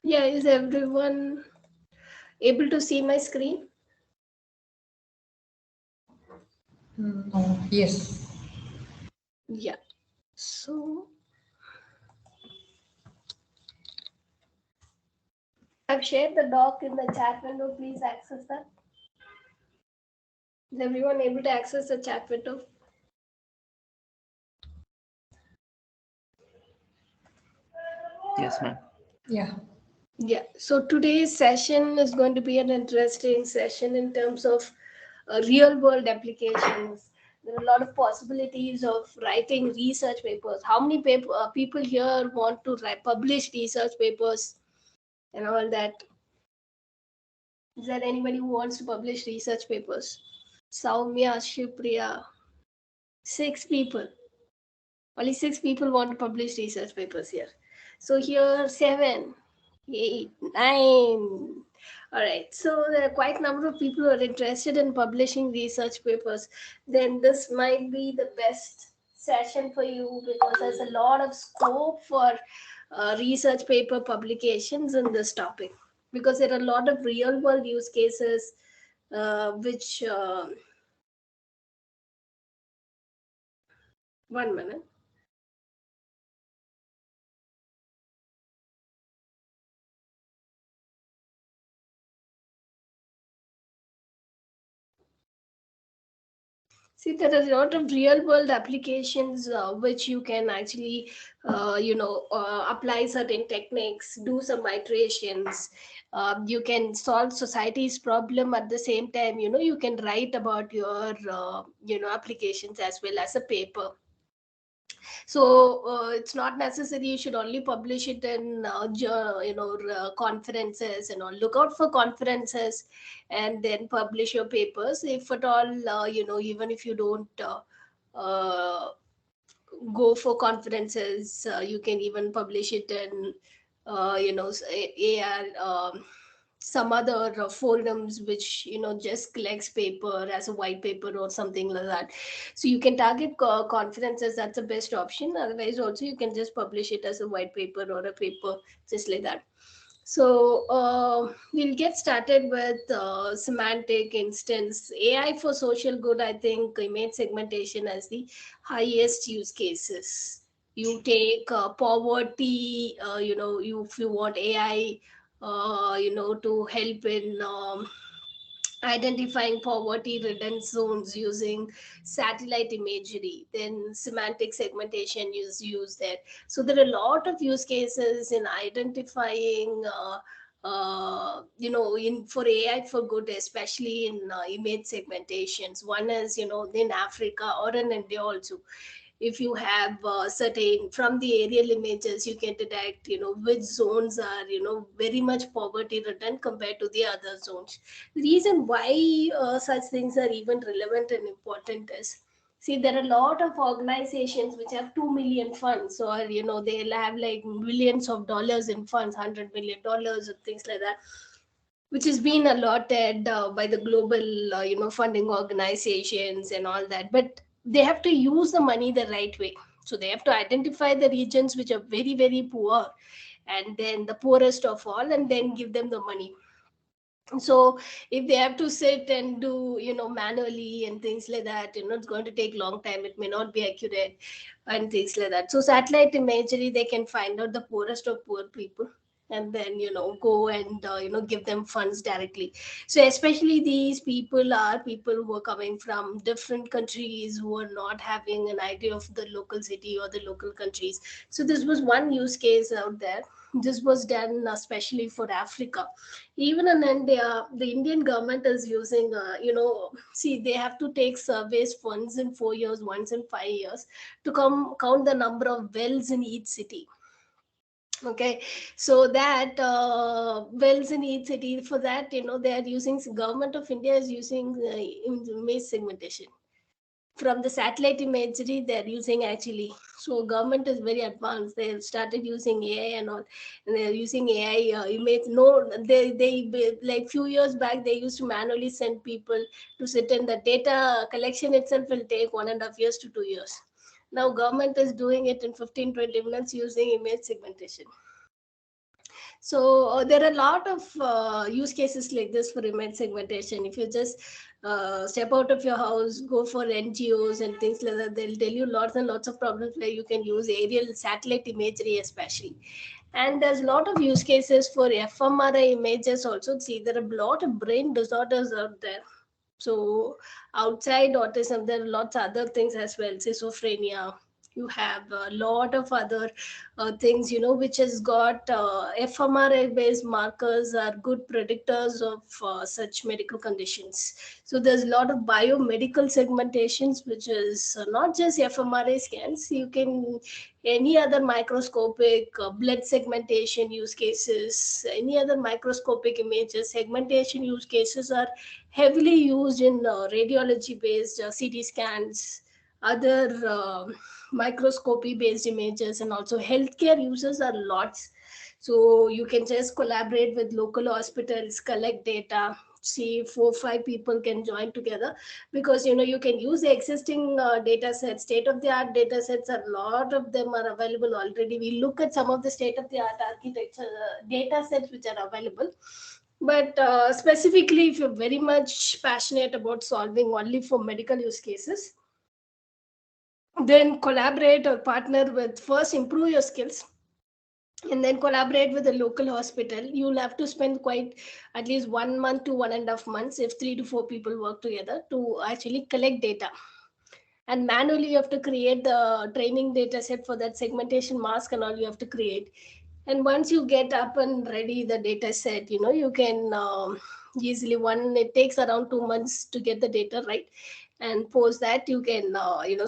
Yeah, is everyone able to see my screen? No. Yes. Yeah. So I've shared the doc in the chat window. Please access that. Is everyone able to access the chat window? Yes, ma'am. Yeah. Yeah. So today's session is going to be an interesting session in terms of real world applications. There are a lot of possibilities of writing research papers. How many people here want to publish research papers and all that? Is there anybody who wants to publish research papers? Saumya, Shipriya, 6 people. Only 6 people want to publish research papers here. So here 7, 8, 9. All right. So there are quite a number of people who are interested in publishing research papers. Then this might be the best session for you because there's a lot of scope for research paper publications in this topic because there are a lot of real world use cases which 1 minute. See, there are a lot of real world applications which you can actually, apply certain techniques, do some iterations. You can solve society's problem at the same time. You can write about your, applications as well as a paper. So it's not necessary you should only publish it in conferences and all. Look out for conferences and then publish your papers if at all, even if you don't uh, go for conferences, you can even publish it in AR, some other forums which just collects paper as a white paper or something like that. So you can target conferences. That's the best option. Otherwise also you can just publish it as a white paper or a paper, just like that. So we'll get started with semantic instance. AI for social good, I think image segmentation as the highest use cases. You take poverty, if you want AI, to help in identifying poverty ridden zones using satellite imagery, then semantic segmentation is used there. So there are a lot of use cases in identifying in for AI for good, especially in image segmentations. One is in Africa or in India also. If you have certain from the aerial images, you can detect which zones are very much poverty ridden compared to the other zones. The reason why such things are even relevant and important is, see, there are a lot of organizations which have 2 million funds, or they'll have like millions of dollars in funds, $100 million and things like that, which is being allotted by the global funding organizations and all that. But they have to use the money the right way. So they have to identify the regions which are very very poor, and then the poorest of all, and then give them the money. So if they have to sit and do manually and things like that, it's going to take long time, it may not be accurate and things like that. So satellite imagery, they can find out the poorest of poor people and then go and give them funds directly. So especially these people are people who are coming from different countries, who are not having an idea of the local city or the local countries. So this was one use case out there. This was done especially for Africa. Even in India, the Indian government is using see, they have to take surveys once in 4 years, once in 5 years, to come count the number of wells in each city. Okay, so that wells in each city, for that they are using, government of India is using image segmentation from the satellite imagery they're using actually. So government is very advanced, they have started using AI and all, and they're using AI image. No, like few years back they used to manually send people to sit in. The data collection itself will take 1.5 years to 2 years. Now government is doing it in 15-20 minutes using image segmentation. So there are a lot of use cases like this for image segmentation. If you just step out of your house, go for NGOs and things like that, they'll tell you lots and lots of problems where you can use aerial satellite imagery especially. And there's a lot of use cases for fMRI images also. See, there are a lot of brain disorders out there. So outside autism, there are lots of other things as well, schizophrenia. You have a lot of other things, which has got fMRI based markers are good predictors of such medical conditions. So there's a lot of biomedical segmentations, which is not just fMRI scans. You can any other microscopic blood segmentation use cases, any other microscopic images segmentation use cases are heavily used in radiology based CT scans, other microscopy based images, and also healthcare uses are lots. So you can just collaborate with local hospitals, collect data, see 4 5 people can join together, because you can use the existing data sets, state of the art data sets. A lot of them are available already. We look at some of the state of the art architecture data sets which are available. But specifically, if you're very much passionate about solving only for medical use cases, then collaborate or partner with, first improve your skills, and then collaborate with a local hospital. You'll have to spend quite at least 1 month to 1.5 months if 3 to 4 people work together to actually collect data. And manually you have to create the training data set for that segmentation mask, and all you have to create. And once you get up and ready the data set, you can easily, one, it takes around 2 months to get the data right. And post that, you can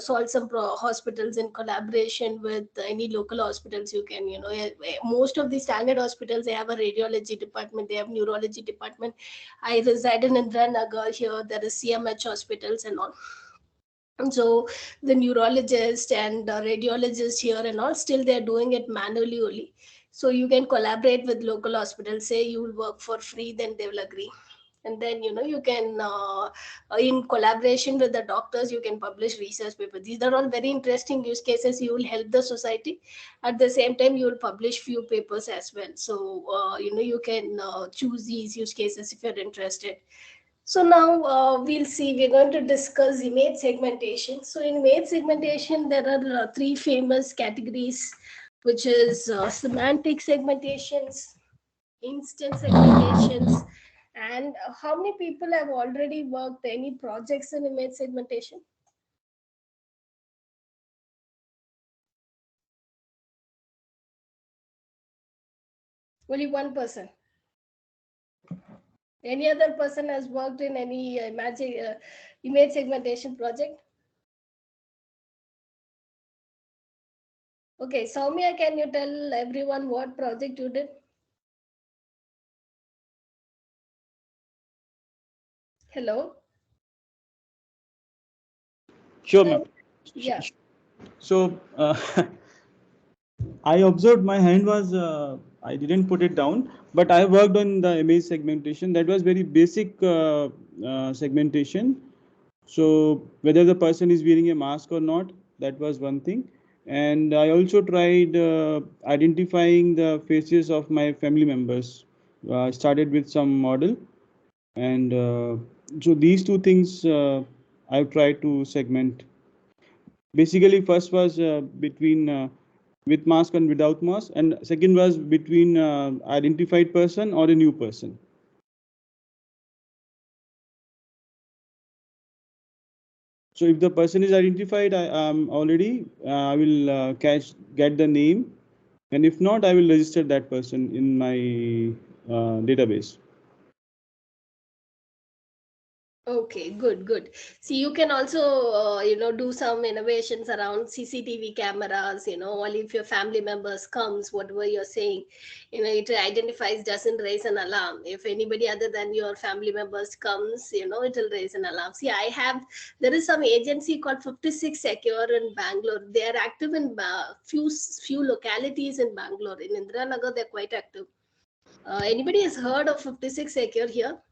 solve some hospitals in collaboration with any local hospitals. You can, most of the standard hospitals, they have a radiology department, they have neurology department. I reside in Indranagar. Here there is CMH hospitals and all. And so the neurologist and radiologist here and all, still they're doing it manually only. So you can collaborate with local hospitals, say you will work for free, then they will agree. And then you can in collaboration with the doctors, you can publish research papers. These are all very interesting use cases. You will help the society, at the same time you will publish few papers as well. So you can choose these use cases if you're interested. So now we'll see, we're going to discuss image segmentation. So in image segmentation, there are three famous categories, which is semantic segmentations, instant segmentations, and how many people have already worked any projects in image segmentation? Only one person. Any other person has worked in any image segmentation project? Okay, Soumya, can you tell everyone what project you did? Hello? Sure, So, ma'am. yeah. So I observed my hand was I didn't put it down, but I worked on the image segmentation. That was very basic segmentation. So whether the person is wearing a mask or not, that was one thing. And I also tried identifying the faces of my family members. I started with some model, and so these two things I've tried to segment. Basically, first was between with mask and without mask, and second was between identified person or a new person. So if the person is identified, I will get the name, and if not, I will register that person in my database. Okay, good, good. See, you can also, do some innovations around CCTV cameras, only if your family members comes, whatever you're saying, it identifies, doesn't raise an alarm. If anybody other than your family members comes, it will raise an alarm. See, there is some agency called 56 Secure in Bangalore. They are active in few localities in Bangalore. In Indranagar, they're quite active. Anybody has heard of 56 Secure here?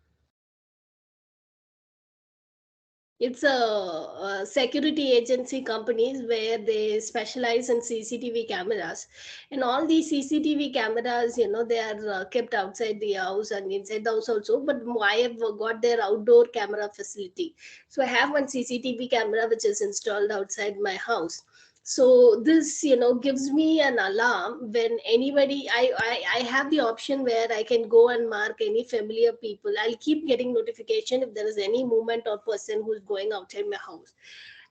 It's a security agency companies where they specialize in CCTV cameras, and all these CCTV cameras, they are kept outside the house and inside the house also. But I have got their outdoor camera facility, so I have one CCTV camera which is installed outside my house. So this gives me an alarm when anybody, I have the option where I can go and mark any familiar people. I'll keep getting notification if there is any movement or person who's going outside my house,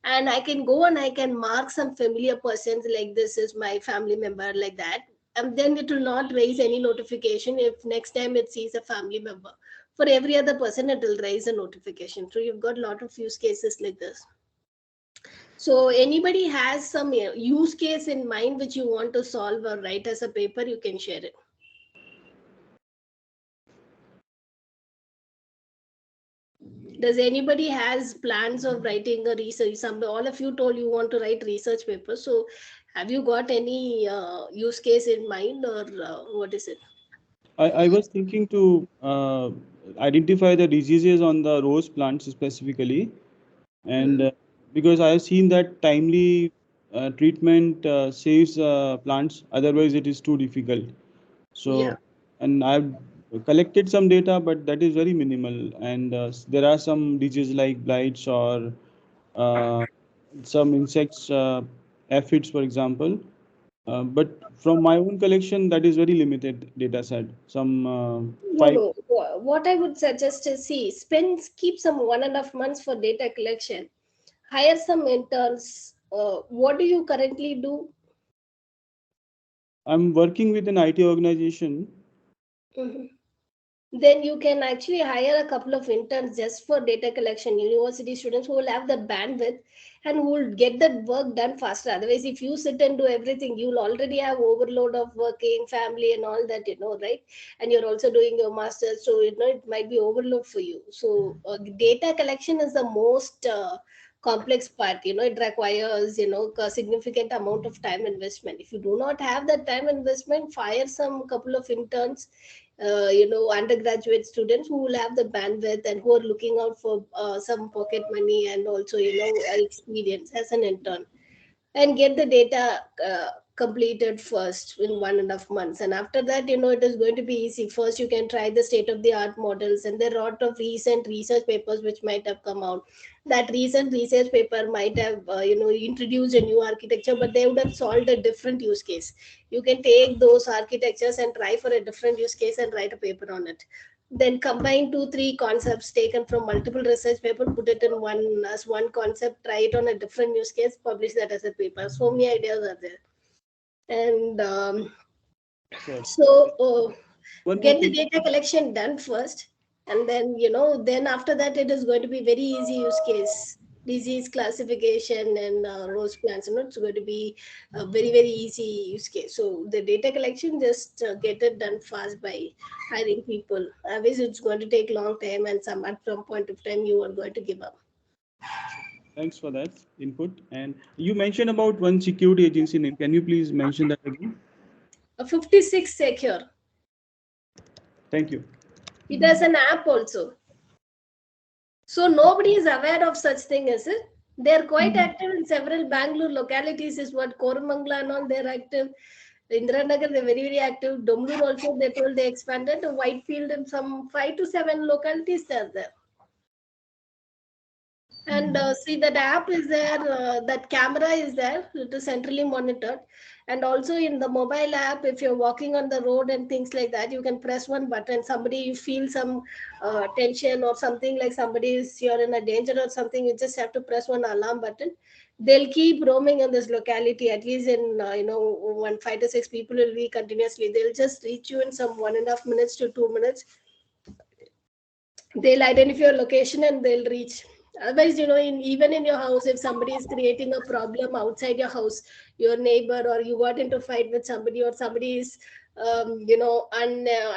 and I can go and I can mark some familiar persons, like this is my family member, like that. And then it will not raise any notification if next time it sees a family member. For every other person it will raise a notification. So you've got a lot of use cases like this. So anybody has some use case in mind which you want to solve or write as a paper, you can share it. Does anybody has plans of writing a research? Some, all of you told you want to write research papers. So have you got any use case in mind, or what is it? I was thinking to identify the diseases on the rose plants specifically, and because I have seen that timely treatment saves plants, otherwise it is too difficult. Yeah. So, and I've collected some data, but that is very minimal. And there are some diseases like blights or uh, some insects, aphids, for example. But from my own collection, that is very limited data set. Some No, five. no. What I would suggest is, see, keep some 1.5 months for data collection. Hire some interns. What do you currently do? I'm working with an IT organization. Mhm. Then you can actually hire a couple of interns just for data collection, university students who will have the bandwidth and who will get that work done faster. Otherwise, if you sit and do everything, you'll already have overload of working, family, and all that, right? And you're also doing your master's, so it might be overload for you. So data collection is the most complex part. It requires a significant amount of time investment. If you do not have that time investment, fire some couple of interns, undergraduate students who will have the bandwidth and who are looking out for some pocket money, and also experience as an intern, and get the data completed first in 1.5 months. And after that, it is going to be easy. First you can try the state of the art models, and there are a lot of recent research papers which might have come out. That recent research paper might have introduced a new architecture, but they would have solved a different use case. You can take those architectures and try for a different use case and write a paper on it. Then combine 2 3 concepts taken from multiple research paper, put it in one as one concept, try it on a different use case, publish that as a paper. So many ideas are there. And Sure. so One more get the thing. data collection done first, and then after that it is going to be very easy use case. Disease classification and rose plants, it's going to be a very very easy use case. So the data collection, just get it done fast by hiring people. Otherwise it's going to take long time, and at some point of time you are going to give up. Thanks for that input. And you mentioned about one security agency name. Can you please mention that again? A 56 secure. Thank you. It has an app also. So nobody is aware of such thing, is it? They're quite active in several Bangalore localities, is what Koramangala and all, they're active. Indiranagar, they're very, very active. Domlur also, they told they expanded. Whitefield and some 5 to 7 localities they're there. And see, that app is there, that camera is there, it is centrally monitored. And also in the mobile app, if you're walking on the road and things like that, you can press one button. Somebody, you feel some tension or something, like somebody is, you're in a danger or something, you just have to press one alarm button. They'll keep roaming in this locality, at least in 1 5 to 6 people will be continuously. They'll just reach you in some 1.5 minutes to 2 minutes. They'll identify your location and they'll reach. Otherwise, even in your house, if somebody is creating a problem outside your house, your neighbor, or you got into a fight with somebody, or somebody is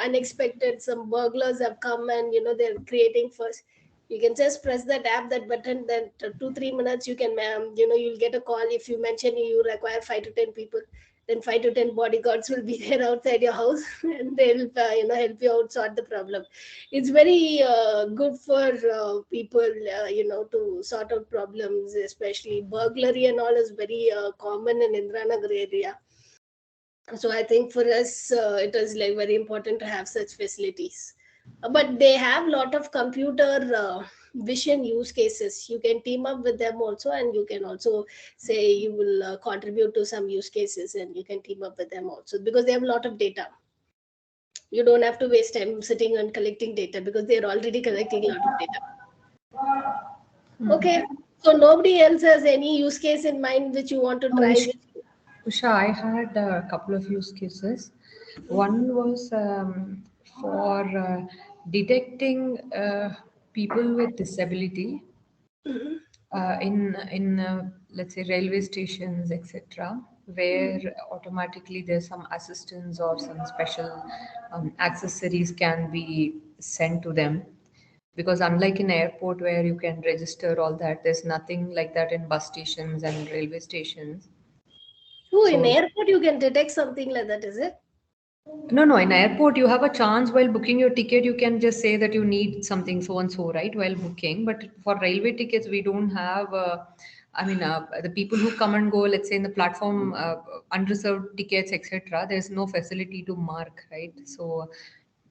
unexpected, some burglars have come and they're creating first, you can just press that app, that button, then 2 3 minutes you can, you'll get a call. If you mention you require 5 to 10 people, then 5 to 10 bodyguards will be there outside your house and they'll help you out sort the problem. It's very good for people to sort out problems, especially burglary and all is very common in Indranagar area. So I think for us it is like very important to have such facilities. But they have lot of computer vision use cases. You can team up with them also, and you can also say you will contribute to some use cases, and you can team up with them also because they have a lot of data. You don't have to waste time sitting and collecting data because they're already collecting a lot of data. Okay, so nobody else has any use case in mind which you want to try Usha, with? Usha, I had a couple of use cases. One was for detecting people with disability in let's say railway stations, etc., where automatically there's some assistance or some special accessories can be sent to them. Because unlike in airport where you can register all that, there's nothing like that in bus stations and railway stations. Oh, in So airport you can detect something like that, is it? no, in airport you have a chance while booking your ticket. You can just say that you need something so and so, right, while booking. But for railway tickets, we don't have. I mean, the people who come and go, let's say in the platform, unreserved tickets, etc. There's no facility to mark, right? So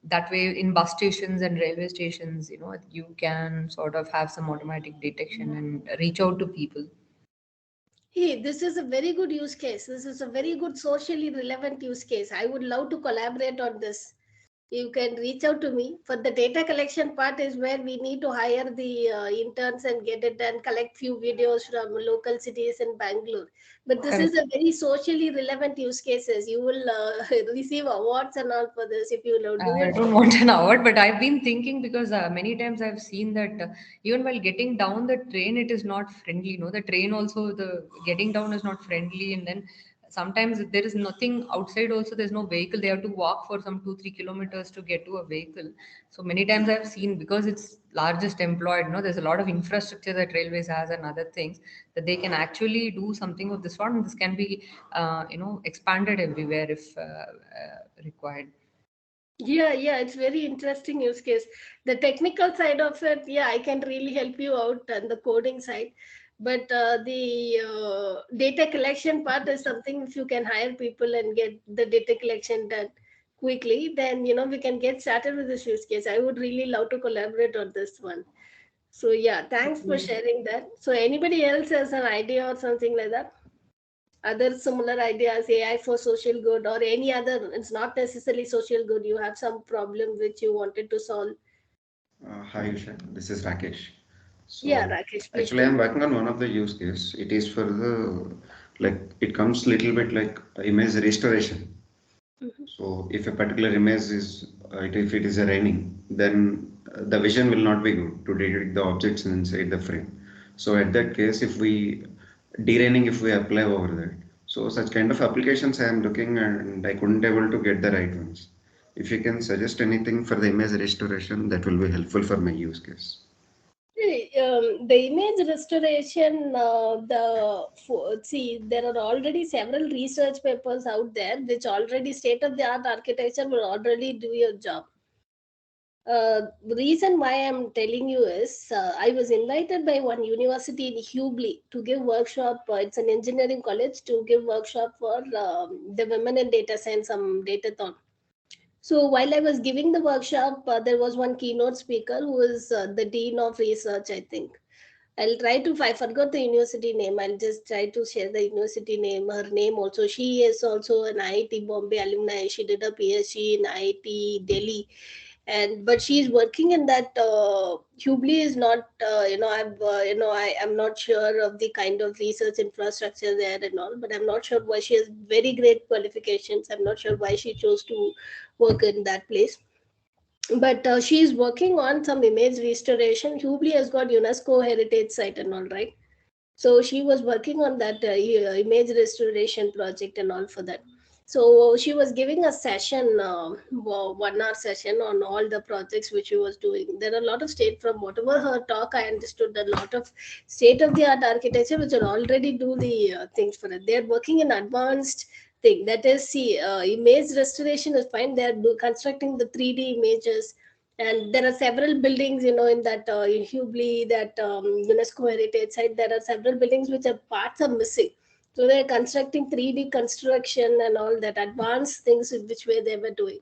that way, in bus stations and railway stations, you can sort of have some automatic detection and reach out to people. Hey, this is a very good use case. This is a very good socially relevant use case. I would love to collaborate on this. You can reach out to me. For the data collection part is where we need to hire the interns and get it done, collect few videos from local cities in Bangalore. But this is Correct. a very socially relevant use cases. You will receive awards and all for this if you will do I it. don't want an award, but I've been thinking because many times I've seen that even while getting down the train, it is not friendly. The train also, the getting down is not friendly, and then sometimes there is nothing outside. Also, there's no vehicle. They have to walk for some 2-3 kilometers to get to a vehicle. So many times I've seen because it's largest employed. There's a lot of infrastructure that railways has and other things that they can actually do something of this sort, and this can be expanded everywhere if required. Yeah, it's very interesting use case. The technical side of it, yeah, I can really help you out on the coding side. But the data collection part is something if you can hire people and get the data collection done quickly, then we can get started with this use case. I would really love to collaborate on this one. So yeah, thanks for sharing that. So anybody else has an idea or something like that? Other similar ideas, AI for social good or any other, it's not necessarily social good, you have some problem which you wanted to solve. Hi, Usha. This is Rakesh. Yeah, So Rakesh, please actually, tell I'm me. working on one of the use case. It is for the it comes little bit like image restoration. Mhm. So if a particular image is if it is raining, then the vision will not be good to detect the objects inside the frame. So at that case, if we deraining, if we apply over that, so such kind of applications I am looking and I couldn't able to get the right ones. If you can suggest anything for the image restoration, that will be helpful for my use case. Hey, the image restoration, see, there are already several research papers out there which already state of the art architecture will already do your job. The reason why I'm telling you is I was invited by one university in Hubli to give workshop. It's an engineering college to give workshop for the women in data science, some datathon. So while I was giving the workshop, there was one keynote speaker who was the dean of research, I think. I'll try to, I forgot the university name. I'll just try to share the university name, her name also. She is also an IIT Bombay alumni. She did a PhD in IIT Delhi. And but she's working in that Hubli is not I am not sure of the kind of research infrastructure there and all, but I'm not sure why she has very great qualifications. I'm not sure why she chose to work in that place, but she is working on some image restoration. Hubli has got UNESCO heritage site and all, right? So she was working on that image restoration project and all for that. So she was giving a session, 1 hour session on all the projects which she was doing. There are a lot of state, from whatever her talk I understood, a lot of state of the art architecture which are already do the things for it. They're working in advanced thing. That is, see, image restoration is fine. They are constructing the 3D images, and there are several buildings, in that in Hubli, that UNESCO heritage site. There are several buildings which are parts are missing. So they're constructing 3D construction and all that advanced things in which way they were doing.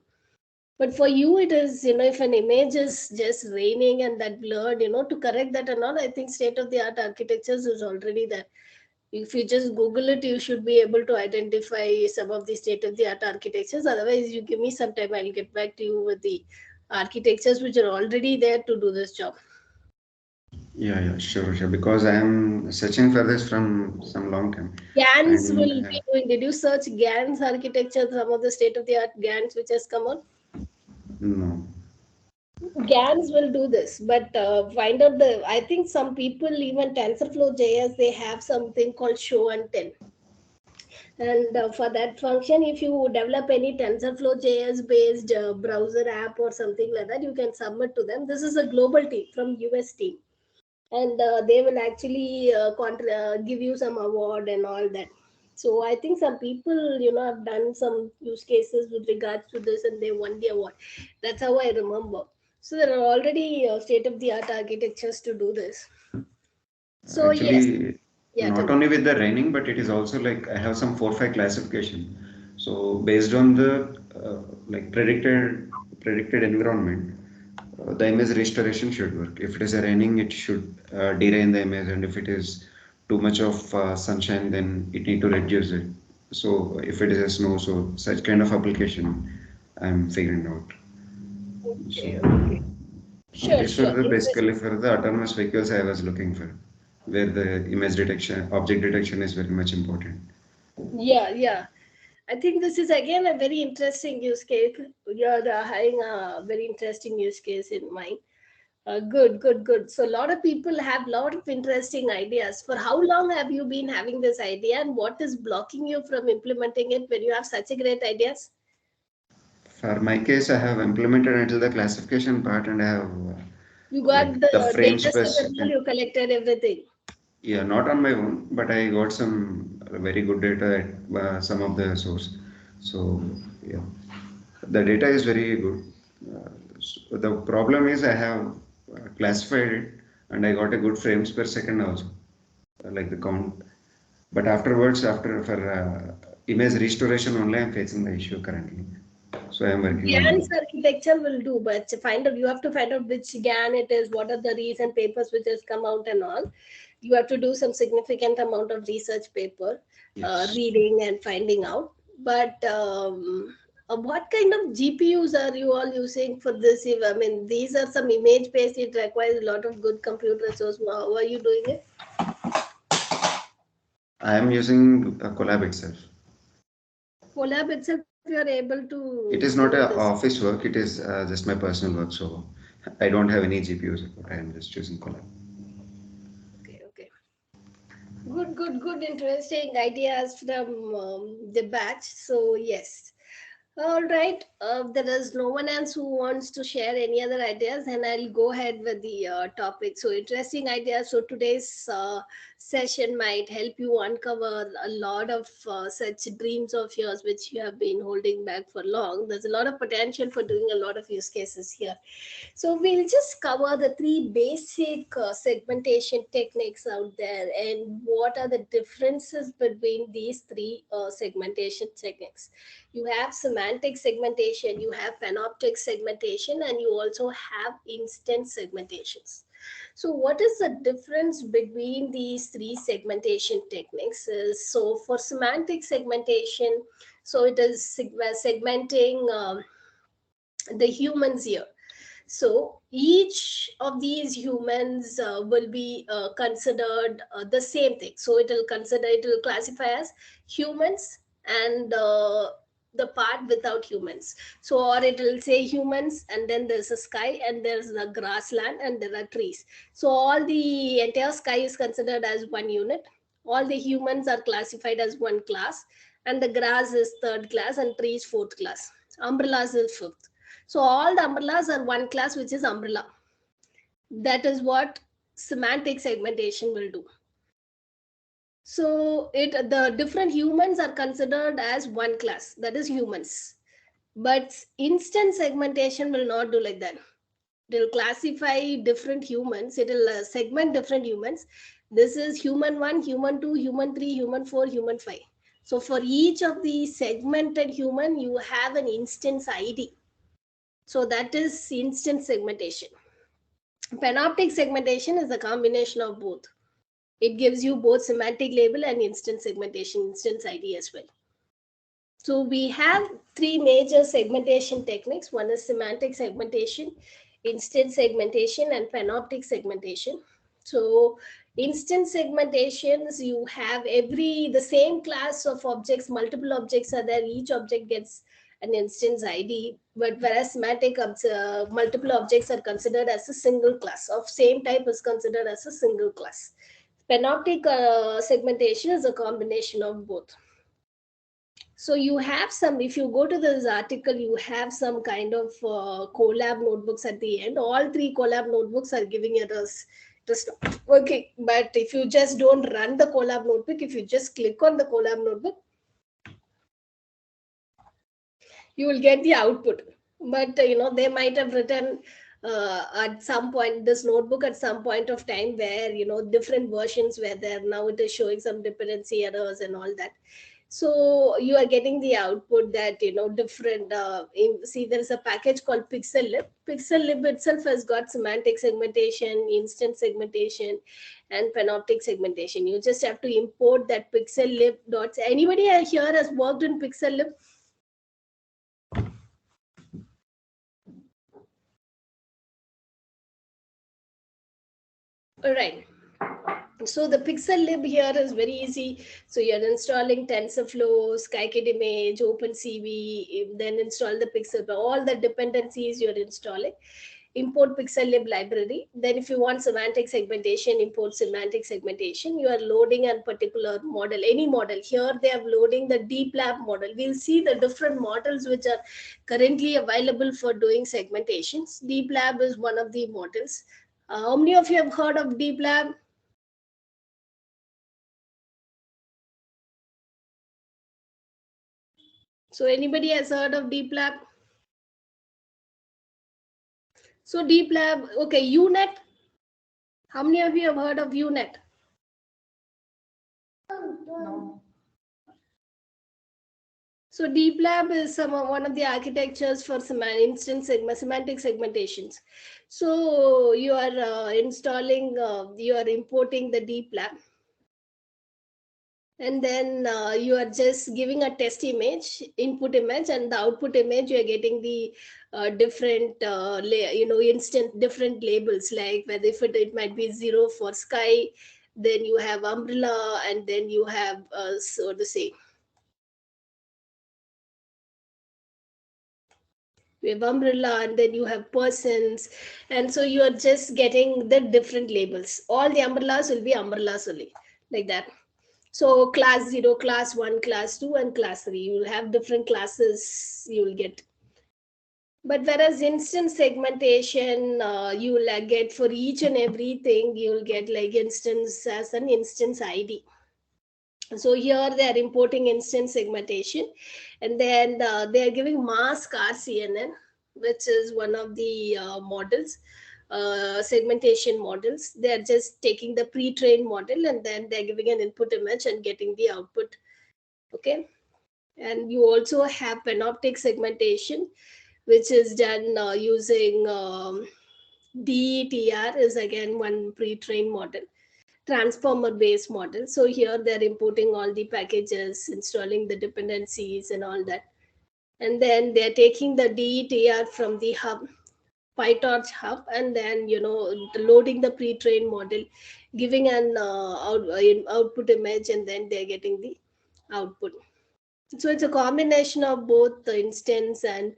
But for you, it is, if an image is just raining and that blurred, to correct that and all, I think state of the art architectures is already there. If you just Google it, you should be able to identify some of the state of the art architectures. Otherwise, you give me some time, I'll get back to you with the architectures which are already there to do this job. Yeah, yeah, sure, sure. Because I am searching for this from some long time, GANs and will be doing. Did you search GANs architecture, some of the state of the art GANs which has come on? no. GANs will do this, but find out the. I think some people, even TensorFlow JS, they have something called show and tell. And for that function, if you develop any TensorFlow JS based browser app or something like that, you can submit to them. This is a global team from US team, and they will actually give you some award and all that. So I think some people, have done some use cases with regards to this, and they won the award. That's how I remember. So there are already state of the art architectures to do this. So yes, Actually, yeah, tell not me. only with the raining, but it is also like I have some 4 5 classification. So based on the like predicted environment, the image restoration should work. If it is a raining, it should derain the image, and if it is too much of sunshine, then it need to reduce it. So if it is a snow, so such kind of application, I'm figuring out. So Okay, okay. Sure, these were sure. the basically Interesting. for the autonomous vehicles I was looking for, where the image detection, object detection is very much important. Yeah, yeah. I think this is again a very interesting use case. You're having a very interesting use case in mind. Good, good, good. So a lot of people have a lot of interesting ideas. For how long have you been having this idea, and what is blocking you from implementing it when you have such a great ideas? For my case, I have implemented until the classification part, and I have You got like the the frame data set space. and all, you collected everything. Yeah, not on my own, but I got some very good data at some of the source. So yeah, the data is very good. So the problem is I have classified it, and I got a good frames per second also, like the count. But afterwards, after for image restoration only, I'm facing the issue currently. So I'm working on GAN's that. architecture will do, but to find out, you have to find out which GAN it is, what are the recent papers which has come out and all. You have to do some significant amount of research paper, Yes. reading and finding out. But what kind of GPUs are you all using for this? I mean, these are some image based. It requires a lot of good compute resource. How are you doing it? I am using a collab itself. Colab itself, you are able It to is not do a this. office work, it is just my personal work. So I don't have any GPU support. I am just using collab. Okay, okay. Good, good, good, interesting ideas from the batch. So, yes. All right. There is no one else who wants to share any other ideas, and I'll go ahead with the topic. So, interesting ideas. So, today's session might help you uncover a lot of such dreams of yours which you have been holding back for long. There's a lot of potential for doing a lot of use cases here. So we'll just cover the three basic segmentation techniques out there, and what are the differences between these three segmentation techniques. You have semantic segmentation, you have panoptic segmentation, and you also have instant segmentations. So what is the difference between these three segmentation techniques? So for semantic segmentation, so it is segmenting the humans here. So each of these humans will be considered the same thing. So it will classify as humans and the part without humans. So, or it will say humans, and then there's a sky, and there's the grassland, and there are trees. So all the entire sky is considered as one unit. All the humans are classified as one class, and the grass is third class, and trees fourth class. Umbrellas is fifth. So all the umbrellas are one class, which is umbrella. That is what semantic segmentation will do. So the different humans are considered as one class, that is humans. But instance segmentation will not do like that. It will classify different humans. It will segment different humans. This is human 1, human 2, human 3, human 4, human 5. So for each of the segmented human, you have an instance ID. So that is instance segmentation. Panoptic segmentation is a combination of both. It gives you both semantic label and instance segmentation, instance ID as well. So we have three major segmentation techniques. One is semantic segmentation, instance segmentation, and panoptic segmentation. So instance segmentations, you have the same class of objects, multiple objects are there, each object gets an instance ID, but whereas semantic multiple objects are considered as a single class of same type is considered as a single class. Panoptic segmentation is a combination of both. So you have some, if you go to this article, you have some kind of collab notebooks at the end. All three collab notebooks are giving errors. Just okay, but if you just don't run the collab notebook, if you just click on the collab notebook, you will get the output. But they might have written at some point this notebook at some point of time where different versions were there. Now it is showing some dependency errors and all that. So you are getting the output that different see, there is a package called pixel lib itself has got semantic segmentation, instance segmentation, and panoptic segmentation. You just have to import that pixel-lib dots. Anybody here has worked in pixel-lib? All right. So the pixel lib here is very easy. So you're installing TensorFlow, Scikit image, OpenCV, then install the pixel, all the dependencies you're installing. Import pixel lib library. Then if you want semantic segmentation, import semantic segmentation. You are loading a particular model, any model. Here they are loading the deep lab model. We'll see the different models which are currently available for doing segmentations. Deep lab is one of the models. How many of you have heard of deep lab? So anybody has heard of deep lab? So deep lab, okay, UNet. How many of you have heard of UNet? No. So deep lab is one of the architectures for semantic segmentations. So you are installing, you are importing the deep lab, and then you are just giving a test image, input image, and the output image. You are getting the different, instant different labels, like whether if it might be 0 for sky, then you have umbrella, and then you have so to say. You have umbrella, and then you have persons, and so you are just getting the different labels. All the umbrellas will be umbrellas only, like that. So class 0, class 1, class 2, and class 3, you will have different classes you will get. But whereas instance segmentation, you will get for each and everything, you will get like instance as an instance ID. So here they are importing instance segmentation, and then they are giving mask RCNN, which is one of the models, segmentation models. They are just taking the pre-trained model, and then they're giving an input image and getting the output. Okay. And you also have panoptic segmentation, which is done using DETR, is again one pre-trained model, transformer based model. So here they're importing all the packages, installing the dependencies and all that. And then they're taking the DETR from the hub, PyTorch hub, and then loading the pre-trained model, giving an output image, and then they're getting the output. So it's a combination of both the instance and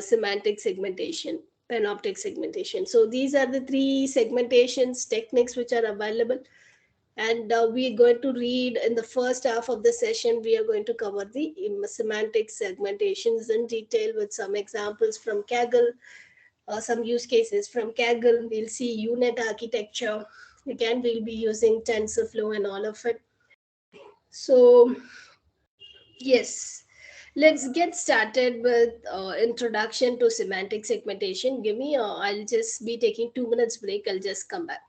semantic segmentation, panoptic segmentation. So these are the three segmentations techniques which are available. And we're going to read in the first half of the session, we are going to cover the semantic segmentations in detail with some examples from Kaggle, some use cases from Kaggle. We'll see UNet architecture. Again, we'll be using TensorFlow and all of it. So yes, let's get started with introduction to semantic segmentation. Give me, I'll just be taking 2 minutes break. I'll just come back.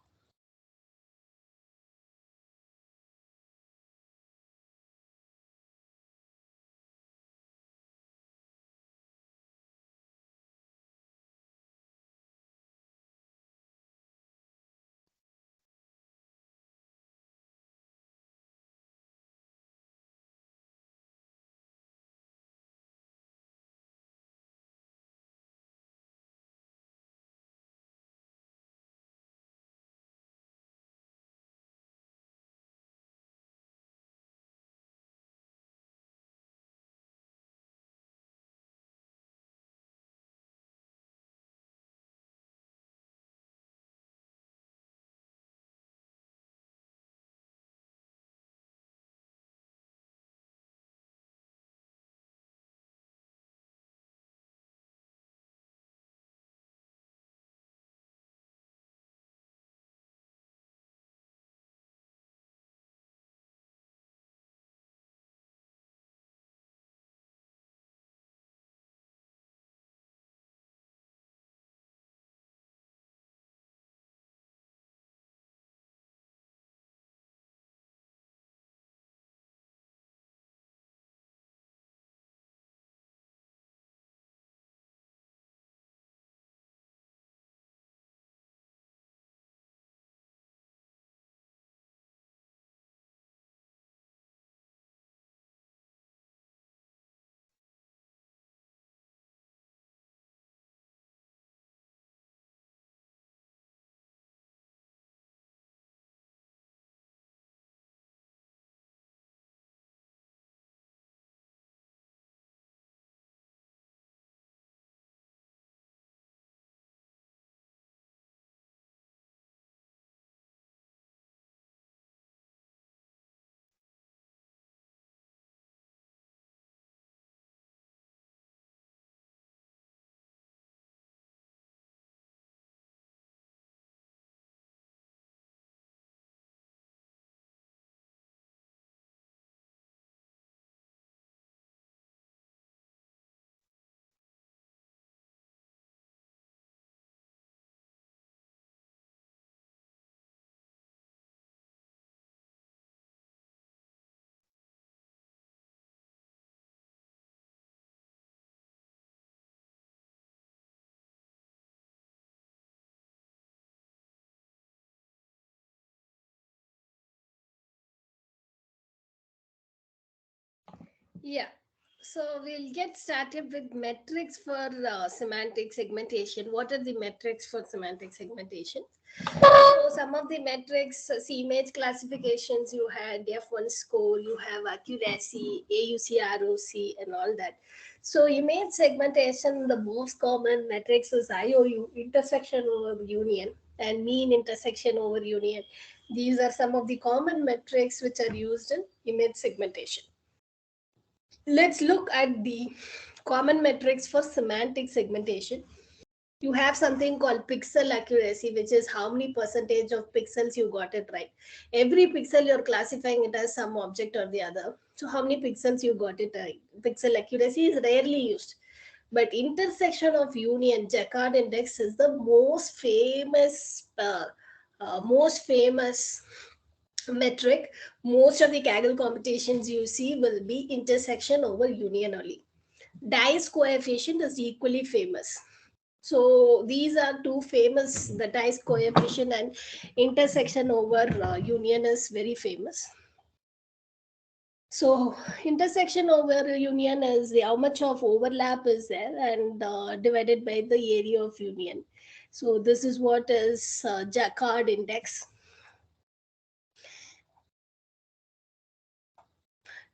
Yeah. So we'll get started with metrics for semantic segmentation. What are the metrics for semantic segmentation? So some of the metrics, see image classifications, you had F1 score, you have accuracy, AUC, and all that. So image segmentation, the most common metrics is IOU, intersection over union, and mean intersection over union. These are some of the common metrics which are used in image segmentation. Let's look at the common metrics for semantic segmentation. You have something called pixel accuracy, which is how many percentage of pixels you got it right. Every pixel you're classifying it as some object or the other. So how many pixels you got it right? Pixel accuracy is rarely used. But intersection of union, Jacquard index is the most famous metric. Most of the Kaggle competitions you see will be intersection over union only. Dice coefficient is equally famous. So these are two famous, the dice coefficient and intersection over union is very famous. So intersection over union is how much of overlap is there, and divided by the area of union. So this is what is Jacquard index.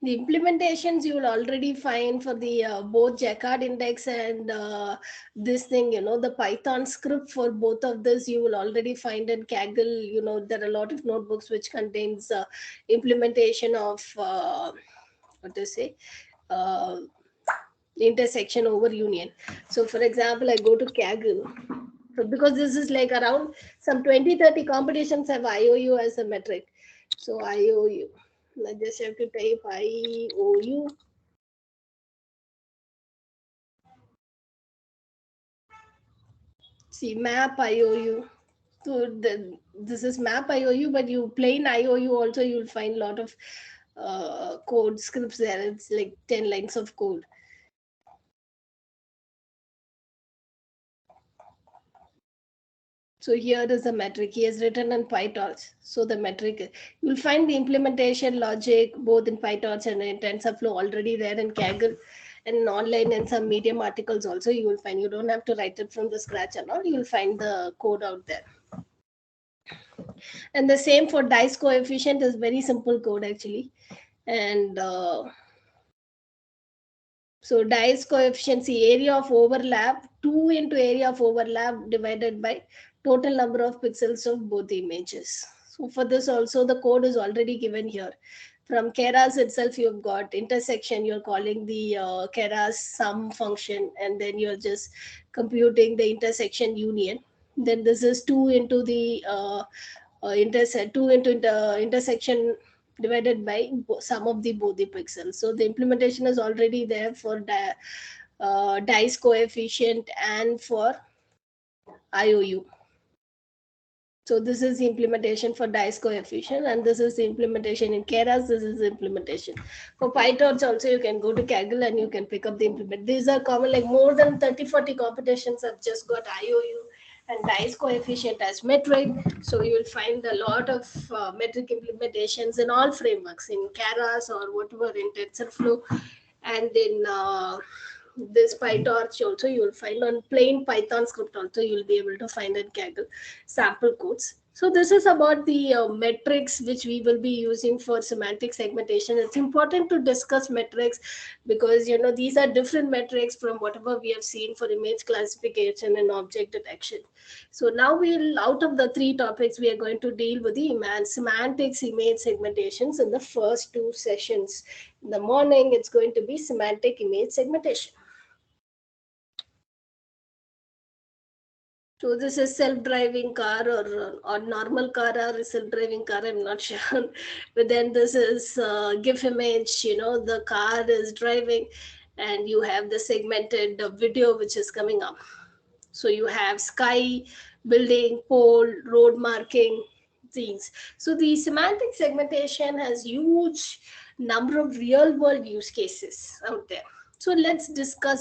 The implementations you will already find for the both Jacquard index and this thing, the Python script for both of this you will already find in Kaggle. There are a lot of notebooks which contains implementation of what to say, uh, intersection over union. So for example, I go to Kaggle. So because this is like around some 20-30 competitions have IOU as a metric. So IOU. I just have to type IOU. See, map IOU. So this is map IOU, but you plain IOU also you'll find a lot of code scripts there. It's like 10 lines of code. So here is the metric. He has written in PyTorch. So the metric, you'll find the implementation logic both in PyTorch and in TensorFlow already there in Kaggle and online and some Medium articles also you will find. You don't have to write it from the scratch and all. You'll find the code out there. And the same for dice coefficient is very simple code actually. And so dice coefficient, area of overlap, 2 into area of overlap divided by total number of pixels of both images. So for this also the code is already given here. From Keras itself you've got intersection, you're calling the Keras sum function and then you're just computing the intersection union. Then this is 2 into the intersect 2 into intersection divided by sum of the both the pixels. So the implementation is already there for dice coefficient and for IOU. So this is the implementation for dice coefficient, and this is the implementation in Keras. This is the implementation for PyTorch. Also, you can go to Kaggle and you can pick up the implement. These are common, like more than 30-40 competitions have just got IOU and dice coefficient as metric. So you will find a lot of metric implementations in all frameworks in Keras or whatever in TensorFlow, and in this PyTorch also you will find on plain Python script also you will be able to find in Kaggle sample codes. So this is about the metrics which we will be using for semantic segmentation. It's important to discuss metrics because these are different metrics from whatever we have seen for image classification and object detection. So now we'll, out of the three topics, we are going to deal with the semantics image segmentations in the first two sessions. In the morning, it's going to be semantic image segmentation. So this is self-driving car or normal car or self-driving car, I'm not sure. But then this is GIF image, the car is driving and you have the segmented video which is coming up. So you have sky, building, pole, road marking, things. So the semantic segmentation has huge number of real world use cases out there. So let's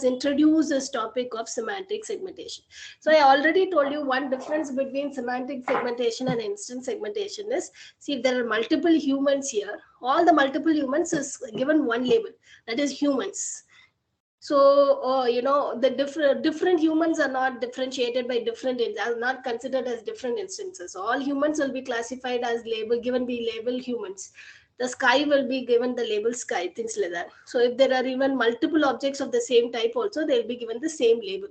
introduce this topic of semantic segmentation. So I already told you one difference between semantic segmentation and instant segmentation is, see, if there are multiple humans here, all the multiple humans is given one label, that is humans. So the different humans are not differentiated by are not considered as different instances. All humans will be classified as given the label humans. The sky will be given the label sky, things like that. So if there are even multiple objects of the same type also, they'll be given the same label.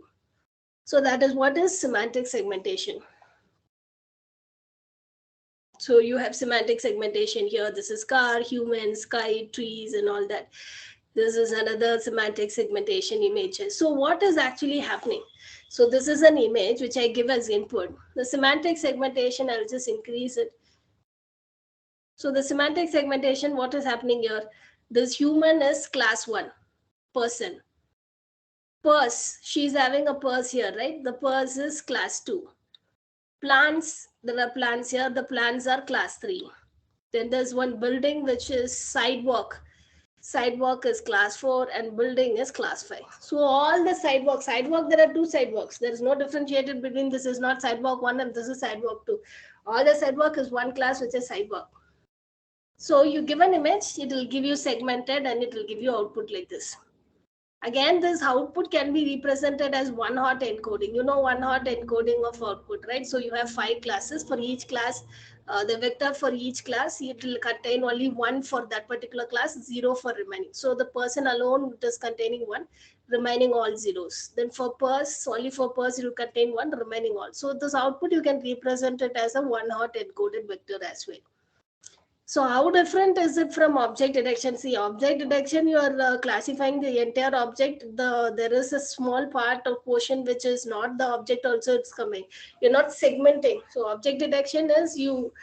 So that is what is semantic segmentation. So you have semantic segmentation here. This is car, human, sky, trees, and all that. This is another semantic segmentation images. So what is actually happening? So this is an image which I give as input. The semantic segmentation, I'll just increase it. So the semantic segmentation, what is happening here? This human is class 1, person. Purse, she's having a purse here, right? The purse is class 2. Plants, there are plants here. The plants are class 3. Then there's one building which is sidewalk. Sidewalk is class 4 and building is class 5. So all the sidewalk, there are two sidewalks. There is no differentiated between this is not sidewalk 1 and this is sidewalk 2. All the sidewalk is one class which is sidewalk. So you give an image, it will give you segmented and it will give you output like this. Again, this output can be represented as one hot encoding. One hot encoding of output, right? So you have 5 classes. For each class, the vector for each class, it will contain only 1 for that particular class, 0 for remaining. So the person alone is containing 1, remaining all zeros. Then for purse, only for purse, it will contain 1, remaining all. So this output, you can represent it as a one hot encoded vector as well. So how different is it from object detection? See, object detection, you are classifying the entire object. There is a small part of portion which is not the object also it's coming. You're not segmenting. So object detection is you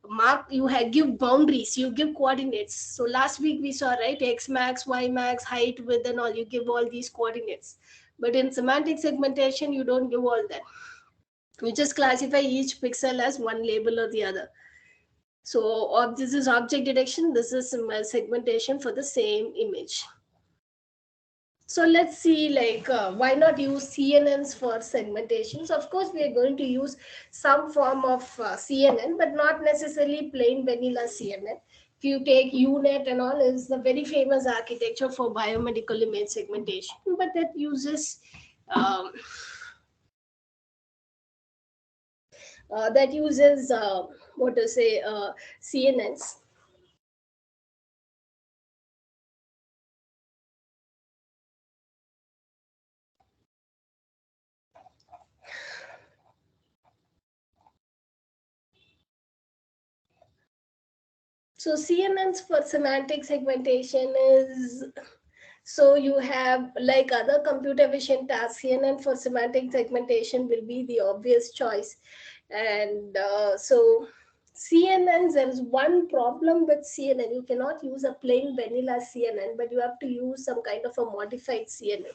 mark, you have give boundaries, you give coordinates. So last week we saw, right, x max, y max, height, width and all, you give all these coordinates. But in semantic segmentation you don't give all that. You just classify each pixel as one label or the other. So this is object detection, this is segmentation for the same image. So let's see, like, why not use CNNs for segmentations? Of course, we are going to use some form of CNN, but not necessarily plain vanilla CNN. If you take UNet and all, is the very famous architecture for biomedical image segmentation, but um, that uses what to say CNNs. So CNNs for semantic segmentation is, so you have, like other computer vision tasks, CNN for semantic segmentation will be the obvious choice. And so CNNs, there is one problem with CNN. You cannot use a plain vanilla CNN, but you have to use some kind of a modified CNN.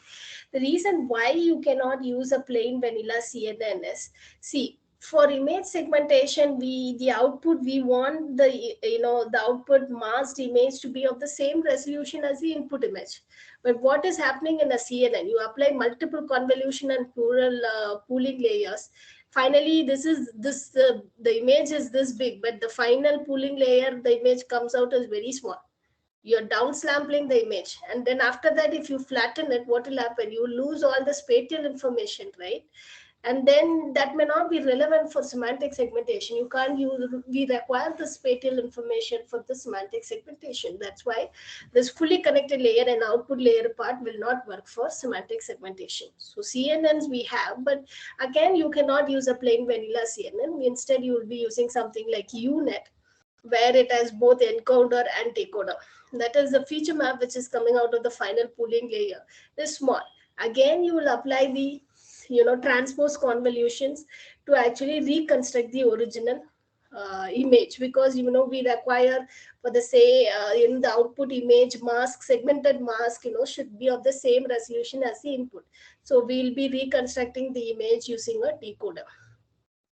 The reason why you cannot use a plain vanilla CNN is, see, for image segmentation, the output, we want the output masked image to be of the same resolution as the input image. But what is happening in a CNN? You apply multiple convolution and plural pooling layers. Finally, the image is this big, but the final pooling layer, the image comes out as very small. You're downsampling the image, and then after that, if you flatten it, what will happen? You lose all the spatial information, right? And then that may not be relevant for semantic segmentation. You can't use, we require the spatial information for the semantic segmentation. That's why this fully connected layer and output layer part will not work for semantic segmentation. So CNNs we have, but again, you cannot use a plain vanilla CNN. Instead, you will be using something like UNet, where it has both encoder and decoder. That is the feature map which is coming out of the final pooling layer is small. Again, you will apply the transpose convolutions to actually reconstruct the original image, because we require for the say in the output image mask, segmented mask should be of the same resolution as the input. So we'll be reconstructing the image using a decoder.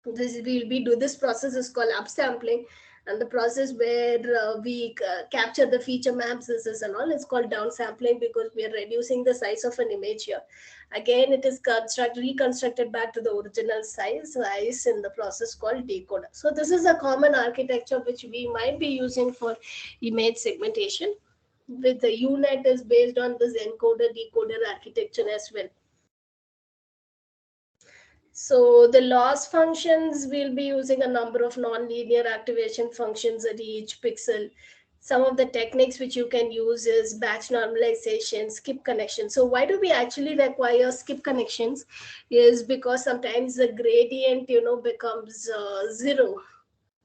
This process is called upsampling, and the process where we capture the feature maps, this is and all, it's called downsampling, because we are reducing the size of an image here. Again, it is reconstructed back to the original size in the process called decoder. So this is a common architecture which we might be using for image segmentation. With the UNet is based on this encoder decoder architecture as well. So the loss functions, will be using a number of nonlinear activation functions at each pixel. Some of the techniques which you can use is batch normalization, skip connection. So why do we actually require skip connections? Is because sometimes the gradient, becomes zero.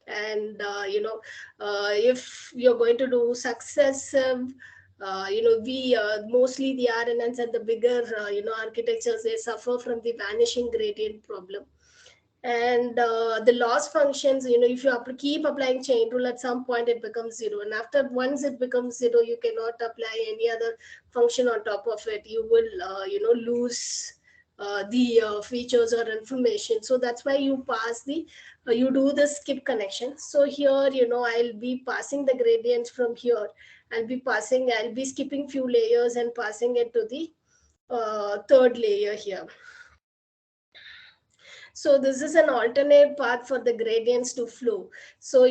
And if you're going to do successive, we mostly the RNNs and the bigger architectures, they suffer from the vanishing gradient problem. And the loss functions, if you keep applying chain rule, at some point it becomes zero, and after once it becomes zero, you cannot apply any other function on top of it. You will lose the features or information. So that's why you do the skip connection. So here, I'll be passing the gradients from here. I'll be skipping few layers and passing it to the third layer here. So this is an alternate path for the gradients to flow. So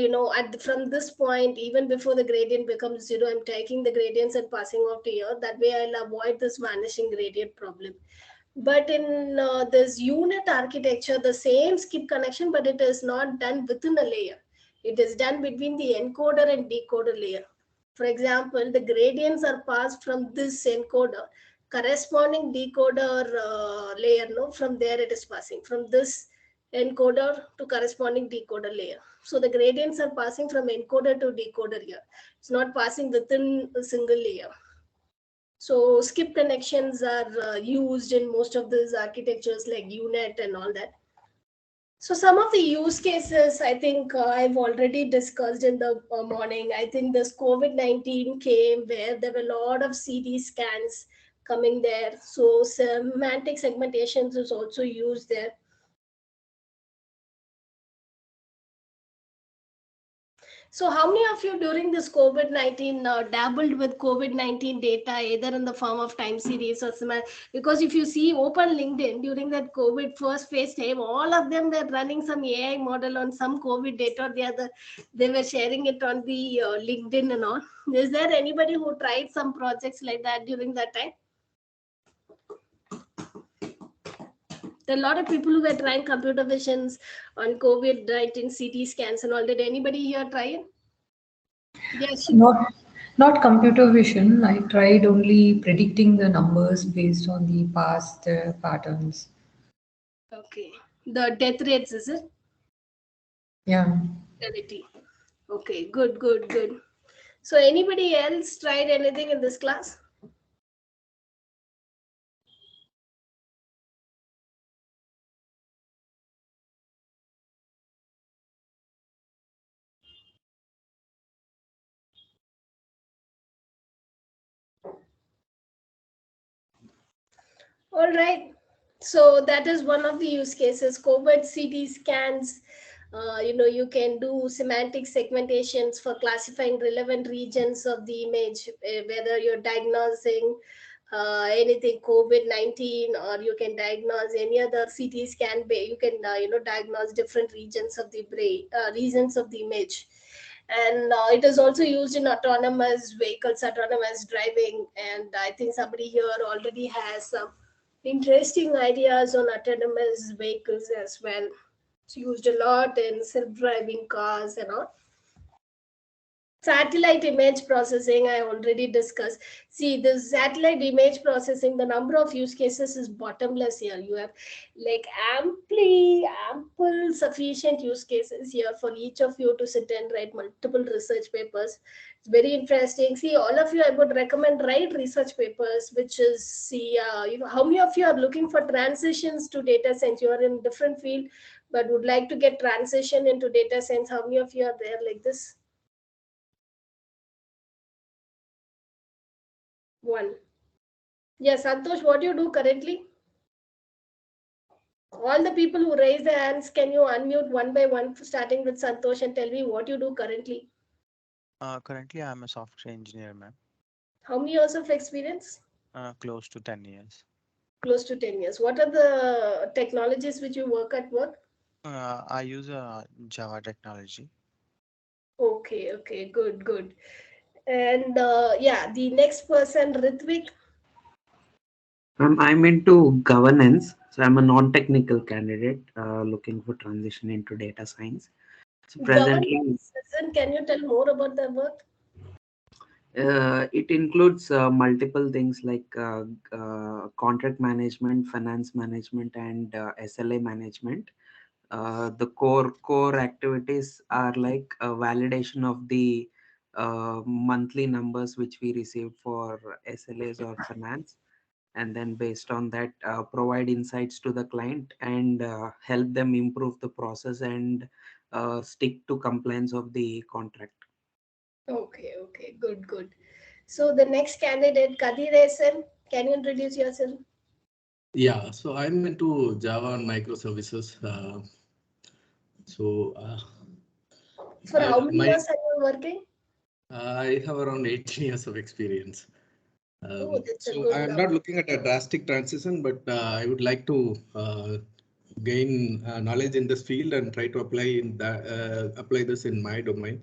from this point, even before the gradient becomes zero, I'm taking the gradients and passing off to here. That way I'll avoid this vanishing gradient problem. But in this UNet architecture, the same skip connection, but it is not done within a layer. It is done between the encoder and decoder layer. For example, the gradients are passed from this encoder, corresponding decoder layer, no, from there it is passing from this encoder to corresponding decoder layer. So the gradients are passing from encoder to decoder here. It's not passing within a single layer. So skip connections are used in most of these architectures like UNet and all that. So some of the use cases, I think I've already discussed in the morning. I think this COVID-19 came where there were a lot of CT scans coming there. So semantic segmentations is also used there. So how many of you during this COVID-19 dabbled with COVID-19 data, either in the form of time series or because if you see open LinkedIn during that COVID first phase time, all of them were running some AI model on some COVID data or the other. They were sharing it on the LinkedIn and all. Is there anybody who tried some projects like that during that time? There are a lot of people who were trying computer visions on COVID-19 CT scans and all. Did anybody here try it? Yes. Not computer vision. I tried only predicting the numbers based on the past patterns. Okay. The death rates, is it? Yeah. Mortality. Okay, good, good, good. So anybody else tried anything in this class? All right. So that is one of the use cases. COVID CT scans. You can do semantic segmentations for classifying relevant regions of the image, whether you're diagnosing anything COVID-19 or you can diagnose any other CT scan. You can diagnose different regions of the brain, regions of the image. And it is also used in autonomous vehicles, autonomous driving. And I think somebody here already has some interesting ideas on autonomous vehicles as well. It's used a lot in self-driving cars and all. Satellite image processing, I already discussed. See, the satellite image processing, the number of use cases is bottomless here. You have like ample sufficient use cases here for each of you to sit and write multiple research papers. It's very interesting. See, all of you, I would recommend write research papers, which is, see, how many of you are looking for transitions to data science? You are in different field but would like to get transition into data science. How many of you are there like this? One. Yes, Santosh, what do you do currently? All the people who raise their hands, can you unmute one by one, starting with Santosh, and tell me what you do currently? Currently, I'm a software engineer, ma'am. How many years of experience? Close to 10 years. Close to 10 years. What are the technologies which you work at work? I use Java technology. Okay, okay, good, good. And yeah, the next person, Ritvik. I'm into governance, so I'm a non-technical candidate looking for transition into data science. So presently, Governance, can you tell more about the work? it includes multiple things like contract management, finance management, and SLA management. The core activities are like a validation of the monthly numbers which we receive for SLAs or finance, and then based on that provide insights to the client and help them improve the process and stick to compliance of the contract. Okay, okay, good, good. So the next candidate, Kadir, can you introduce yourself? Yeah, so I'm into Java and microservices. So For how many my years are you working? I have around 18 years of experience. Oh, that's a So good I'm not number. looking at a drastic transition, but I would like to gain knowledge in this field and try to apply this in my domain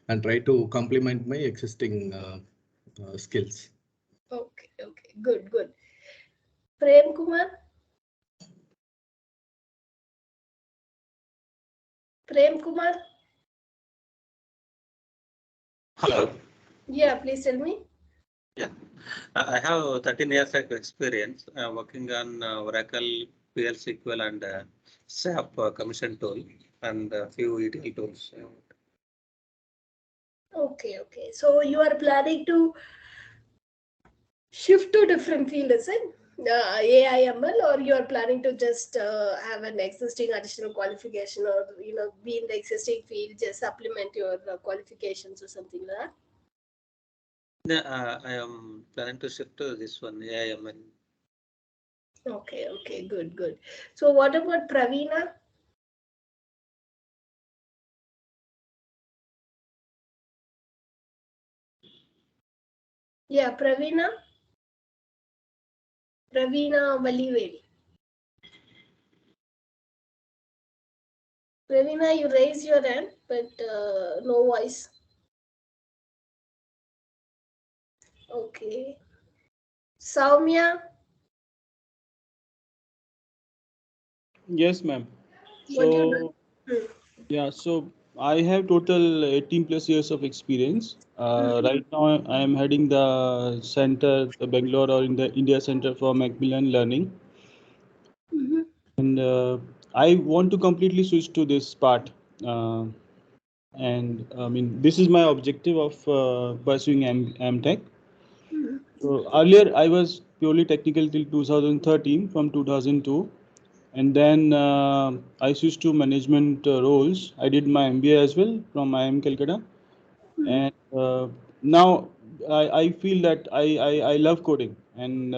and try to complement my existing skills. Okay, okay, good, good. Prem Kumar? Prem Kumar? Hello. Yeah, please tell me. Yeah, I have 13 years of experience working on Oracle, PL SQL, and SAP Commission tool and a few ETL tools. Okay, okay. So you are planning to shift to different field, is it? AIML, or you are planning to just have an existing additional qualification, or be in the existing field, just supplement your qualifications or something like that? Yeah, I am planning to shift to this one, AIML. Okay, okay, good, good. So what about Pravina? Yeah, Pravina Valiveli. Pravina, you raise your hand, but no voice. Okay. Saumya, Yes, ma'am. what you do? So, yeah, so I have total 18 plus years of experience. Right now, I am heading the center, the Bangalore or in the India Center for Macmillan Learning. Mm-hmm. And I want to completely switch to this part. And I mean, this is my objective of pursuing MTech. Mm-hmm. So earlier, I was purely technical till 2013 from 2002. And then I switched to management roles. I did my MBA as well from IIM Calcutta. And now I feel that I love coding. And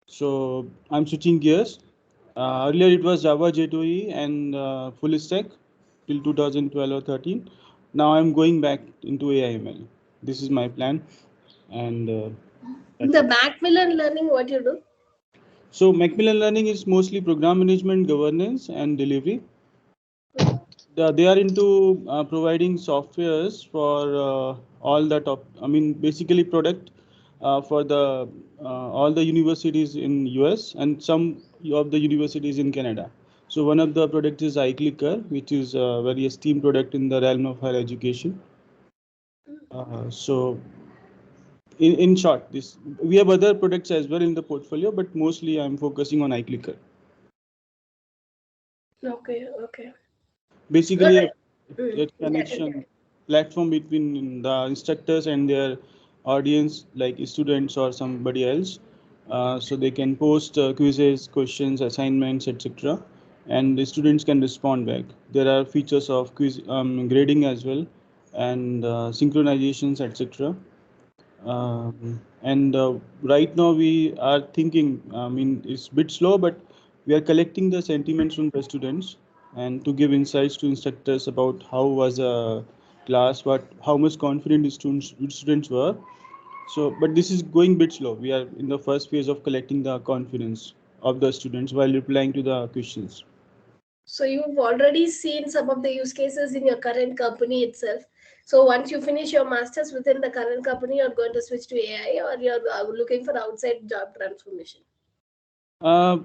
so I'm switching gears. Earlier it was Java J2E and full stack till 2012 or 13. Now I'm going back into AIML. This is my plan, and that's The it. Macmillan Learning, what you do? So Macmillan Learning is mostly program management, governance, and delivery. They are into providing softwares for all the top. I mean, basically product for the all the universities in US and some of the universities in Canada. So one of the products is iClicker, which is a very esteemed product in the realm of higher education. So in short, this we have other products as well in the portfolio, but mostly I'm focusing on iClicker. Okay, okay. Basically Alright. a Yeah, tell me. connection platform between the instructors and their audience like students or somebody else, so they can post quizzes, questions, assignments, etc., and the students can respond back. There are features of quiz grading as well, and synchronizations, etc. And right now we are thinking, I mean, it's a bit slow, but we are collecting the sentiments from the students and to give insights to instructors about how was a class, how much confident the students were. So, but this is going a bit slow. We are in the first phase of collecting the confidence of the students while replying to the questions. So you've already seen some of the use cases in your current company itself. So once you finish your masters within the current company, you're going to switch to AI, or you're looking for outside job transformation. Uh,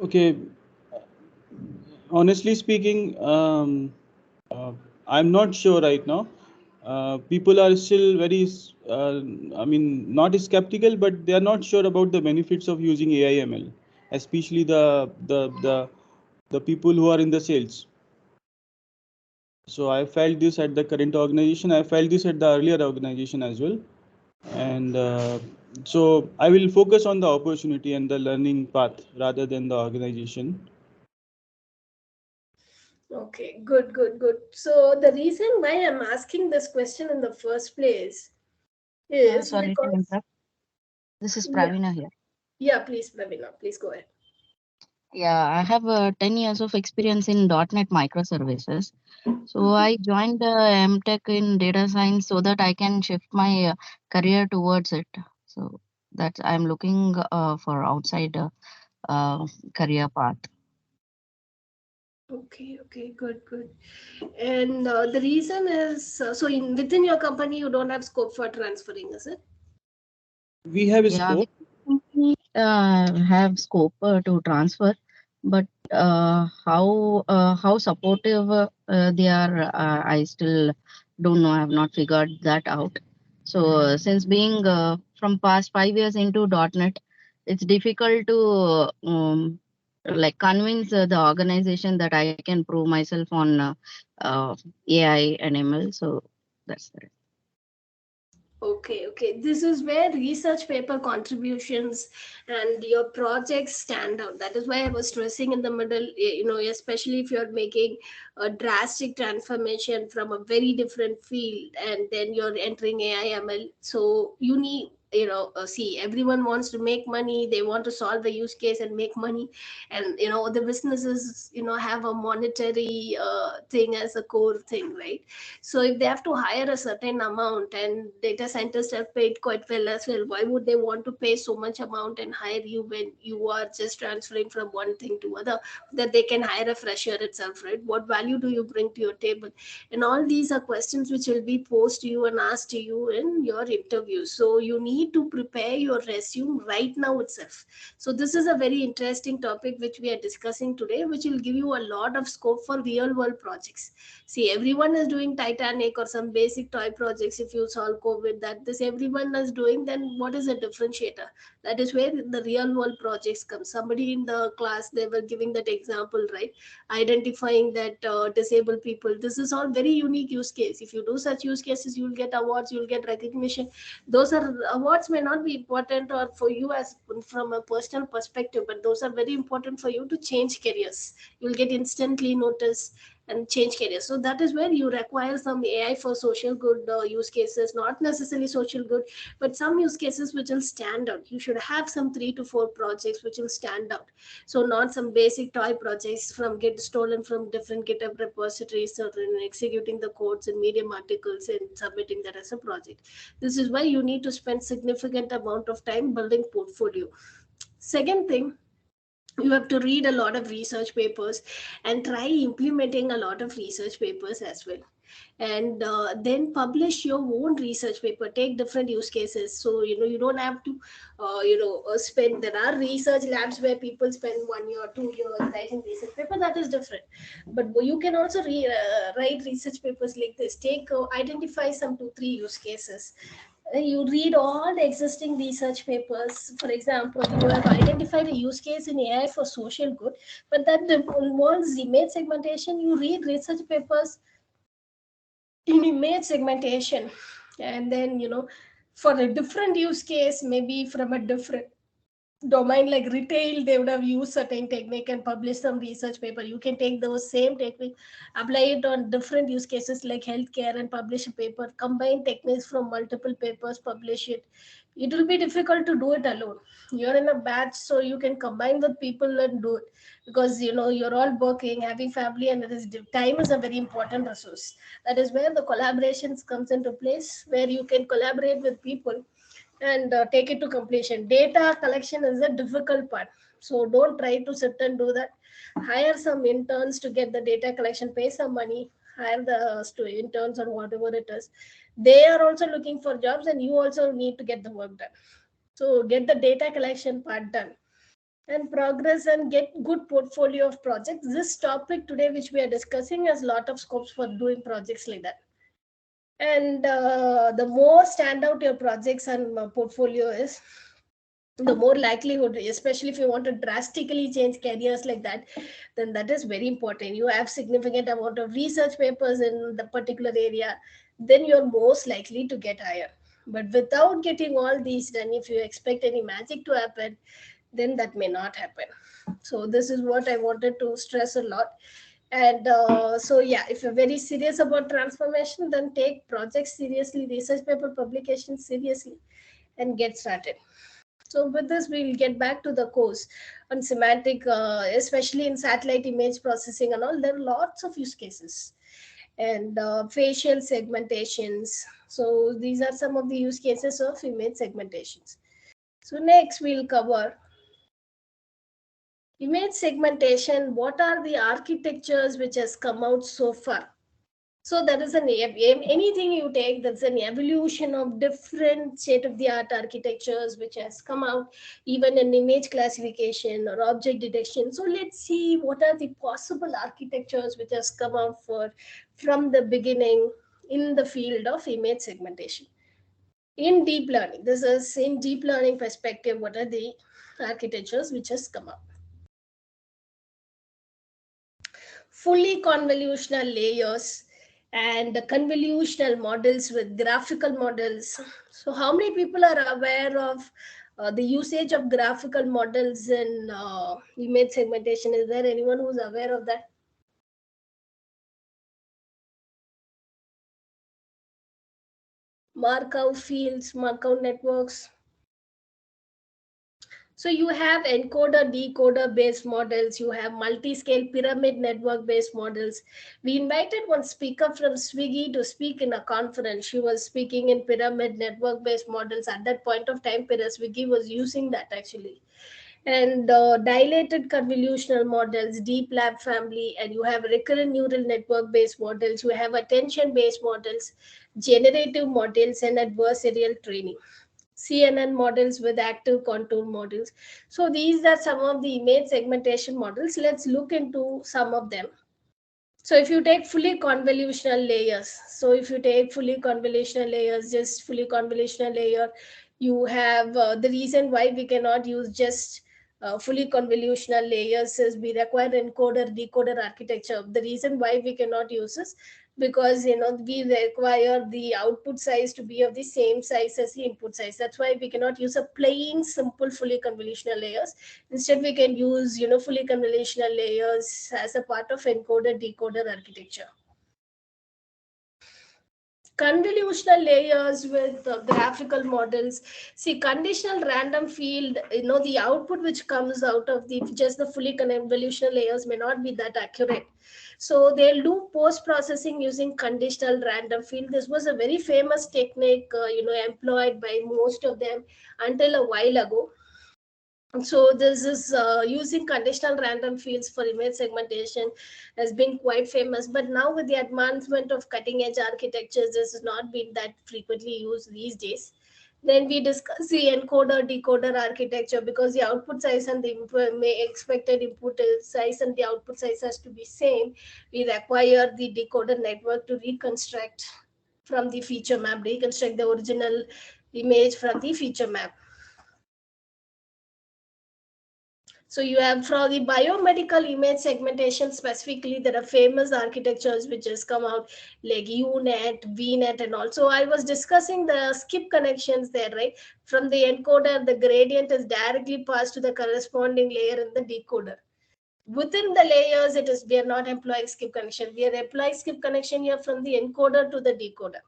okay, honestly speaking, uh, I'm not sure right now. People are still very, I mean, not skeptical, but they are not sure about the benefits of using AIML, especially the people who are in the sales. So I felt this at the current organization. I felt this at the earlier organization as well, and so I will focus on the opportunity and the learning path rather than the organization. Okay, good, good, good. So the reason why I'm asking this question in the first place is Sorry to because, interrupt. This is yeah, Pravina here. yeah, please, Pravina, please go ahead. Yeah, I have 10 years of experience in .NET microservices. So I joined MTech in data science so that I can shift my career towards it. So that's I'm looking for outside career path. Okay, okay, good, good. And the reason is so in within your company you don't have scope for transferring, is it? We have a Yeah, scope. we have scope to transfer, but how supportive they are, I still don't know. I have not figured that out. So since being from past 5 years into .NET, it's difficult to like convince the organization that I can prove myself on AI and ML. So that's it. Okay. This is where research paper contributions and your projects stand out. That is why I was stressing in the middle, especially if you're making a drastic transformation from a very different field and then you're entering AI/ML. So you need, see, everyone wants to make money, they want to solve a use case and make money. And, the businesses, have a monetary thing as a core thing, right? So if they have to hire a certain amount and data scientists are paid quite well as well, why would they want to pay so much amount and hire you when you are just transferring from one thing to other, that they can hire a fresher itself, right? What value do you bring to your table? And all these are questions which will be posed to you and asked to you in your interview. So you need to prepare your resume right now itself. So this is a very interesting topic which we are discussing today, which will give you a lot of scope for real world projects. See, everyone is doing Titanic or some basic toy projects. If you solve COVID, that this everyone is doing, then what is a differentiator? That is where the real world projects come. Somebody in the class, they were giving that example, right? Identifying that disabled people. This is all very unique use case. If you do such use cases, you will get awards, you will get recognition. Those are awards may not be important or for you as from a personal perspective, but those are very important for you to change careers. You will get instantly noticed and change careers. So that is where you require some AI for social good use cases, not necessarily social good, but some use cases which will stand out. You should have some 3 to 4 projects which will stand out. So not some basic toy projects from get stolen from different GitHub repositories or in executing the codes in Medium articles and submitting that as a project. This is why you need to spend significant amount of time building portfolio. Second thing, you have to read a lot of research papers and try implementing a lot of research papers as well. And then publish your own research paper, take different use cases. So you don't have to spend, there are research labs where people spend 1 year 2 years writing research paper, that is different. But you can also write research papers like this. Take identify some 2 3 use cases. You read all the existing research papers. For example, you have identified a use case in AI for social good, but that involves image segmentation. You read research papers in image segmentation, and then for a different use case, maybe from a different domain like retail, they would have used certain technique and published some research paper. You can take those same technique, apply it on different use cases like healthcare and publish a paper, combine techniques from multiple papers, publish it. It will be difficult to do it alone. You're in a batch, so you can combine with people and do it, because you're all working, having family, and it is time is a very important resource. That is where the collaborations comes into place, where you can collaborate with people and take it to completion. Data collection is a difficult part, so don't try to sit and do that. Hire some interns to get the data collection, pay some money, hire the interns or whatever it is. They are also looking for jobs, and you also need to get the work done. So get the data collection part done and progress and get good portfolio of projects. This topic today which we are discussing has a lot of scopes for doing projects like that. And the more standout your projects and portfolio is, the more likelihood, especially if you want to drastically change careers like that, then that is very important. You have significant amount of research papers in the particular area, then you're most likely to get hired. But without getting all these done, if you expect any magic to happen, then that may not happen. So this is what I wanted to stress a lot. And so yeah, if you're very serious about transformation, then take projects seriously, research paper publications seriously, and get started. So with this, we'll get back to the course on semantic, especially in satellite image processing and all. There are lots of use cases and facial segmentations. So these are some of the use cases of image segmentations. So next we'll cover image segmentation. What are the architectures which has come out so far? So that is anything you take, that's an evolution of different state of the art architectures which has come out, even in image classification or object detection. So let's see what are the possible architectures which has come out for from the beginning in the field of image segmentation. In deep learning, this is in deep learning perspective, what are the architectures which has come out? Fully convolutional layers and the convolutional models with graphical models. So, how many people are aware of the usage of graphical models in image segmentation? Is there anyone who's aware of that? Markov fields, Markov networks. So you have encoder decoder based models, you have multi-scale pyramid network based models. We invited one speaker from Swiggy to speak in a conference. She was speaking in pyramid network based models. At that point of time, Swiggy was using that actually. And dilated convolutional models, deep lab family, and you have recurrent neural network based models, you have attention based models, generative models, and adversarial training. CNN models with active contour models. So these are some of the image segmentation models. Let's look into some of them. So if you take fully convolutional layers, just fully convolutional layer, you have the reason why we cannot use just fully convolutional layers is we require encoder decoder architecture. The reason why we cannot use this, because we require the output size to be of the same size as the input size. That's why we cannot use a plain simple fully convolutional layers. Instead, we can use fully convolutional layers as a part of encoder decoder architecture. Convolutional layers with graphical models. See, conditional random field, the output which comes out of the just the fully convolutional layers may not be that accurate. So they'll do post processing using conditional random field. This was a very famous technique, employed by most of them until a while ago. So this is using conditional random fields for image segmentation has been quite famous, but now with the advancement of cutting edge architectures, this has not been that frequently used these days. Then we discuss the encoder decoder architecture, because the output size and the expected input size and the output size has to be same. We require the decoder network to reconstruct from the feature map, reconstruct the original image from the feature map. So you have for the biomedical image segmentation specifically, there are famous architectures which has come out like UNet, VNet, and also I was discussing the skip connections there, right? From the encoder, the gradient is directly passed to the corresponding layer in the decoder. Within the layers, we are not employing skip connection. We are employing skip connection here from the encoder to the decoder.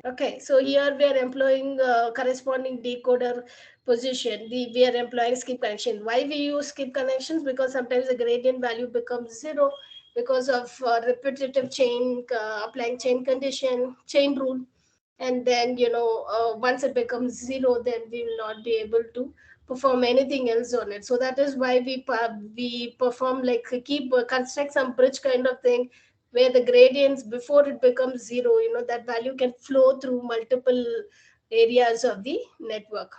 Okay, so here we are employing corresponding decoder position. We are employing skip connection. Why we use skip connections? Because sometimes the gradient value becomes zero because of repetitive chain, applying chain condition, chain rule. And then, once it becomes zero, then we will not be able to perform anything else on it. So that is why we perform like keep construct some bridge kind of thing, where the gradients before it becomes zero, that value can flow through multiple areas of the network.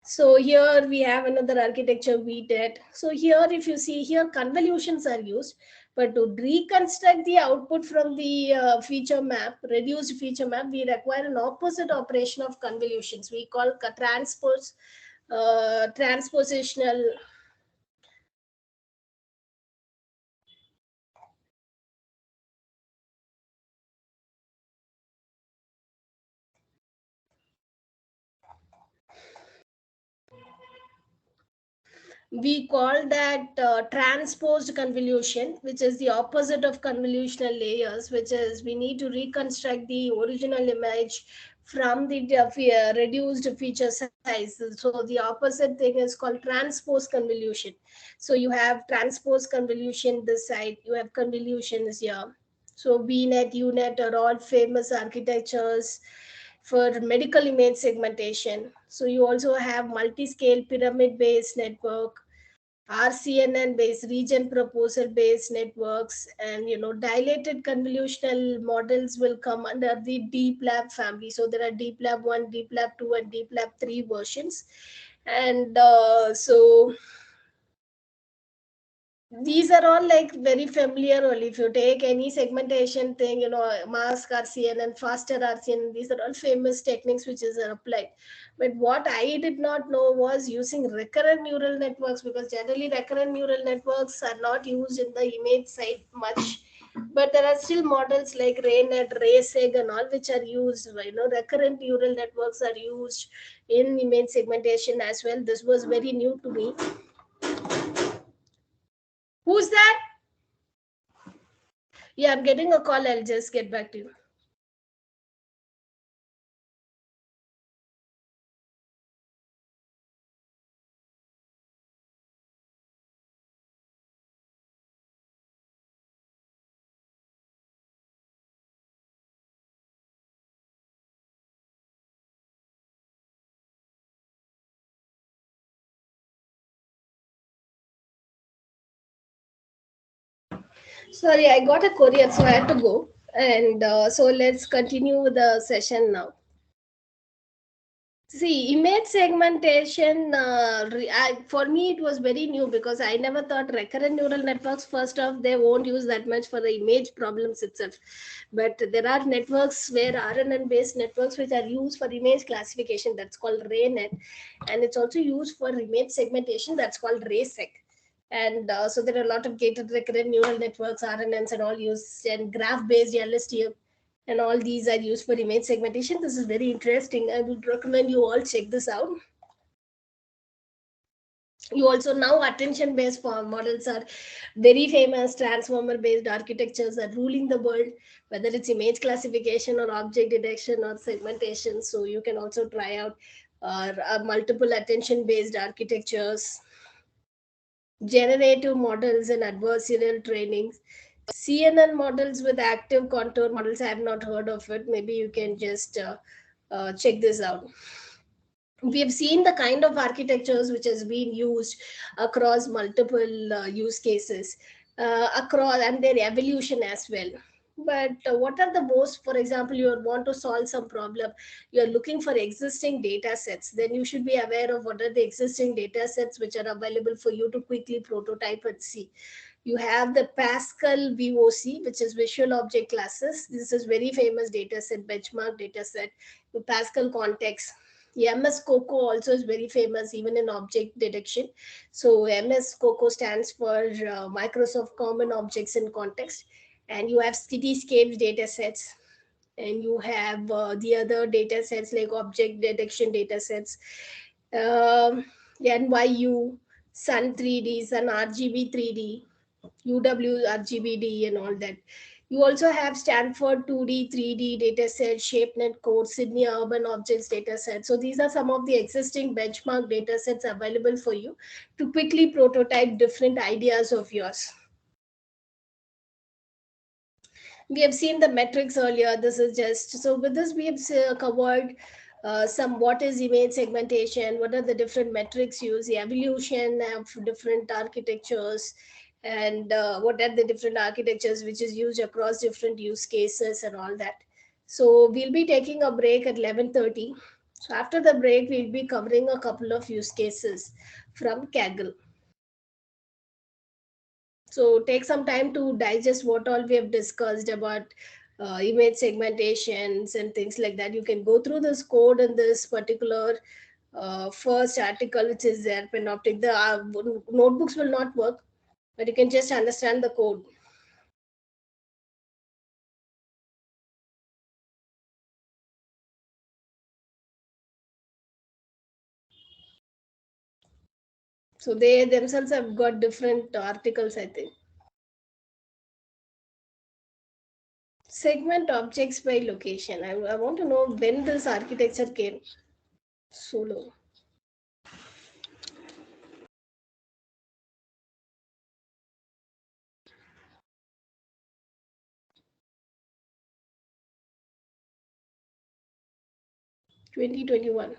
So here we have another architecture we did. So here, if you see here, convolutions are used, but to reconstruct the output from the feature map, reduced feature map, we require an opposite operation of convolutions. We call transpositional. We call that transposed convolution, which is the opposite of convolutional layers, which is we need to reconstruct the original image from the reduced feature size. So the opposite thing is called transposed convolution. So you have transposed convolution this side, you have convolutions here. So VNet, UNet are all famous architectures for medical image segmentation. So you also have multi-scale pyramid-based network, RCNN based, region proposal based networks, and dilated convolutional models will come under the deep lab family. So there are deep lab 1, deep lab 2, and deep lab 3 versions. And so these are all like very familiar only. If you take any segmentation thing, mask RCN and faster RCN, these are all famous techniques which is applied. But what I did not know was using recurrent neural networks, because generally recurrent neural networks are not used in the image side much. But there are still models like RayNet, RaySeg and all which are used. Recurrent neural networks are used in image segmentation as well. This was very new to me. Who's that? Yeah, I'm getting a call. I'll just get back to you. Sorry, I got a courier, so I had to go. And so let's continue the session now. See, image segmentation, for me, it was very new because I never thought recurrent neural networks, first off, they won't use that much for the image problems itself. But there are networks where RNN based networks which are used for image classification, that's called RayNet. And it's also used for image segmentation, that's called RaySec. And so there are a lot of gated recurrent neural networks, RNNs, and all used, and graph based LSTM and all these are used for image segmentation. This is very interesting. I would recommend you all check this out. You also now attention based models are very famous. Transformer based architectures are ruling the world, whether it's image classification or object detection or segmentation. So you can also try out multiple attention based architectures, generative models and adversarial trainings, CNN models with active contour models. I have not heard of it. Maybe you can just check this out. We have seen the kind of architectures which has been used across multiple use cases, across and their evolution as well. But what are the most, for example, you want to solve some problem, you're looking for existing data sets, then you should be aware of what are the existing data sets which are available for you to quickly prototype and see. You have the Pascal VOC, which is Visual Object Classes. This is very famous data set, benchmark data set, the Pascal context. MS COCO also is very famous even in object detection. So MS COCO stands for Microsoft Common Objects in Context. And you have cityscapes data sets, and you have the other data sets like object detection data sets, um, NYU, Sun 3D, Sun RGB 3D, UW RGBD and all that. You also have Stanford 2D, 3D dataset, ShapeNet Code, Sydney Urban Objects dataset. So these are some of the existing benchmark datasets available for you to quickly prototype different ideas of yours. We have seen the metrics earlier. This is just, so with this we have covered some what is image segmentation, what are the different metrics used, the evolution of different architectures, and what are the different architectures which is used across different use cases and all that. So we'll be taking a break at 11:30. So after the break we'll be covering a couple of use cases from Kaggle. So take some time to digest what all we have discussed about image segmentations and things like that. You can go through this code in this particular first article which is there, Panoptic. The notebooks will not work, but you can just understand the code. So they themselves have got different articles, I think. Segment objects by location. I want to know when this architecture came. Solo. – 2021.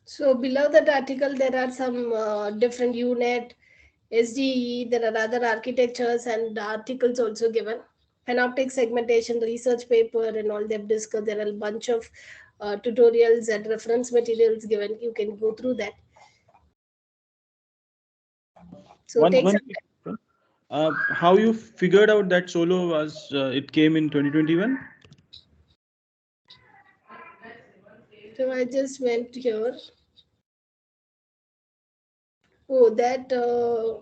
So below that article, there are some different UNet, SDE, there are other architectures and articles also given. panoptic segmentation research paper and all they've discussed. There are a bunch of tutorials and reference materials given. You can go through that. So One take one some quick question. How you figured out that solo was it came in 2021? time. So I just went here. Oh, that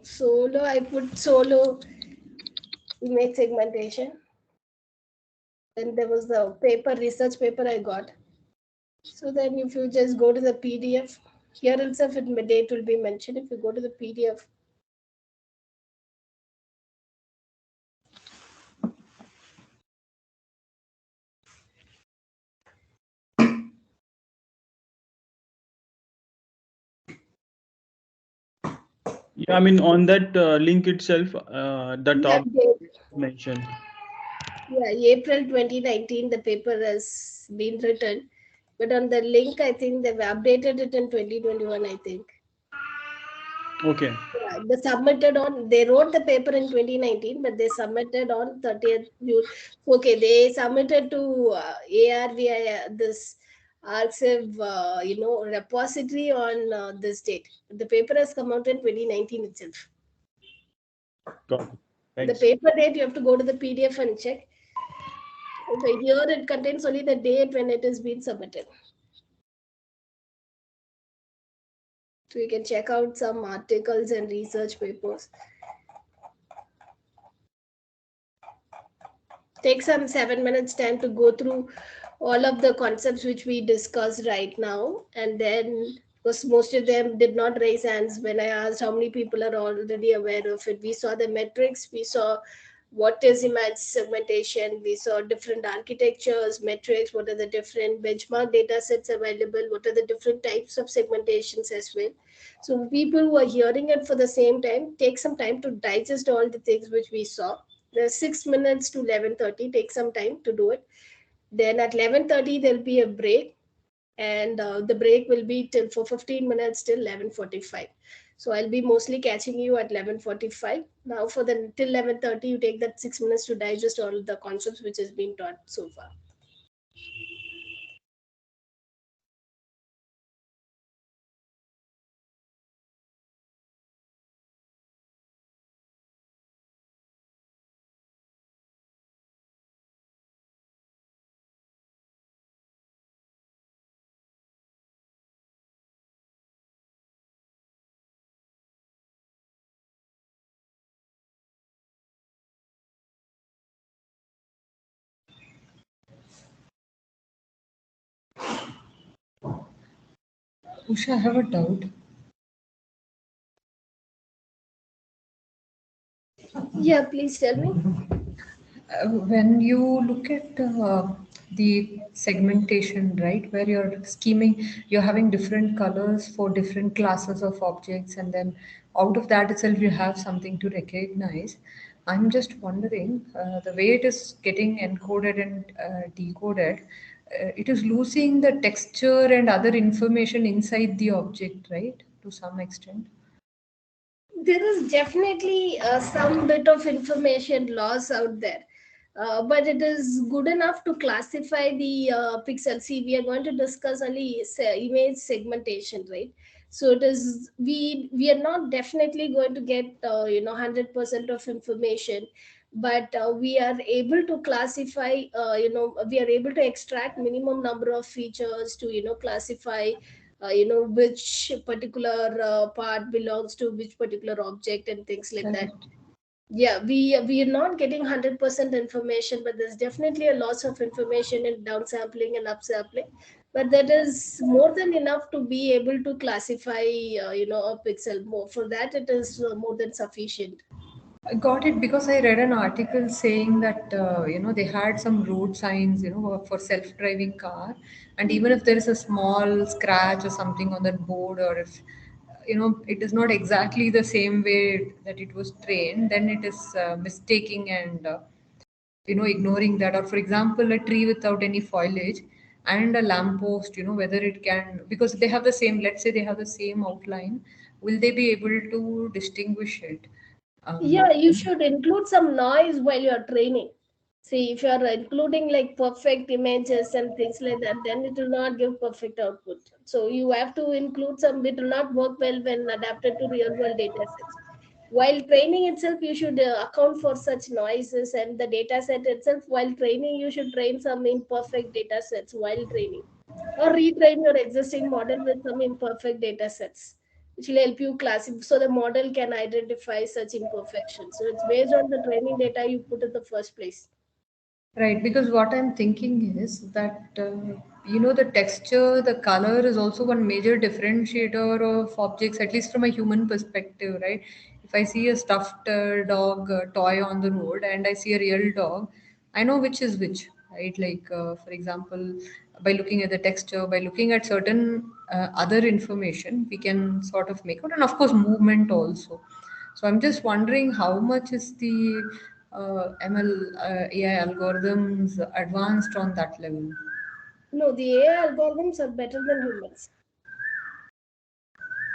solo, I put solo image segmentation. And there was the paper, research paper I got. So then if you just go to the PDF, here itself it date will be mentioned. If you go to the PDF, Yeah, I mean on that link itself, the yeah, top mentioned. yeah, April 2019, the paper has been written. But on the link, I think they've updated it in 2021, I think. Okay. Yeah, they submitted on, they wrote the paper in 2019, but they submitted on 30th June. Okay, they submitted to ARVI, this archive, repository on this date. The paper has come out in 2019 itself. Got it. The Thanks. paper date, you have to go to the PDF and check. Okay, here it contains only the date when it has been submitted. So you can check out some articles and research papers. Take some 7 minutes time to go through all of the concepts which we discussed right now, and then because most of them did not raise hands when I asked how many people are already aware of it. We saw the metrics, we saw what is image segmentation, we saw different architectures, metrics, what are the different benchmark data sets available, what are the different types of segmentations as well. So people who are hearing it for the same time, take some time to digest all the things which we saw. There's 6 minutes to 11:30. Take some time to do it. Then at 11:30 there'll be a break, and the break will be till for 15 minutes till 11:45. So I'll be mostly catching you at 11:45. Now for the till 11:30, you take that 6 minutes to digest all the concepts which has been taught so far. Usha, I have a doubt. Yeah, please tell me. When you look at the segmentation, right, where you're scheming, you're having different colors for different classes of objects, and then out of that itself, you have something to recognize. I'm just wondering the way it is getting encoded and decoded, it is losing the texture and other information inside the object, right, to some extent. There is definitely some bit of information loss out there, but it is good enough to classify the pixel. See, we are going to discuss only image segmentation, right? So it is, we are not definitely going to get 100% of information, but we are able to classify, we are able to extract minimum number of features to classify which particular part belongs to which particular object and things like that. Correct. Yeah, we are not getting 100% information, but there's definitely a loss of information in downsampling and upsampling, but that is more than enough to be able to classify a pixel. More for that, it is more than sufficient. I got it because I read an article saying that they had some road signs for self-driving car, and even if there is a small scratch or something on that board, or if it is not exactly the same way that it was trained, then it is mistaking and ignoring that. Or for example, a tree without any foliage and a lamppost, whether it can, because they have the same, let's say they have the same outline, will they be able to distinguish it? Yeah, you should include some noise while you're training. See, if you are including like perfect images and things like that, then it will not give perfect output. So you have to include some, it will not work well when adapted to real world data sets. While training itself, you should account for such noises, and the data set itself, while training, you should train some imperfect data sets while training, or retrain your existing model with some imperfect data sets, which will help you classify so the model can identify such imperfections. So it's based on the training data you put in the first place. Right, because what I'm thinking is that the texture, the color is also one major differentiator of objects, at least from a human perspective, right? If I see a stuffed dog toy on the road and I see a real dog, I know which is which, right? Like, for example, by looking at the texture, by looking at certain other information, we can sort of make out, and of course, movement also. So I'm just wondering how much is the ML AI algorithms advanced on that level? No, the AI algorithms are better than humans.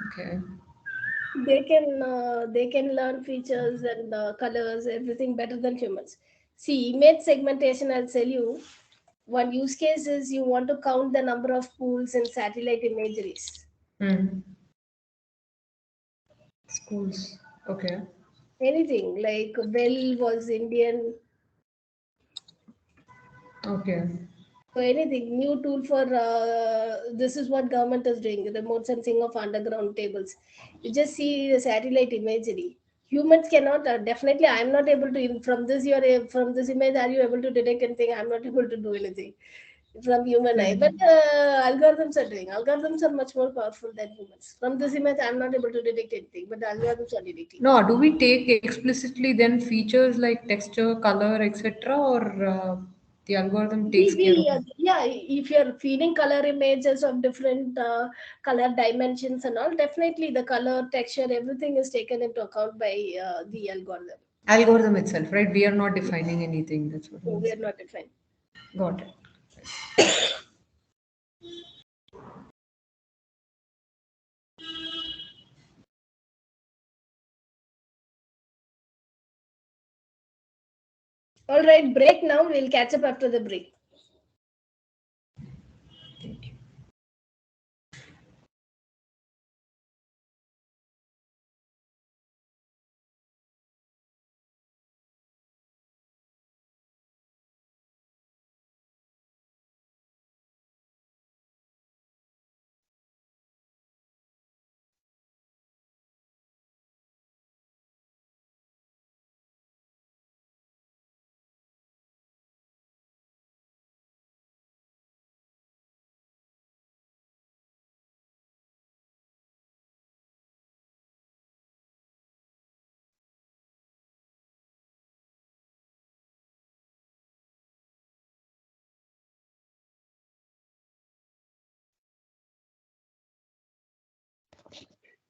Okay. They can learn features and colors, everything better than humans. See, image segmentation, I'll tell you. One use case is you want to count the number of pools in satellite imageries. Hmm. Schools. Okay. Anything like well was Indian. Okay. So anything new tool for this is what government is doing, remote sensing of underground tables. You just see the satellite imagery. Humans cannot definitely. I'm not able to from this. From this image. Are you able to detect anything? I'm not able to do anything from human eye. Right. But algorithms are doing. Algorithms are much more powerful than humans. From this image, I'm not able to detect anything, but the algorithms are detecting. No, do we take explicitly then features like texture, color, etc., or the algorithm takes care of it? Yeah, if you're feeding color images of different color dimensions and all, definitely the color, texture, everything is taken into account by the algorithm. Algorithm itself, right? We are not defining anything. That's what So I'm we are saying. not defined. Got it. All right, break now. We'll catch up after the break.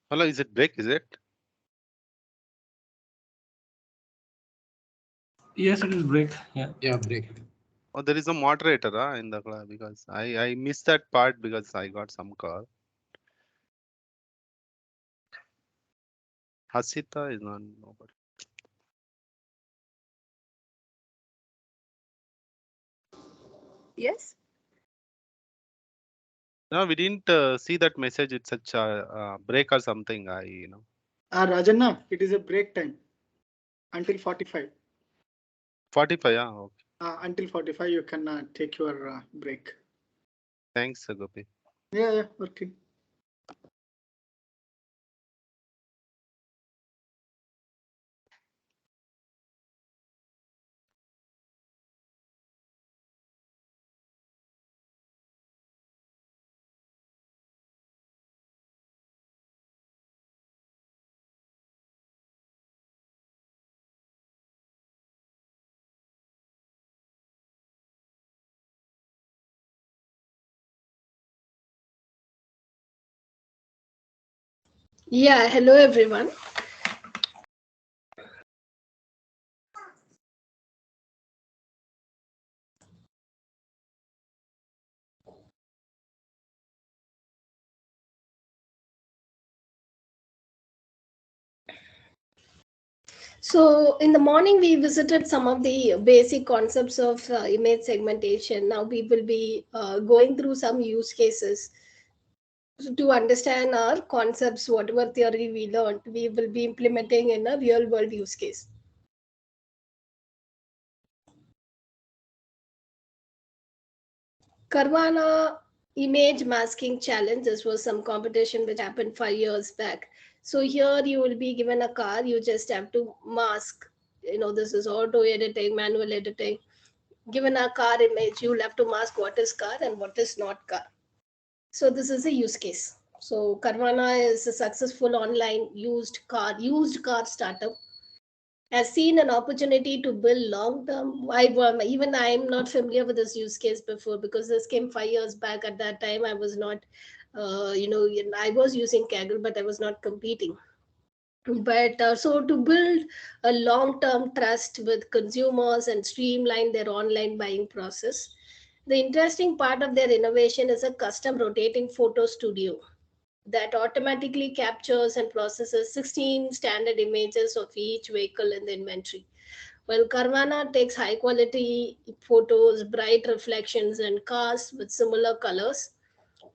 Hello, is it break? Is it? Yes, it is break. Yeah. Yeah, break. Oh, there is a moderator in the class because I missed that part because I got some call. Hasita is not nobody. Yes. No, we didn't see that message. It's such a break or something. Rajanna, it is a break time until 45. 45. Yeah. Okay. Until 45, you can take your break. Thanks, Gopi. Yeah, yeah, okay. Yeah, hello everyone. So in the morning, we visited some of the basic concepts of image segmentation. Now we will be going through some use cases. So to understand our concepts, whatever theory we learned, we will be implementing in a real world use case. Carvana image masking challenge. This was some competition which happened 5 years back. So here you will be given a car, you just have to mask. This is auto editing, manual editing. Given a car image, you'll have to mask what is car and what is not car. So this is a use case. So Carvana is a successful online used car startup, has seen an opportunity to build long term. Even I'm not familiar with this use case before, because this came 5 years back. At that time, I was not, I was using Kaggle, but I was not competing. But so to build a long term trust with consumers and streamline their online buying process, the interesting part of their innovation is a custom rotating photo studio that automatically captures and processes 16 standard images of each vehicle in the inventory. While Carvana takes high quality photos, bright reflections, and cars with similar colors,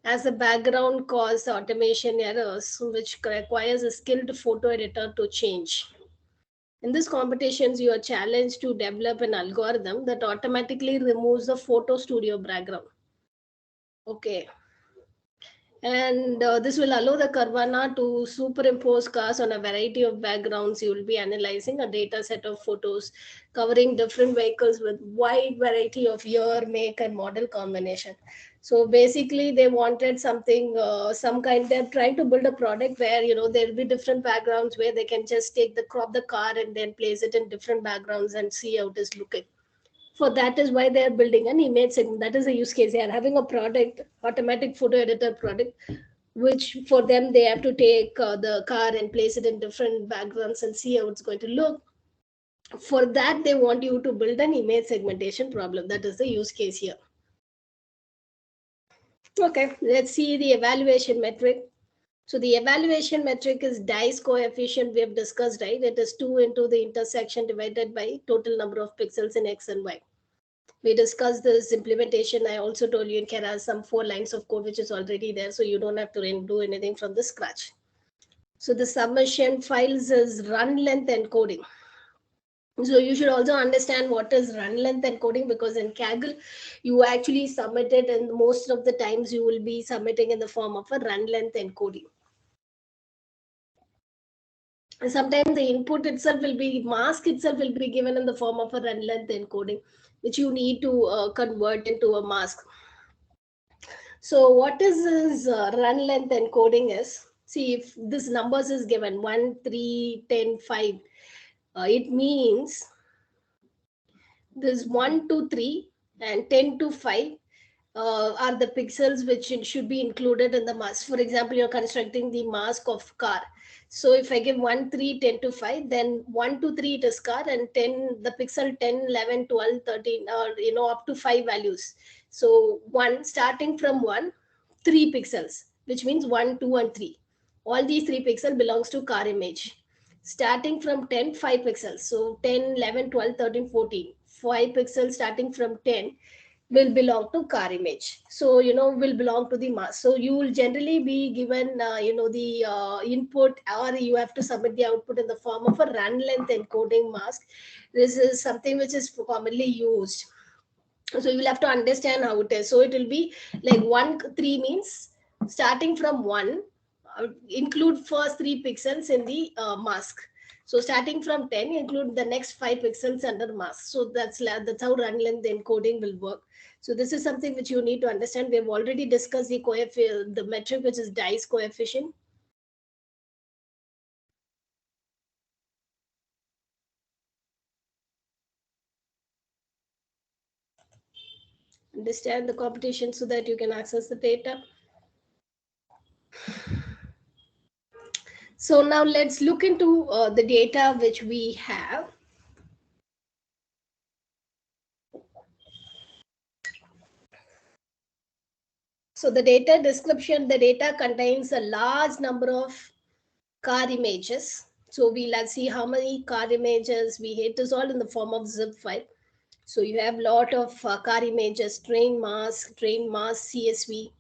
as the background cause automation errors, which requires a skilled photo editor to change. In these competitions, you are challenged to develop an algorithm that automatically removes the photo studio background. Okay, and this will allow the Carvana to superimpose cars on a variety of backgrounds. You will be analyzing a data set of photos covering different vehicles with wide variety of year, make, and model combination. So basically, they wanted something, some kind. They're trying to build a product where there'll be different backgrounds where they can just crop the car and then place it in different backgrounds and see how it is looking. For that is why they are building an image segment. That is a use case. They are having a product, automatic photo editor product, which for them they have to take the car and place it in different backgrounds and see how it's going to look. For that, they want you to build an image segmentation problem. That is the use case here. Okay, let's see the evaluation metric. So the evaluation metric is dice coefficient. We have discussed, right? It is 2 into the intersection divided by total number of pixels in X and Y. We discussed this implementation. I also told you it can have some 4 lines of code which is already there, so you don't have to do anything from the scratch. So the submission files is run length encoding. So you should also understand what is run length encoding, because in Kaggle you actually submit it, and most of the times you will be submitting in the form of a run length encoding. Sometimes the input itself will be mask itself will be given in the form of a run length encoding, which you need to convert into a mask. So what is this run length encoding is, see, if this numbers is given 1, 3, 10, 5, it means this 1 to 3 and 10 to 5 are the pixels which should be included in the mask. For example, you're constructing the mask of car. So if I give 1, 3, 10 to 5, then 1 to 3 it is car, and 10, the pixel 10, 11, 12, 13, or up to 5 values. So 1, starting from 1, 3 pixels, which means 1, 2, and 3. All these 3 pixels belongs to car image. Starting from 10, 5 pixels. So 10, 11, 12, 13, 14. 5 pixels starting from 10 will belong to car image. So will belong to the mask. So you will generally be given the input, or you have to submit the output in the form of a run length encoding mask. This is something which is commonly used. So you will have to understand how it is. So it will be like 1, 3 means starting from 1, include first 3 pixels in the mask. So starting from 10, include the next 5 pixels under mask. So that's how run length encoding will work. So this is something which you need to understand. We have already discussed the metric, which is dice coefficient. Understand the competition so that you can access the data. So now let's look into the data which we have. So the data description, the data contains a large number of car images. So we'll see how many car images we hit. It is all in the form of zip file. So you have lot of car images, train mask CSV,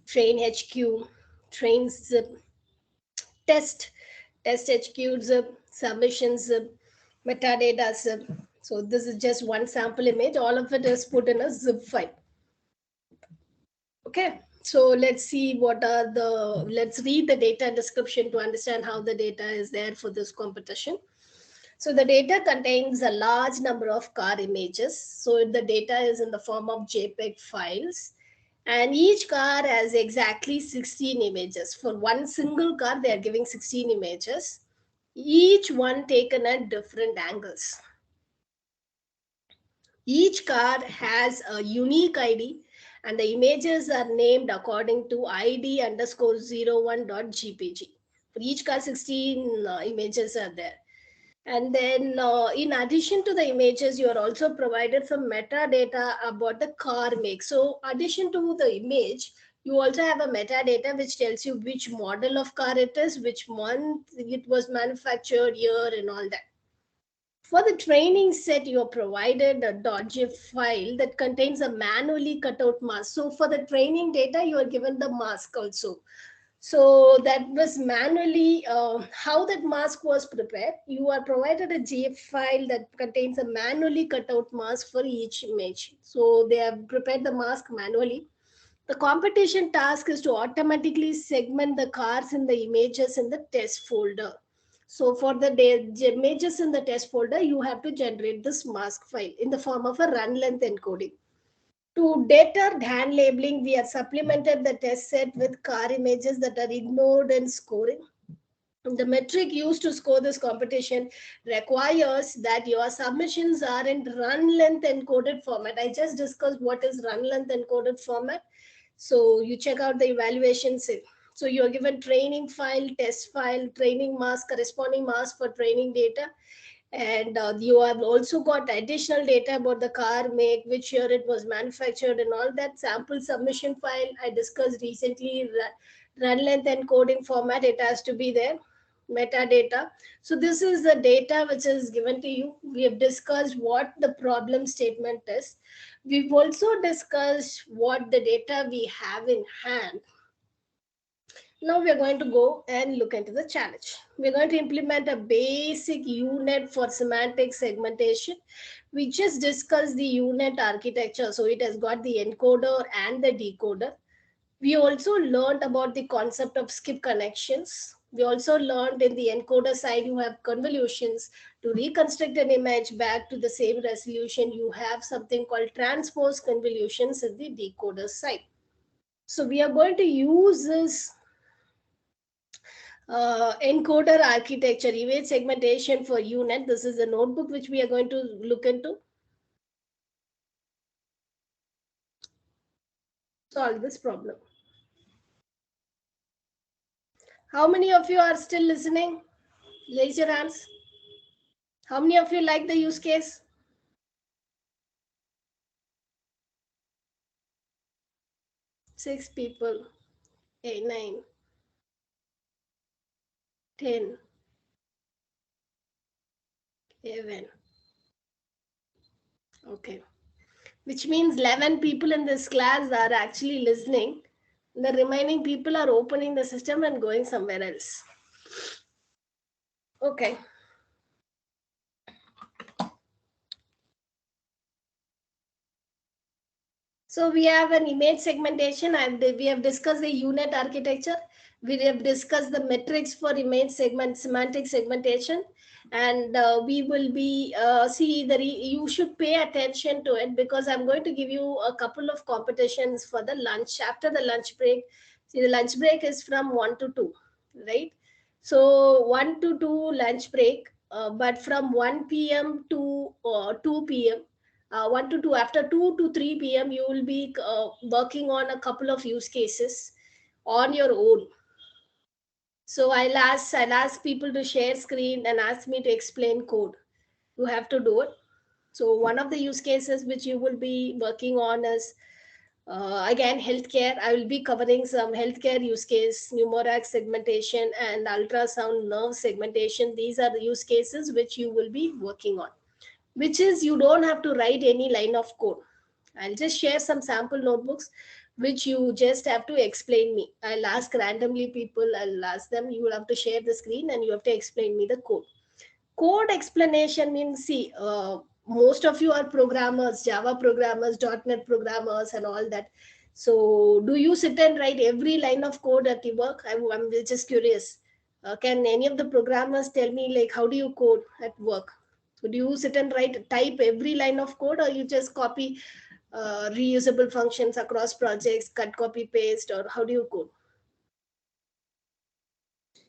train HQ, train zip, test, test HQ zip, submission zip, metadata zip. So this is just one sample image. All of it is put in a zip file. Okay, so let's see let's read the data description to understand how the data is there for this competition. So the data contains a large number of car images. So the data is in the form of JPEG files. And each car has exactly 16 images. For one single car, they are giving 16 images, each one taken at different angles. Each car has a unique ID, and the images are named according to ID underscore 01.gpg. For each car, 16 images are there. And then in addition to the images, you are also provided some metadata about the car make. So addition to the image, you also have a metadata which tells you which model of car it is, which month it was manufactured, year, and all that. For the training set, you are provided a .gif file that contains a manually cut out mask. So for the training data, you are given the mask also. So that was manually how that mask was prepared. You are provided a GIF file that contains a manually cut out mask for each image. So they have prepared the mask manually. The competition task is to automatically segment the cars in the images in the test folder. So for the images in the test folder, you have to generate this mask file in the form of a run length encoding. To deter hand labeling, we have supplemented the test set with car images that are ignored in scoring. The metric used to score this competition requires that your submissions are in run length encoded format. I just discussed what is run length encoded format. So you check out the evaluations. So you're given training file, test file, training mask, corresponding mask for training data. And you have also got additional data about the car make, which year it was manufactured, and all that. Sample submission file I discussed recently, run length encoding format, it has to be there. Metadata. So this is the data which is given to you. We have discussed what the problem statement is. We've also discussed what the data we have in hand. Now we are going to go and look into the challenge. We're going to implement a basic UNet for semantic segmentation. We just discussed the UNet architecture. So it has got the encoder and the decoder. We also learned about the concept of skip connections. We also learned in the encoder side, you have convolutions. To reconstruct an image back to the same resolution, you have something called transpose convolutions in the decoder side. So we are going to use this encoder architecture, image segmentation for UNet. This is a notebook which we are going to look into. Solve this problem. How many of you are still listening? Raise your hands. How many of you like the use case? Six people. 8, 9, 10, 11. Okay. Which means 11 people in this class are actually listening. The remaining people are opening the system and going somewhere else. Okay. So we have an image segmentation, and we have discussed the UNet architecture. We have discussed the metrics for image semantic segmentation, and we will be see you should pay attention to it, because I'm going to give you a couple of competitions for the lunch after the lunch break. See, the lunch break is from 1 to 2, right? So 1 to 2 lunch break, but from 1 p.m. to 2 p.m. 1 to 2, after 2 to 3 p.m. you will be working on a couple of use cases on your own. So I'll ask people to share screen and ask me to explain code. You have to do it. So one of the use cases which you will be working on is Again, healthcare, I will be covering some healthcare use case, pneumothorax segmentation and ultrasound nerve segmentation. These are the use cases which you will be working on, which is you don't have to write any line of code. I'll just share some sample notebooks which you just have to explain me. I'll ask randomly people, I'll ask them, you will have to share the screen and you have to explain me the code. Code explanation means, see, most of you are programmers, Java programmers, .NET programmers, and all that. So, do you sit and write every line of code at your work? I'm just curious. Can any of the programmers tell me, like, how do you code at work? So, do you sit and type every line of code, or you just copy reusable functions across projects, cut, copy, paste, or how do you code?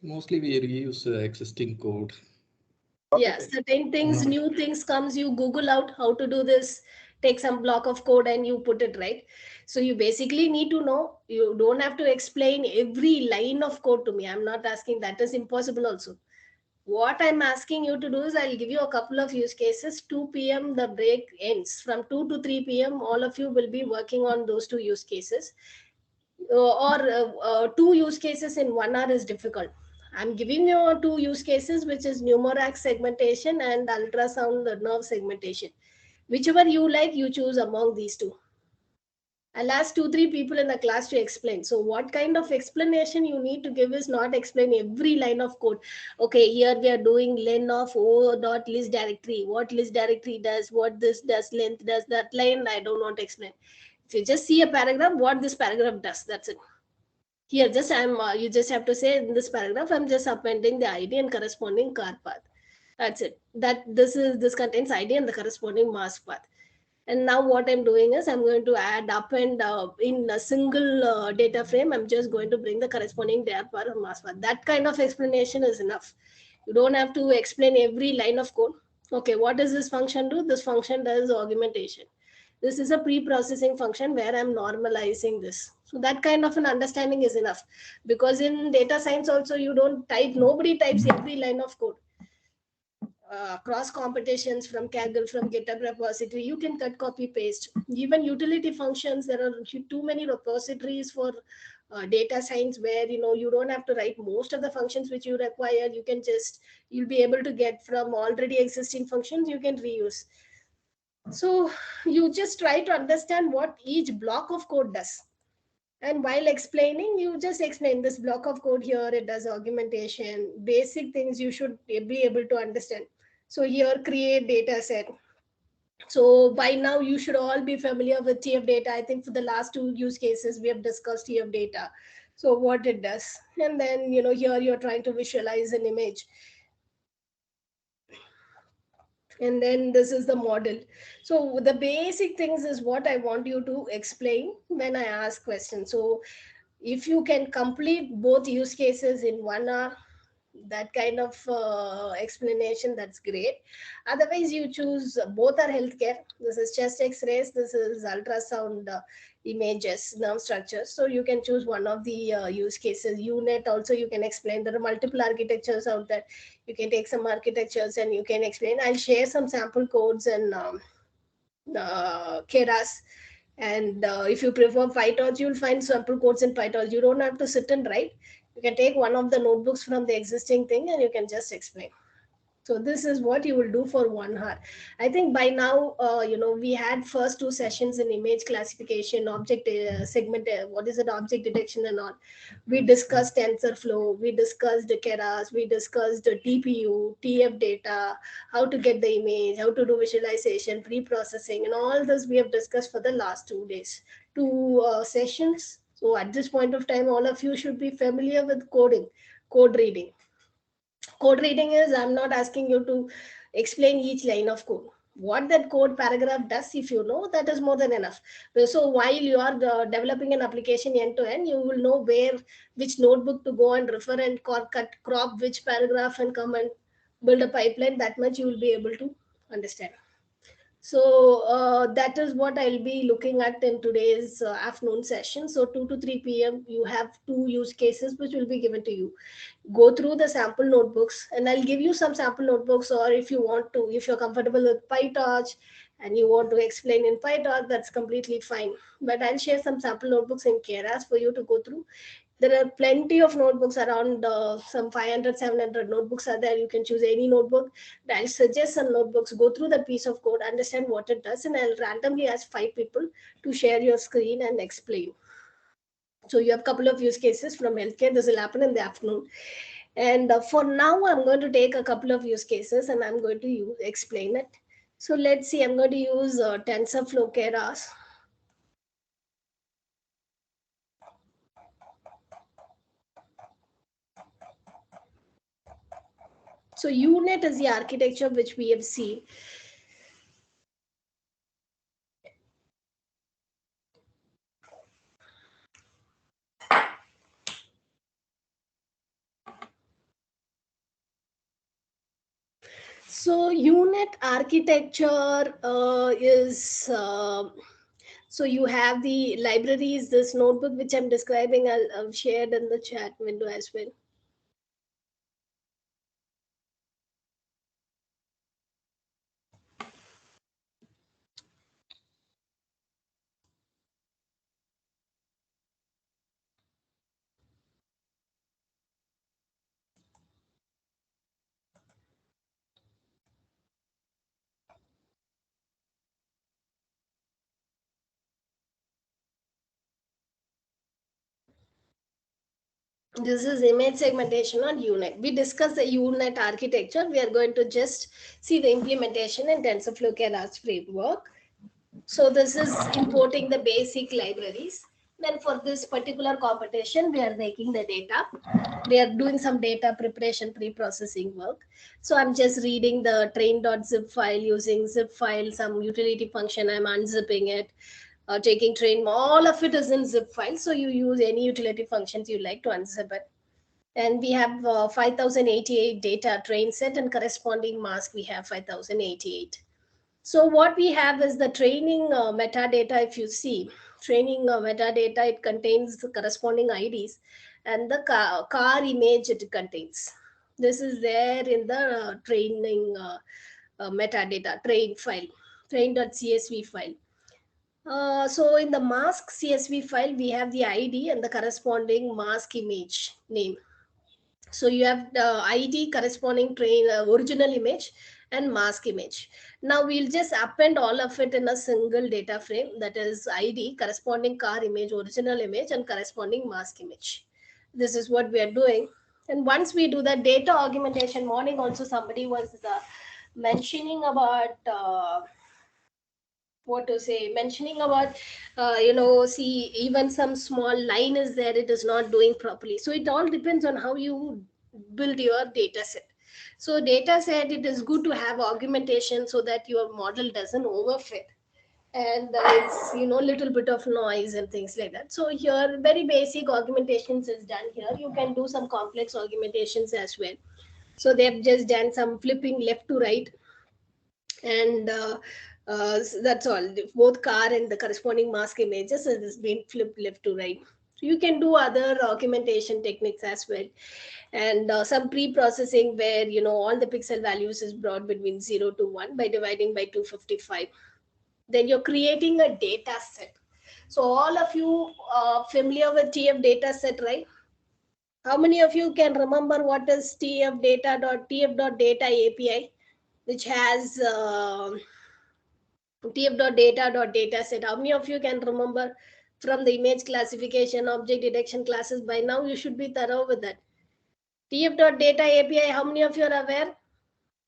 Mostly we reuse existing code. Yeah, certain things, new things comes, you Google out how to do this, take some block of code and you put it, right? So you basically need to know, you don't have to explain every line of code to me. I'm not asking, that is impossible also. What I'm asking you to do is, I'll give you a couple of use cases. 2 p.m. the break ends. From 2 to 3 p.m. all of you will be working on those two use cases. Or two use cases in 1 hour is difficult. I'm giving you two use cases, which is pneumothorax segmentation and ultrasound nerve segmentation. Whichever you like, you choose among these two. I'll ask 2, 3 people in the class to explain. So, what kind of explanation you need to give is not explain every line of code. Okay, here we are doing len of o dot list directory. What list directory does, what this does, length does, that line I don't want to explain. If you just see a paragraph, what this paragraph does, that's it. Here, just you just have to say in this paragraph, I'm just appending the ID and corresponding car path. That's it. This contains ID and the corresponding mask path. And now what I'm doing is, I'm going to add up and in a single data frame, I'm just going to bring the corresponding data path or mask path. That kind of explanation is enough. You don't have to explain every line of code. Okay, what does this function do? This function does augmentation. This is a pre-processing function where I'm normalizing this. So that kind of an understanding is enough, because in data science also, you don't type, nobody types every line of code. Cross competitions from Kaggle, from GitHub repository, you can cut, copy, paste. Even utility functions, there are too many repositories for data science, where you don't have to write most of the functions which you require. You'll be able to get from already existing functions, you can reuse. So you just try to understand what each block of code does. And while explaining, you just explain this block of code here, it does augmentation, basic things you should be able to understand. So here, create data set. So by now you should all be familiar with TF data. I think for the last two use cases, we have discussed TF data. So what it does. And then, here you're trying to visualize an image. And then this is the model. So the basic things is what I want you to explain when I ask questions. So if you can complete both use cases in 1 hour, that kind of explanation, that's great. Otherwise, you choose, both are healthcare. This is chest x-rays, this is ultrasound images, nerve structures. So you can choose one of the use cases. Unit also you can explain. There are multiple architectures out there. You can take some architectures and you can explain. I'll share some sample codes and keras. And if you prefer PyTorch, you'll find sample codes in PyTorch. You don't have to sit and write. You can take one of the notebooks from the existing thing and you can just explain. So this is what you will do for 1 hour. I think by now, we had first two sessions in image classification, object segment, what is it, object detection and all. We discussed TensorFlow, we discussed Keras, we discussed TPU, TF data, how to get the image, how to do visualization, pre-processing, and all this we have discussed for the last 2 days, two sessions. So at this point of time, all of you should be familiar with coding, code reading. Code reading is, I'm not asking you to explain each line of code. What that code paragraph does, if you know, that is more than enough. So while you are developing an application end to end, you will know which notebook to go and refer and cut, crop which paragraph and come and build a pipeline. That much you will be able to understand. So that is what I'll be looking at in today's afternoon session. So 2 to 3 p.m. you have two use cases which will be given to you. Go through the sample notebooks, and I'll give you some sample notebooks, or if you want to, if you're comfortable with PyTorch, and you want to explain in PyTorch, that's completely fine. But I'll share some sample notebooks in Keras for you to go through. There are plenty of notebooks around, some 500, 700 notebooks are there. You can choose any notebook. I'll suggest some notebooks, go through the piece of code, understand what it does, and I'll randomly ask 5 people to share your screen and explain. So you have a couple of use cases from healthcare. This will happen in the afternoon. And for now, I'm going to take a couple of use cases and I'm going to explain it. So let's see, I'm going to use TensorFlow Keras. So UNet is the architecture which we have seen. So UNet architecture is, so you have the libraries, this notebook which I'm describing, I've shared in the chat window as well. This is image segmentation on UNet. We discussed the UNet architecture. We are going to just see the implementation in TensorFlow Keras framework. So this is importing the basic libraries. Then for this particular competition, we are making the data. We are doing some data preparation, pre-processing work. So I'm just reading the train.zip file using zip file, some utility function. I'm unzipping it, taking train. All of it is in zip file. So you use any utility functions you like to unzip it. And we have 5088 data train set and corresponding mask. We have 5088. So what we have is the training metadata. If you see training metadata, it contains the corresponding IDs and the car image it contains. This is there in the training metadata train file, train.csv file. So in the mask CSV file, we have the ID and the corresponding mask image name. So you have the ID corresponding train original image and mask image. Now we'll just append all of it in a single data frame, that is ID corresponding car image, original image, and corresponding mask image. This is what we are doing. And once we do the data augmentation, morning also somebody was mentioning about what to say, mentioning about see, even some small line is there, it is not doing properly. So it all depends on how you build your data set. So data set, it is good to have augmentation so that your model doesn't overfit, and it's little bit of noise and things like that. So here very basic augmentations is done here. You can do some complex augmentations as well. So they've just done some flipping left to right, and so that's all. Both car and the corresponding mask images has been flipped left to right. So you can do other augmentation techniques as well, and some pre-processing where all the pixel values is brought between 0 to 1 by dividing by 255. Then you're creating a data set. So all of you are familiar with TF data set, right? How many of you can remember what is tf.data API, which has tf.data set? How many of you can remember from the image classification, object detection classes? By now you should be thorough with that. tf.data API, how many of you are aware,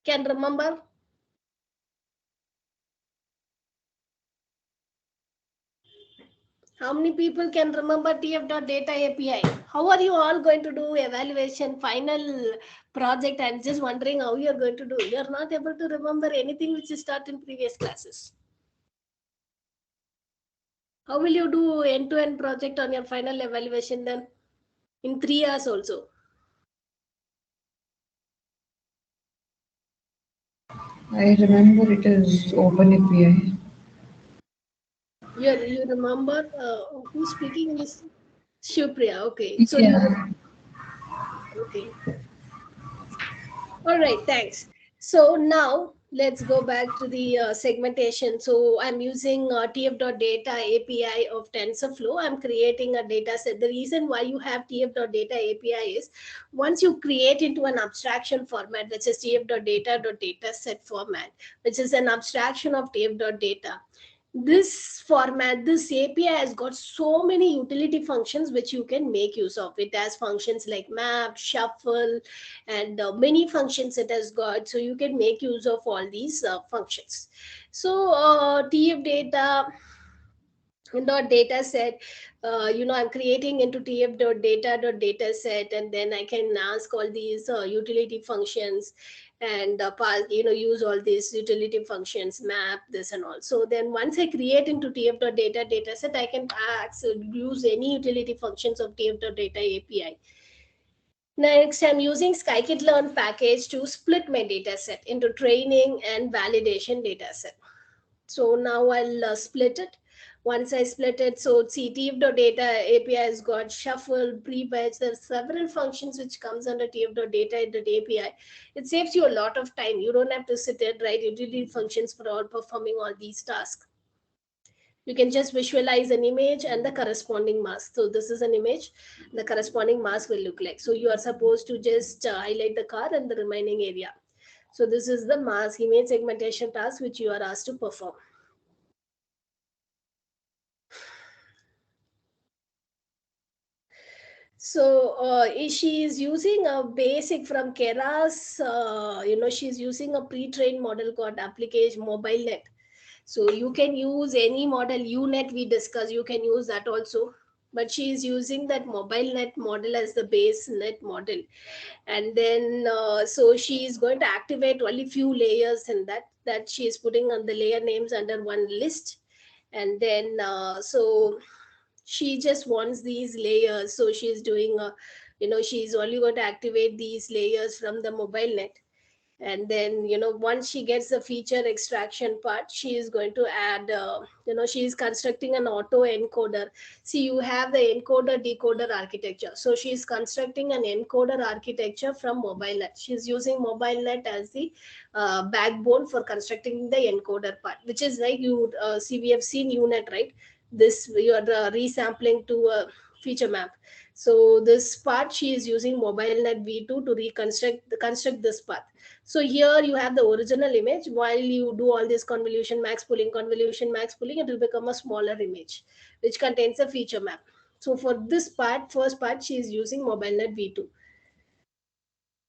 can remember? How many people can remember tf.data API? How are you all going to do evaluation, final project, and just wondering how you're going to do? You're not able to remember anything which is taught in previous classes. How will you do end-to-end project on your final evaluation then? In 3 years also. I remember it is Open API. You remember who's speaking in this? Shivpriya, okay. So Yeah. okay. All right, thanks. So now Let's go back to the segmentation. So I'm using tf.data API of TensorFlow. I'm creating a data set. The reason why you have tf.data API is once you create into an abstraction format, which is tf.data.dataset format, which is an abstraction of tf.data. This format, this API has got so many utility functions which you can make use of. It has functions like map, shuffle, and many functions it has got. So you can make use of all these functions. So TF data dot data set, I'm creating into tf dot data dot data set, and then I can ask all these utility functions and use all these utility functions, map this and all. So then once I create into tf dot data data set, I can use any utility functions of tf dot data API. Next, I'm using scikit-learn package to split my data set into training and validation data set. So now I'll split it. Once I split it, so tf.data API has got shuffle, pre-batch. There's several functions which comes under tf.data API. It saves you a lot of time. You don't have to sit and write utility functions for all performing all these tasks. You can just visualize an image and the corresponding mask. So this is an image, the corresponding mask will look like. So you are supposed to just highlight the car and the remaining area. So this is the mask image segmentation task which you are asked to perform. So she is using a basic from Keras, she's using a pre-trained model called application mobile net. So you can use any model, UNet we discussed, you can use that also. But she is using that mobile net model as the base net model. And then, so she is going to activate only few layers in that she is putting on the layer names under one list. And then, so she just wants these layers. So she's doing she's only going to activate these layers from the mobile net. And then, once she gets the feature extraction part, she is going to add she is constructing an auto encoder. See, you have the encoder decoder architecture. So she is constructing an encoder architecture from mobile net. She's using mobile net as the backbone for constructing the encoder part, which is like you see, we have seen UNet, right? This you are resampling to a feature map. So this part, she is using mobile net v2 to construct this path. So here you have the original image. While you do all this convolution max pulling, it will become a smaller image which contains a feature map. So for this part, first part, she is using mobilenet v2.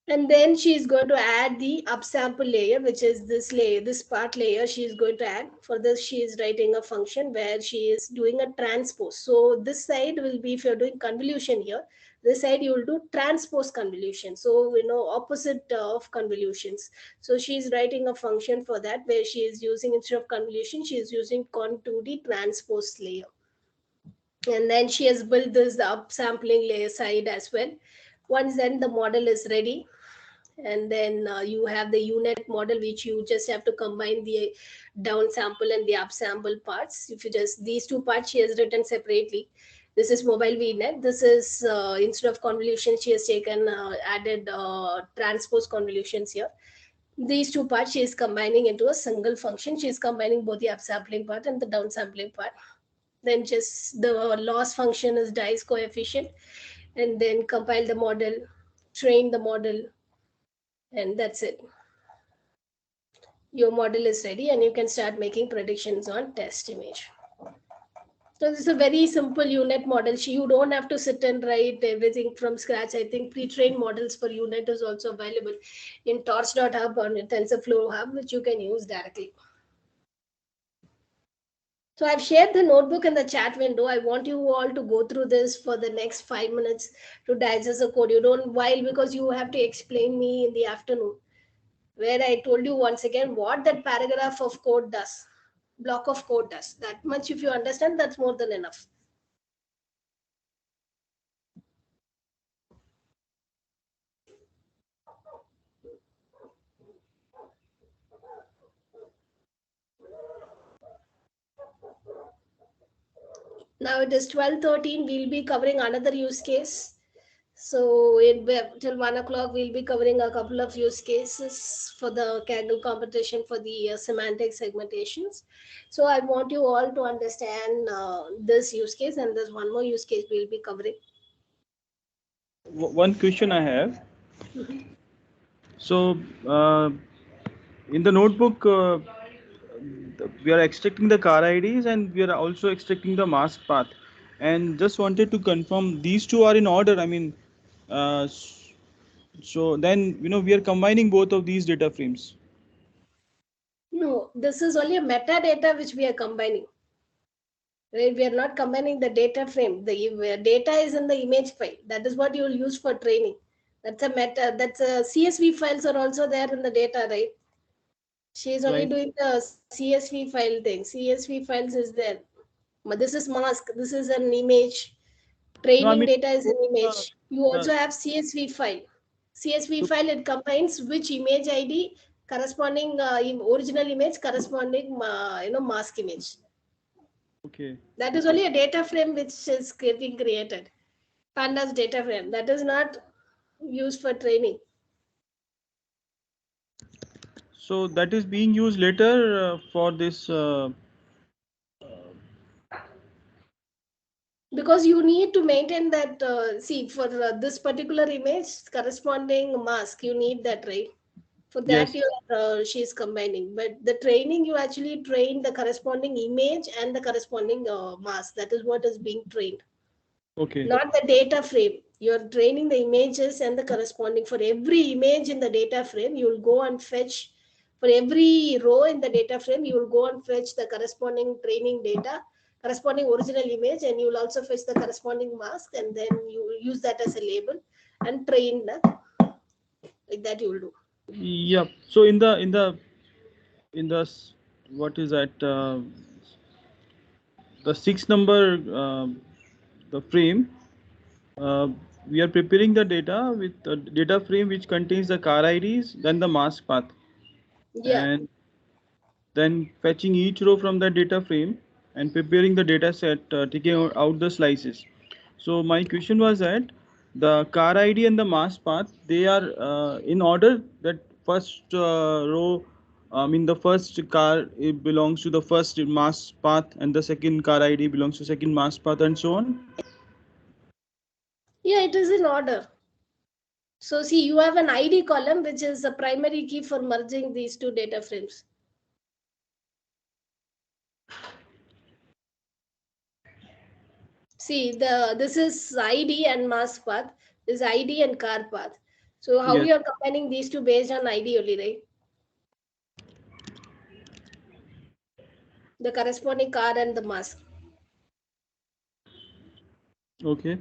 And then she is going to add the upsample layer, which is this layer, this part layer she is going to add. For this, she is writing a function where she is doing a transpose. So this side will be, if you're doing convolution here, this side you will do transpose convolution. So, opposite of convolutions. So she is writing a function for that where she is using, instead of convolution, she is using con2d transpose layer. And then she has built this upsampling layer side as well. Once then the model is ready, and then you have the UNet model, which you just have to combine the down sample and the up sample parts. If you just, these two parts she has written separately. This is mobile VNet. This is instead of convolution, she has taken added transpose convolutions here. These two parts she is combining into a single function. She is combining both the upsampling part and the downsampling part. Then just the loss function is dice coefficient, and then compile the model, train the model, and that's it. Your model is ready and you can start making predictions on test image. So this is a very simple UNet model. You don't have to sit and write everything from scratch. I think pre-trained models for UNet is also available in torch.hub or in TensorFlow Hub, which you can use directly. So I've shared the notebook in the chat window. I want you all to go through this for the next 5 minutes to digest the code. You don't, while, because you have to explain me in the afternoon, where I told you once again what that paragraph of code does, block of code does. That much, if you understand, that's more than enough. Now it is 12:13. We'll be covering another use case. So till 1 o'clock, we'll be covering a couple of use cases for the Kaggle competition for the semantic segmentations. So I want you all to understand this use case, and there's one more use case we'll be covering. One question I have. Mhm. So in the notebook, we are extracting the car IDs and we are also extracting the mask path. And just wanted to confirm these two are in order. I mean, so then we are combining both of these data frames. No, this is only a metadata which we are combining. Right? We are not combining the data frame. The data is in the image file. That is what you will use for training. That's a meta. That's a CSV files are also there in the data, right? She is only Right. doing the CSV file thing. CSV files is there. But this is mask. This is an image. No, I Training mean, data is an uh, image. You uh, also have CSV file. CSV so, file, it combines which image ID corresponding original image corresponding mask image. okay. That is only a data frame which is getting created. Pandas data frame. That is not used for training. So that is being used later for this. Because you need to maintain that, see, for this particular image, corresponding mask, you need that, right? For that, Yes. you she's combining. But the training, you actually train the corresponding image and the corresponding mask. That is what is being trained. Okay. Not the data frame. You're training the images and the corresponding. For every image in the data frame, you will go and fetch. For every row in the data frame, you will go and fetch the corresponding training data, corresponding original image, and you will also fetch the corresponding mask, and then you will use that as a label and train like that you will do. Yep. So in the what is that? The 6 number the frame. Uh, we are preparing the data with a data frame which contains the car IDs, then the mask path, Yeah. and then fetching each row from the data frame and preparing the data set, taking out the slices. So my question was that the car ID and the mask path, they are in order, that first row, I mean the first car, it belongs to the first mask path, and the second car ID belongs to second mask path, and so on. Yeah, it is in order. So see, you have an ID column, which is a primary key for merging these two data frames. See, this is ID and mask path. This is ID and car path. So how Yes. you are combining these two based on ID only, right? The corresponding car and the mask. Okay.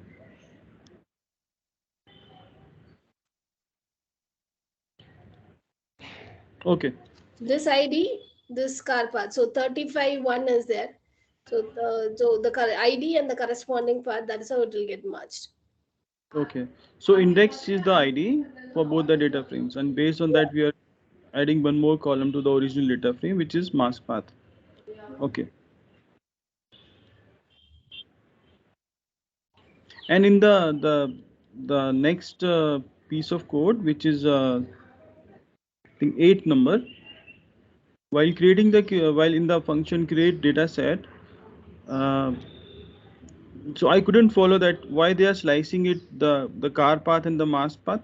Okay. This ID, this car path. So 35 one is there. So the ID and the corresponding path, that is how it will get merged. Okay. So index is the ID for both the data frames, and based on that, we are adding one more column to the original data frame, which is mask path. Okay. And in the next piece of code, which is I think 8 number, while creating while in the function create data set, uh, so I couldn't follow that why they are slicing it, the car path and the mask path.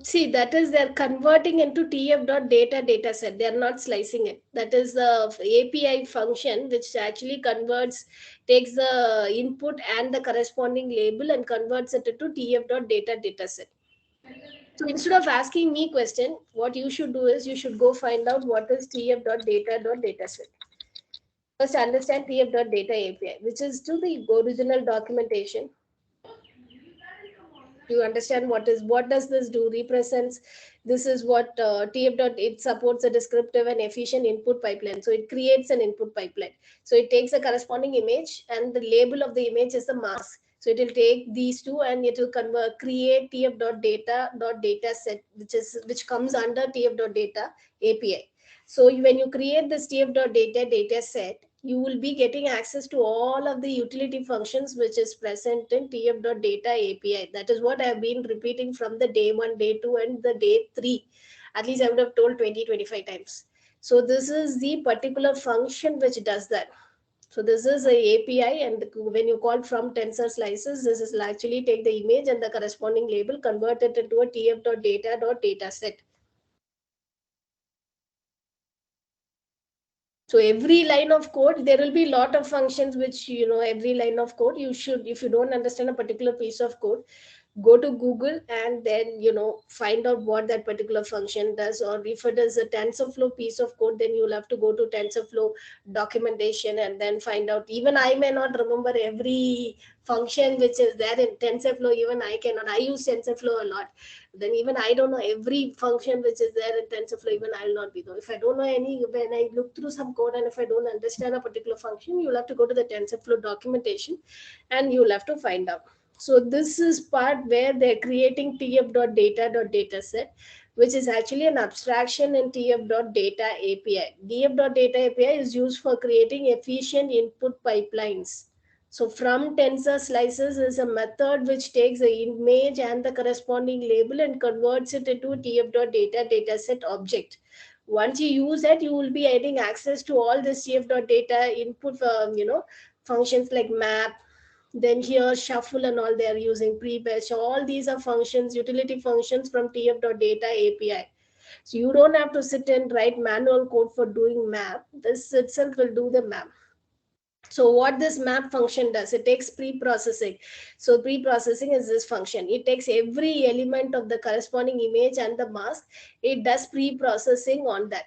See, that is they're converting into tf.data dataset. They're not slicing it. That is the API function which actually converts, takes the input and the corresponding label and converts it into tf.data dataset. So instead of asking me question, what you should do is you should go find out what is tf.data.dataset. First understand tf.data API, which is to the original documentation. You understand what does this do, represents. This is what tf dot, it supports a descriptive and efficient input pipeline, so it creates an input pipeline. So it takes a corresponding image and the label of the image is the mask, so it will take these two and it will convert, create tf dot data dot data set, which comes under tf dot data API. So when you create this tf dot data data set, you will be getting access to all of the utility functions which is present in tf.data API. That is what I have been repeating from the day 1, day 2, and the day 3. At least I would have told 20-25 times. So this is the particular function which does that. So this is a API, and when you call from tensor slices, this is actually take the image and the corresponding label, convert it into a tf.data set. So every line of code, there will be a lot of functions which, every line of code you should, if you don't understand a particular piece of code, go to Google and then find out what that particular function does. Or if it is a TensorFlow piece of code, then you'll have to go to TensorFlow documentation and then find out. Even I may not remember every function which is there in TensorFlow. Even I cannot. I use TensorFlow a lot. Then even I don't know every function which is there in TensorFlow. Even I'll not be know. If I don't know any, when I look through some code and if I don't understand a particular function, you'll have to go to the TensorFlow documentation and you'll have to find out. So this is part where they're creating tf.data.dataset, which is actually an abstraction in tf.data API. tf.data API is used for creating efficient input pipelines. So from tensor slices is a method which takes the image and the corresponding label and converts it into a tf.data dataset object. Once you use that, you will be getting access to all this tf.data input, functions like map, then here shuffle and all. They are using pre-batch. All these are functions, utility functions from tf.data API. So you don't have to sit and write manual code for doing map. This itself will do the map. So what this map function does, it takes pre-processing. So pre-processing is this function. It takes every element of the corresponding image and the mask. It does pre-processing on that.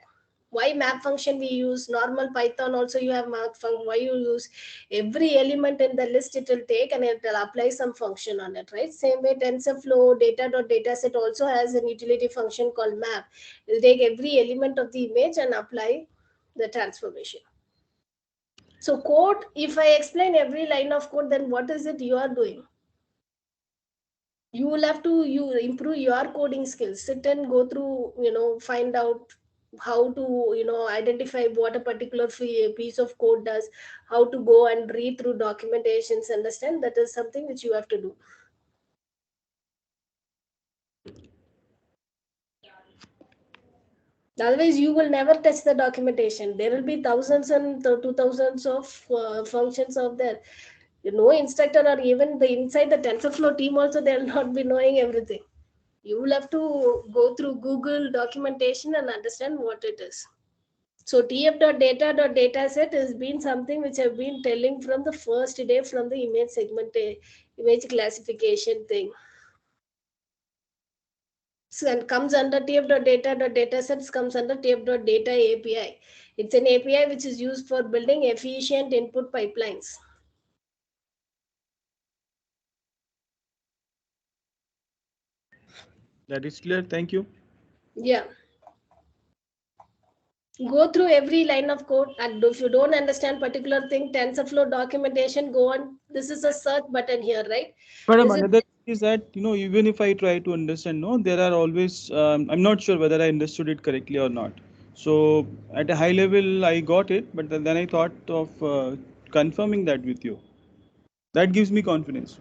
Why map function we use? Normal Python also you have map function. Why you use every element in the list? It will take and it will apply some function on it, right? Same way TensorFlow data.dataset also has an utility function called map. It will take every element of the image and apply the transformation. So code, if I explain every line of code, then what is it you are doing? You will have to improve your coding skills. Sit and go through, find out how to, identify what a particular piece of code does, how to go and read through documentations, understand. That is something which you have to do. Otherwise, you will never touch the documentation. There will be thousands and 2000s of functions out there. No instructor or even the inside the TensorFlow team also, they'll not be knowing everything. You will have to go through Google documentation and understand what it is. So tf.data.dataset has been something which I've been telling from the first day, from the image segment, image classification thing. So, and comes under tf.data.datasets, comes under tf.data API. It's an API which is used for building efficient input pipelines. That is clear. Thank you. Yeah. Go through every line of code, and if you don't understand particular thing, TensorFlow documentation, go on. This is a search button here, right? Madam, This is another thing is that even if I try to understand, no, there are always I'm not sure whether I understood it correctly or not. So at a high level, I got it, but then I thought of confirming that with you. That gives me confidence.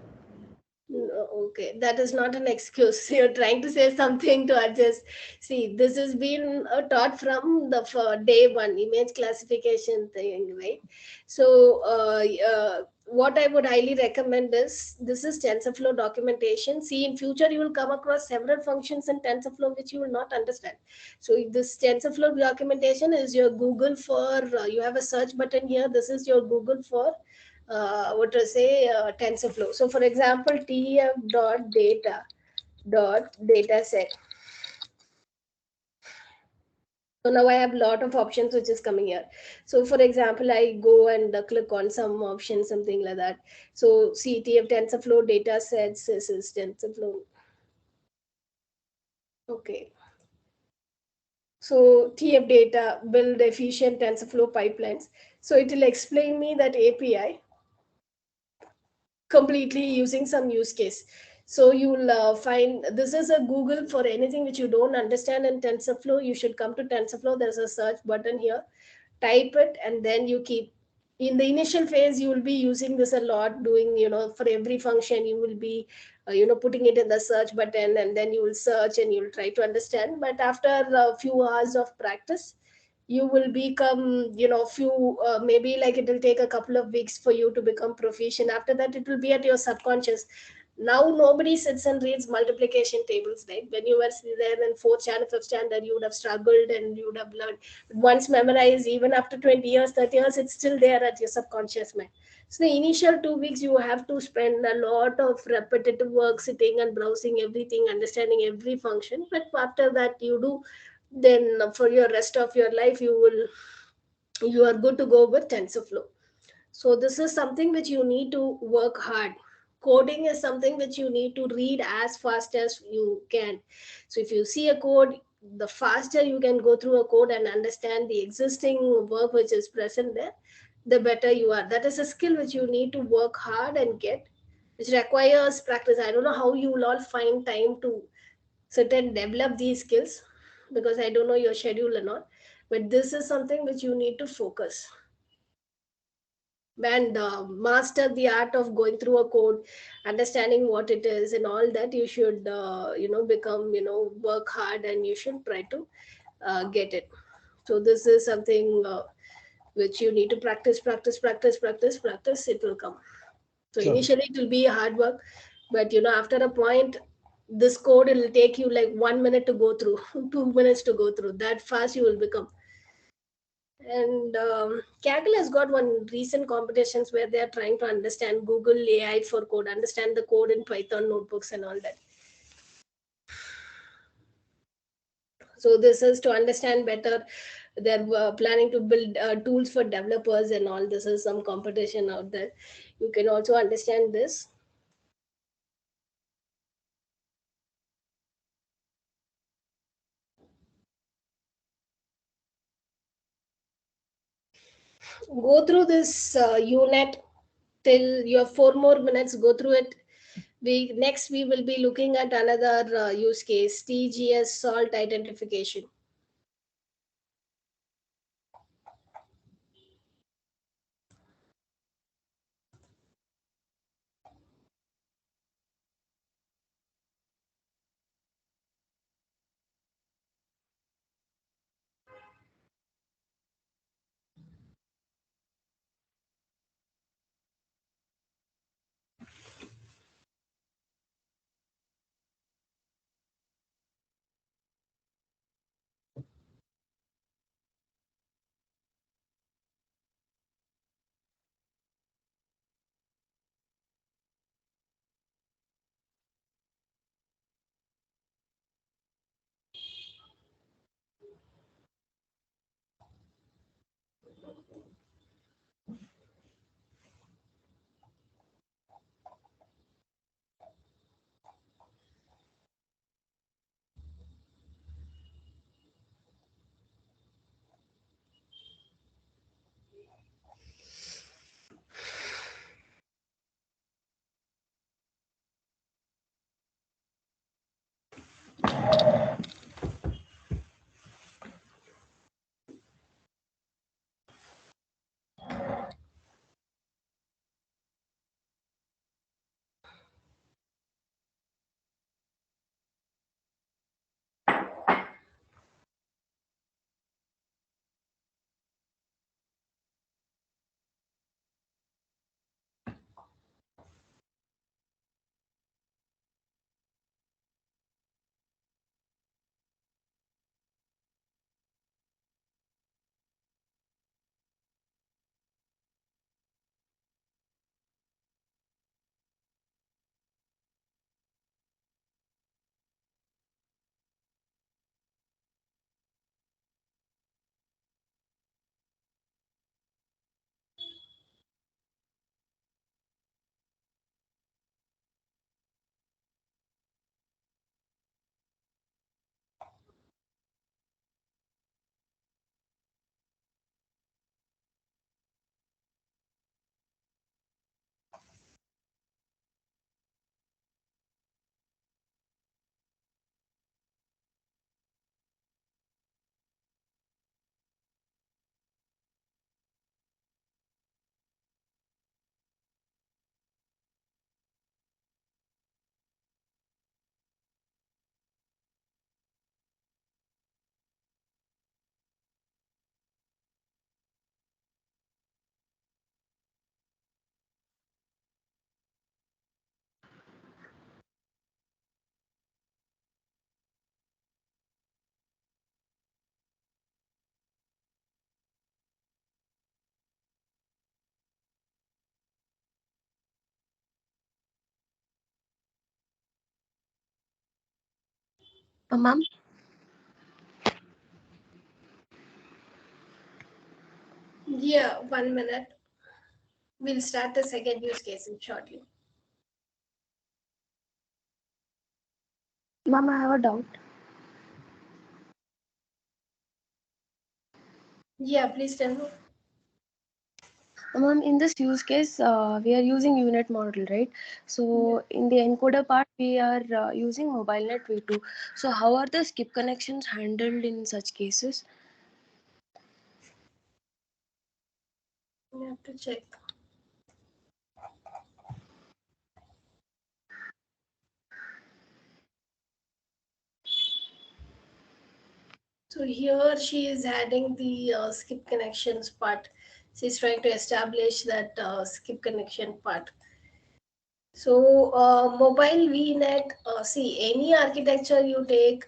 no, okay. That is not an excuse. You're trying to say something to adjust. See, this has been taught from the day one image classification thing, right? So, what I would highly recommend is this is TensorFlow documentation. See, in future you will come across several functions in TensorFlow which you will not understand. So, if this TensorFlow documentation is your Google for. You have a search button here. This is your Google for what to say, TensorFlow. So for example, tf.data set. So now I have a lot of options which is coming here. So for example, I go and click on some option, something like that. So CTF TensorFlow data sets, this is TensorFlow. Okay. So TF data, build efficient TensorFlow pipelines. So it will explain me that API completely using some use case. So you'll find this is a Google for anything which you don't understand in TensorFlow. You should come to TensorFlow. There's a search button here. Type it and then you keep in the initial phase you will be using this a lot, doing, for every function you will be putting it in the search button, and then you will search and you will try to understand. But after a few hours of practice, you will become, few, maybe like it will take a couple of weeks for you to become proficient. After that it will be at your subconscious. Now nobody sits and reads multiplication tables, right? When you were there in fourth standard, fifth standard, you would have struggled and you would have learned. Once memorized, even after 20 years, 30 years, it's still there at your subconscious mind. So the initial 2 weeks you have to spend a lot of repetitive work, sitting and browsing everything, understanding every function. But after that you do, then for your rest of your life you are good to go with TensorFlow. So this is something which you need to work hard. Coding is something which you need to read as fast as you can. So if you see a code, the faster you can go through a code and understand the existing work which is present there, the better you are. That is a skill which you need to work hard and get, which requires practice. I don't know how you will all find time to sit and develop these skills, because I don't know your schedule or not. But this is something which you need to focus and master the art of going through a code, understanding what it is and all that. You should become, work hard, and you should try to get it. So this is something which you need to practice, practice, practice, practice, practice. It will come. So Sure. initially it will be hard work, but after a point, this code will take you like 1 minute to go through, 2 minutes to go through. That fast you will become. And Kaggle has got one recent competitions where they are trying to understand Google AI for code, understand the code in Python notebooks and all that. So this is to understand better. They're planning to build tools for developers and all. This is some competition out there. You can also understand this. Go through this unit till you have 4 more minutes. Go through it. We will be looking at another use case, TGS salt identification. Ma'am, Yeah, 1 minute. We'll start the second use case in shortly. ma'am, I have a doubt. Yeah, please tell me. Ma'am, in this use case, we are using unit model, right? Yeah. So in the encoder part, we are using MobileNet V2. So how are the skip connections handled in such cases? We have to check. So here she is adding the skip connections part. She's trying to establish that skip connection part. So mobile VNet, see any architecture you take,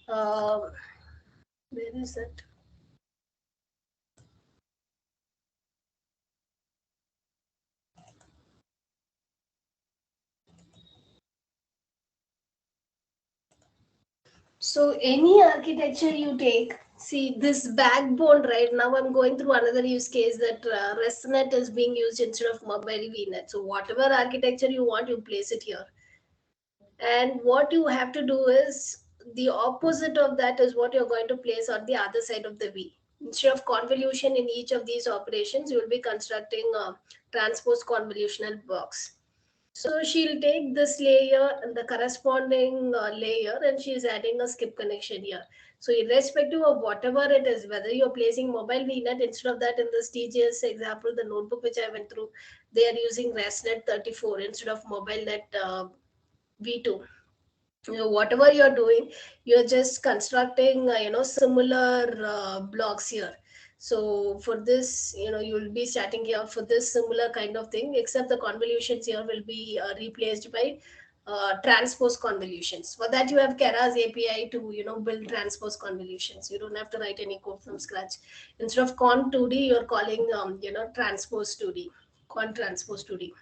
uh, where is it? So any architecture you take, see this backbone right now. I'm going through another use case that RESTnet is being used instead of mobile VNet. So whatever architecture you want, you place it here. And what you have to do is the opposite of that is what you're going to place on the other side of the V. Instead of convolution in each of these operations, you will be constructing a transpose convolutional box. So she'll take this layer and the corresponding layer and she's adding a skip connection here. So irrespective of whatever it is, whether you're placing mobile VNet, instead of that in this TGS example, the notebook which I went through, they are using ResNet 34 instead of MobileNet V2. Whatever you're doing, you're just constructing similar blocks here. So for this, you'll be starting here for this similar kind of thing, except the convolutions here will be replaced by transpose convolutions. For that you have Keras API to build transpose convolutions. You don't have to write any code from scratch. Instead of con 2D, you're calling transpose 2D, con transpose 2D.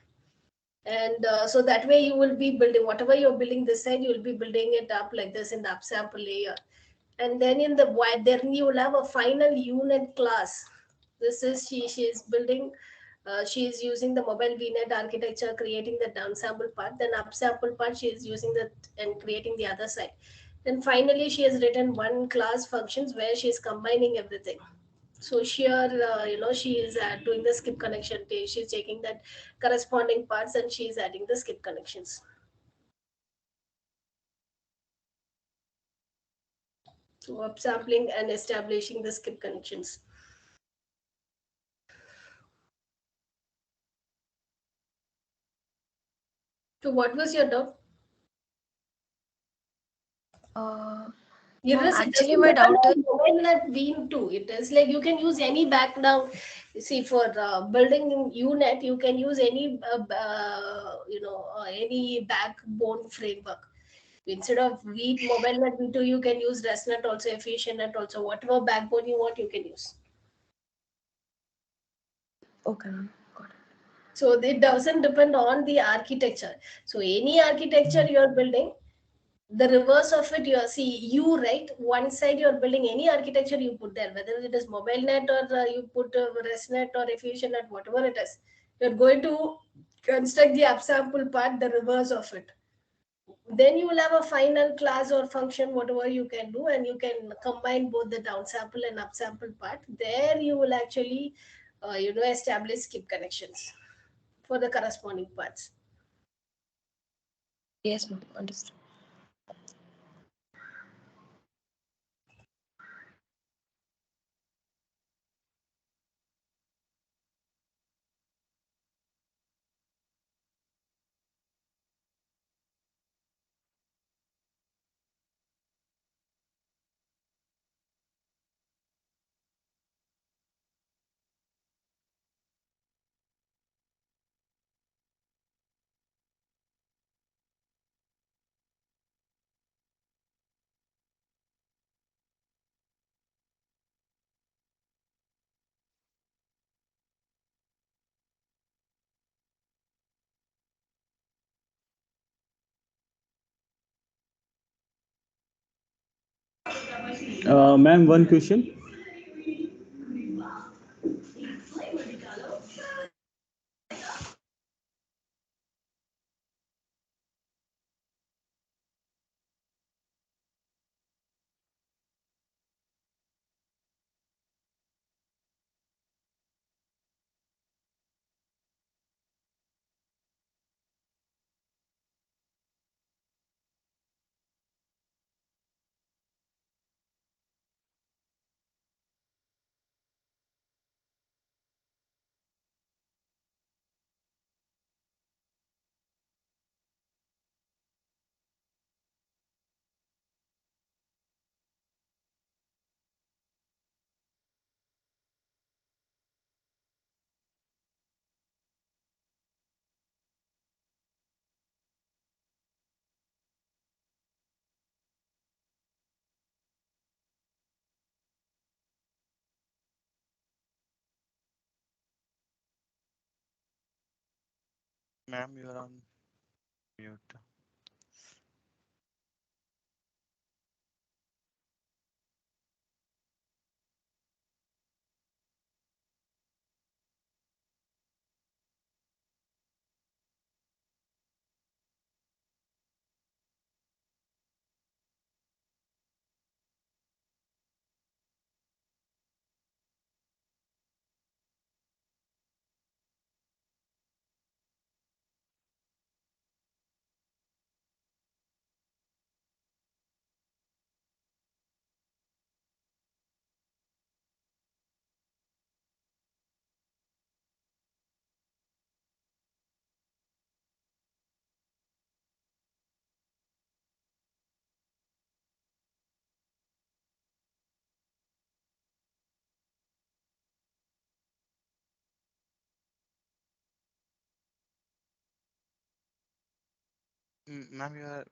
And so that way you will be building whatever you're building this side, you will be building it up like this in the upsample layer. And then in the wide, then you will have a final unit class. This is she is building, she is using the mobile VNet architecture, creating the downsample part. Then upsample part, she is using that and creating the other side. Then finally she has written one class functions where she is combining everything. So here, she is doing the skip connection. She's taking that corresponding parts and she is adding the skip connections. So upsampling and establishing the skip connections. So what was your doubt? Ma'am, Yes, it actually doesn't my depend doubt is, on mobile net being too. It is like you can use any background. You see, for building UNet, you can use any any backbone framework. Instead of mobile net V2, you can use ResNet also, efficient net also. Whatever backbone you want, you can use. okay, ma'am. Got it. So it doesn't depend on the architecture. So any architecture you're building, the reverse of it, you see you right one side you're building any architecture you put there, whether it is mobile net or you put ResNet or efficient net, whatever it is, you're going to construct the upsample part, the reverse of it. Then you will have a final class or function, whatever you can do, and you can combine both the downsample and upsample part. There you will actually establish skip connections for the corresponding parts. Yes, ma'am. Understood. Ma'am, one question. Ma'am, you are on mute. Ma'am, you're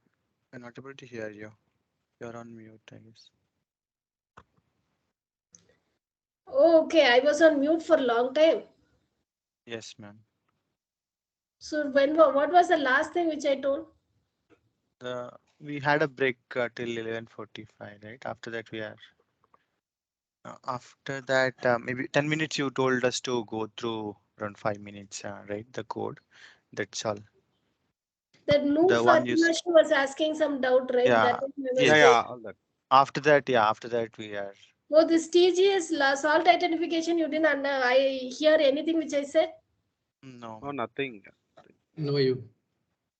not able to hear you. You're on mute, I guess. Oh, okay, I was on mute for a long time. Yes, ma'am. So what was the last thing which I told? We had a break till 11:45, right? After that, maybe 10 minutes you told us to go through around 5 minutes, right? The code. That's all. That Noor The one you, Fatima, she was asking some doubt, right? That yeah, time I was Yeah, yes. there. yeah, all that. After that we are, Oh, this TGS salt identification, you didn't I hear anything which I said? no, Oh, ma'am. nothing. No, you.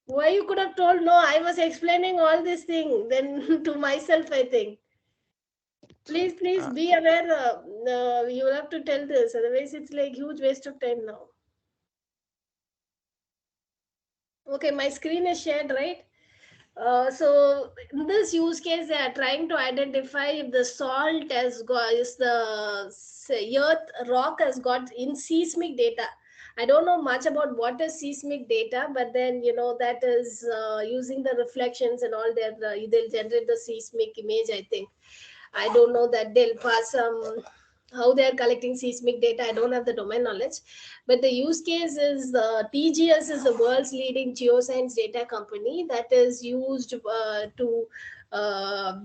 Why you could have told no? I was explaining all this thing then to myself, I think. Please Uh, be aware. You will have to tell this, otherwise it's like huge waste of time now. Okay, my screen is shared, right? So in this use case, they are trying to identify if the salt has got is the earth rock has got in seismic data. I don't know much about what is seismic data, but then that is using the reflections and all that they'll generate the seismic image. I think I don't know that they'll pass how they are collecting seismic data. I don't have the domain knowledge, but the use case is TGS is the world's leading geoscience data company that is used to.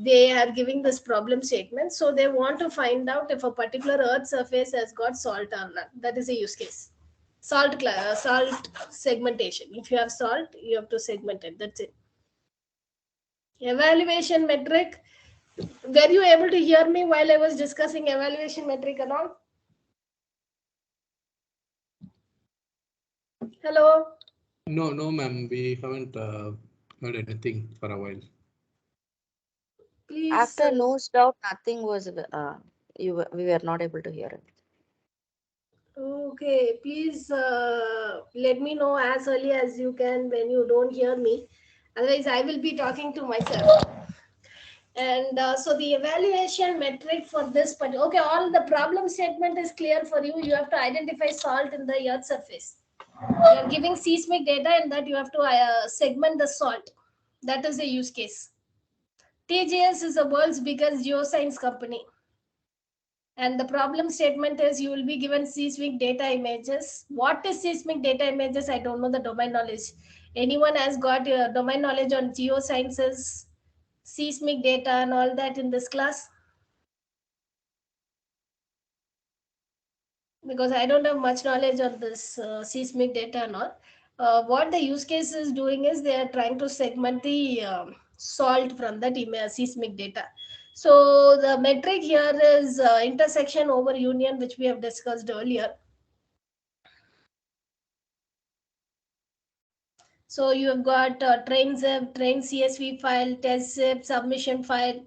They are giving this problem statement, so they want to find out if a particular Earth surface has got salt or not. That is a use case. Salt segmentation. If you have salt, you have to segment it. That's it. Evaluation metric. Were you able to hear me while I was discussing evaluation metric and all? Hello? No, no, ma'am. We haven't heard anything for a while. Please. After nose doubt, nothing was, we were not able to hear it. Okay, please let me know as early as you can when you don't hear me. Otherwise, I will be talking to myself. And so the evaluation metric for this, but okay, all the problem statement is clear for you. You have to identify salt in the earth surface. You are giving seismic data, and that you have to segment the salt. That is the use case. TGS is the world's biggest geoscience company. And the problem statement is you will be given seismic data images. What is seismic data images? I don't know the domain knowledge. Anyone has got domain knowledge on geosciences? seismic data and all that in this class? Because I don't have much knowledge on this seismic data and all. What the use case is doing is they are trying to segment the salt from that seismic data. So the metric here is intersection over union, which we have discussed earlier. So you have got train zip, train CSV file, test zip, submission file,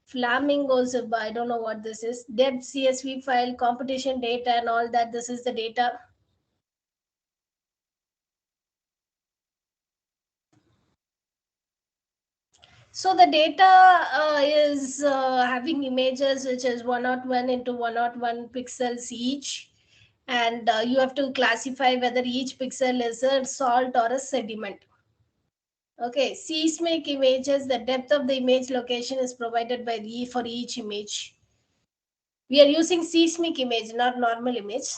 Flamingo zip. I don't know what this is. Depth CSV file, competition data, and all that. This is the data. So the data is having images which is 101 into 101 pixels each, and you have to classify whether each pixel is a salt or a sediment. Okay, seismic images, the depth of the image location is provided by for each image. We are using seismic image, not normal image.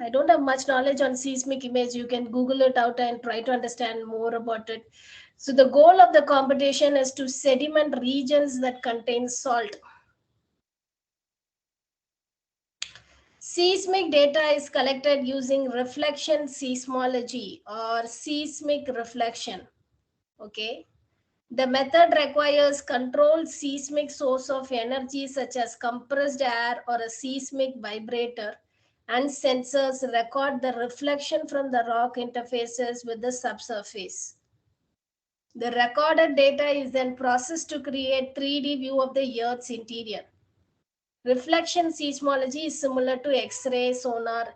I don't have much knowledge on seismic image. You can Google it out and try to understand more about it. So the goal of the competition is to sediment regions that contain salt. Seismic data is collected using reflection seismology or seismic reflection. Okay. The method requires controlled seismic source of energy such as compressed air or a seismic vibrator, and sensors record the reflection from the rock interfaces with the subsurface. The recorded data is then processed to create 3D view of the Earth's interior. Reflection seismology is similar to X-ray sonar.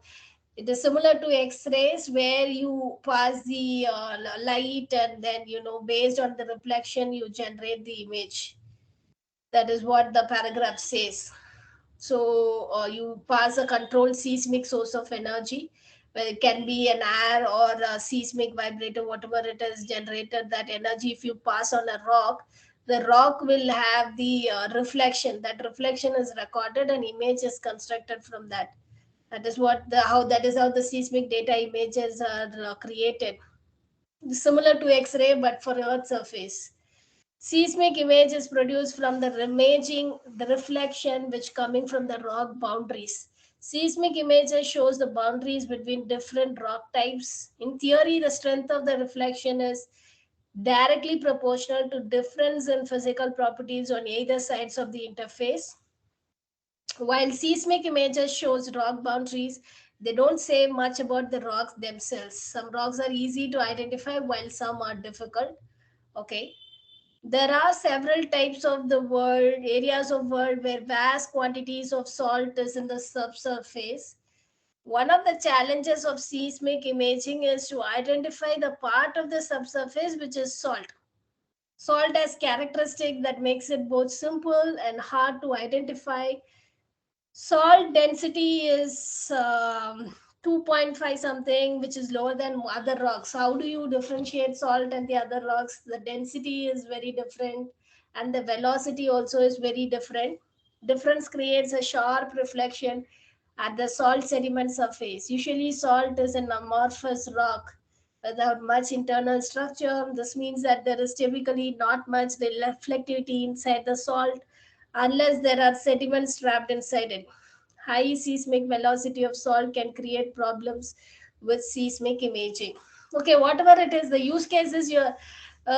It is similar to X-rays where you pass the light and then, based on the reflection, you generate the image. That is what the paragraph says. So you pass a controlled seismic source of energy, where it can be an air or a seismic vibrator, whatever it is generated. That energy, if you pass on a rock, the rock will have the reflection. That reflection is recorded, and image is constructed from that. That is how the seismic data images are created. Similar to X-ray, but for Earth surface. Seismic image is produced from the imaging, the reflection which coming from the rock boundaries. Seismic images shows the boundaries between different rock types. In theory, the strength of the reflection is directly proportional to difference in physical properties on either sides of the interface. While seismic images shows rock boundaries, they don't say much about the rocks themselves. Some rocks are easy to identify while some are difficult. Okay. There are several types of the world, areas of world where vast quantities of salt is in the subsurface. One of the challenges of seismic imaging is to identify the part of the subsurface which is salt. Salt has characteristic that makes it both simple and hard to identify. Salt density is 2.5 something, which is lower than other rocks. How do you differentiate salt and the other rocks? The density is very different, and the velocity also is very different. Difference creates a sharp reflection at the salt sediment surface. Usually, salt is an amorphous rock without much internal structure. This means that there is typically not much reflectivity inside the salt unless there are sediments trapped inside it. High seismic velocity of salt can create problems with seismic imaging. Okay, whatever it is, the use case is your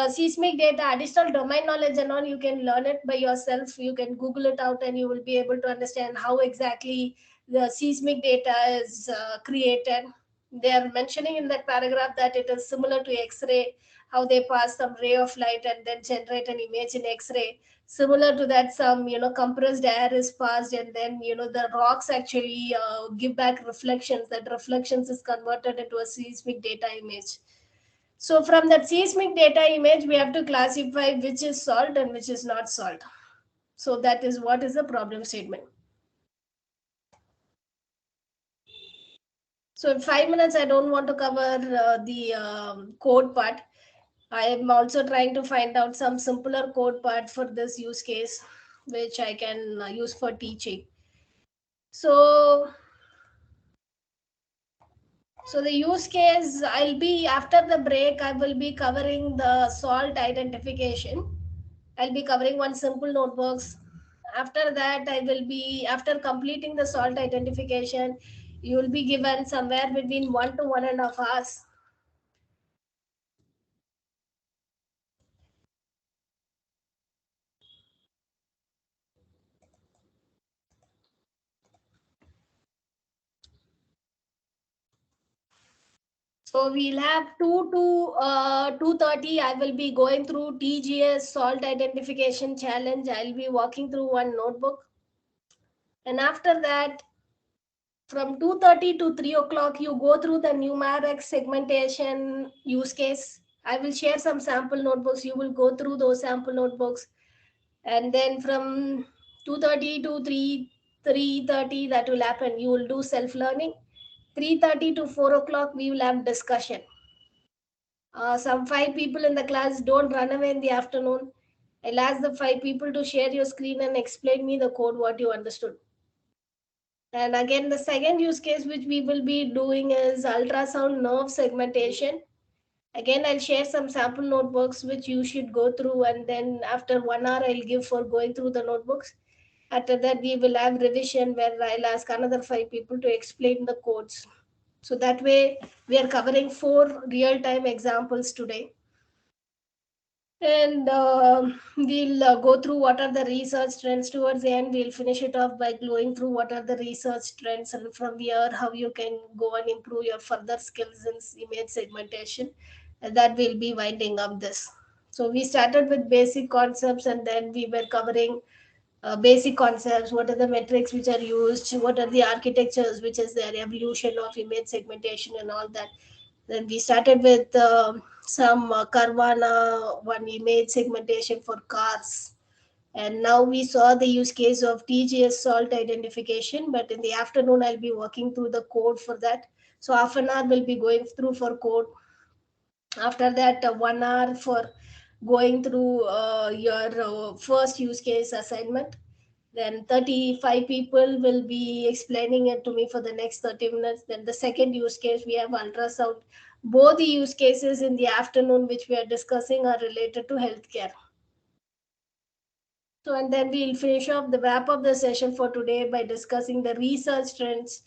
seismic data, additional domain knowledge, and all. You can learn it by yourself. You can Google it out, and you will be able to understand how exactly the seismic data is created. They are mentioning in that paragraph that it is similar to X-ray, how they pass some ray of light and then generate an image in X-ray. Similar to that, some compressed air is passed, and then the rocks actually give back reflections. That reflections is converted into a seismic data image. So from that seismic data image, we have to classify which is salt and which is not salt. So that is what is the problem statement. So in 5 minutes, I don't want to cover the code part. I am also trying to find out some simpler code part for this use case, which I can use for teaching. So the use case, I'll be, after the break, I will be covering the salt identification. I'll be covering one simple notebooks. After that, I will be, after completing the salt identification, you will be given somewhere between 1 to 1.5 hours. So we'll have 2 to 2:30. I will be going through TGS salt identification challenge. I'll be walking through one notebook, and after that, from 2:30 to 3 o'clock, you go through the numeric segmentation use case. I will share some sample notebooks. You will go through those sample notebooks, and then from 2:30 to 3:30, that will happen. You will do self learning. 3:30 to 4 o'clock, we will have discussion. Some 5 people in the class, don't run away in the afternoon. I'll ask the 5 people to share your screen and explain me the code what you understood. And again, the second use case which we will be doing is ultrasound nerve segmentation. Again, I'll share some sample notebooks which you should go through, and then after 1 hour, I'll give for going through the notebooks. After that, we will have revision where I'll ask another 5 people to explain the codes. So that way, we are covering 4 real-time examples today. And we'll go through what are the research trends towards the end. We'll finish it off by going through what are the research trends, and from here how you can go and improve your further skills in image segmentation. And that will be winding up this. So we started with basic concepts, and then we were covering basic concepts, what are the metrics which are used, what are the architectures, which is their evolution of image segmentation and all that. Then we started with some Carvana, one image segmentation for cars. And now we saw the use case of TGS salt identification, but in the afternoon I'll be working through the code for that. So half an hour will be going through for code. After that, 1 hour for going through your first use case assignment. Then 35 people will be explaining it to me for the next 30 minutes. Then the second use case, we have ultrasound. Both the use cases in the afternoon which we are discussing are related to healthcare. So, and then we'll finish off the wrap up the session for today by discussing the research trends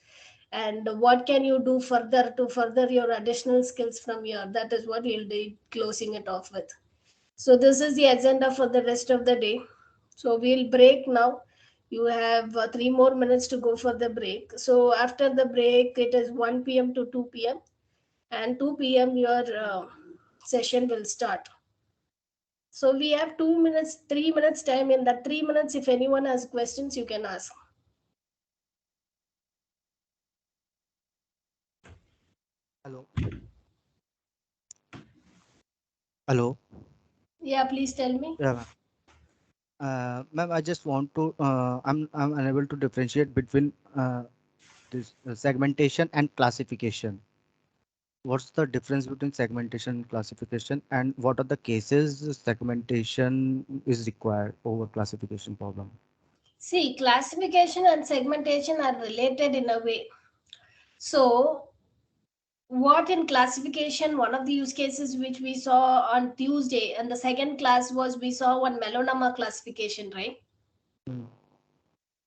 and what can you do further to further your additional skills from here. That is what we'll be closing it off with. So this is the agenda for the rest of the day. So we'll break now. You have 3 more minutes to go for the break. So after the break, it is 1 p.m. to 2 p.m. and 2 p.m. your session will start. So we have 2 minutes, 3 minutes time. In that 3 minutes, if anyone has questions, you can ask. Hello. Hello. Yeah, please tell me. Yeah, ma'am. Ma'am, I just want to. I'm unable to differentiate between this segmentation and classification. What's the difference between segmentation and classification, and what are the cases segmentation is required over classification problem? See, classification and segmentation are related in a way. So what in classification, one of the use cases which we saw on Tuesday, and the second class was we saw one melanoma classification, right? Mm.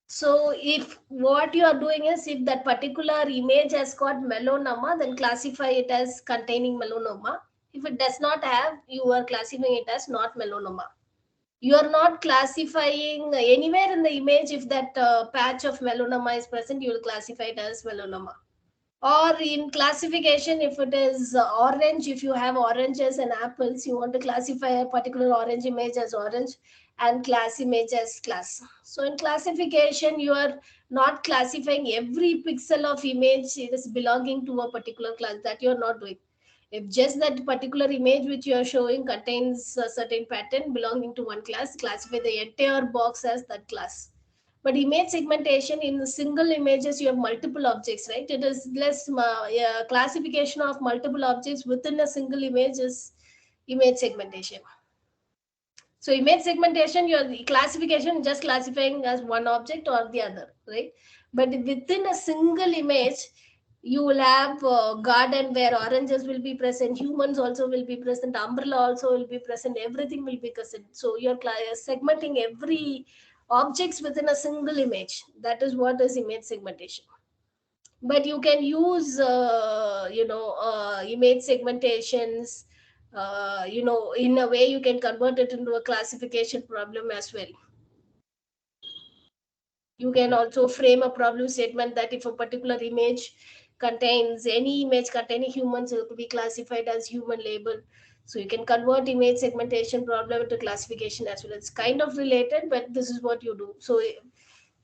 So if what you are doing is, if that particular image has got melanoma, then classify it as containing melanoma. If it does not have, you are classifying it as not melanoma. You are not classifying anywhere in the image. If that patch of melanoma is present, you will classify it as melanoma. Or in classification, if it is orange, if you have oranges and apples, you want to classify a particular orange image as orange and class image as class. So in classification, you are not classifying every pixel of image is belonging to a particular class. That you are not doing. If just that particular image which you are showing contains a certain pattern belonging to one class, classify the entire box as that class. But image segmentation, in single images, you have multiple objects, right? It is less classification of multiple objects within a single image is image segmentation. So image segmentation, your classification just classifying as one object or the other, right? But within a single image, You will have garden where oranges will be present, humans also will be present, umbrella also will be present, everything will be present. So you're segmenting every objects within a single image. That is what is image segmentation. But you can use image segmentations, in a way you can convert it into a classification problem as well. You can also frame a problem statement that if a particular image contains any image containing humans, it will be classified as human label. So you can convert image segmentation problem into classification as well. It's kind of related, but this is what you do. So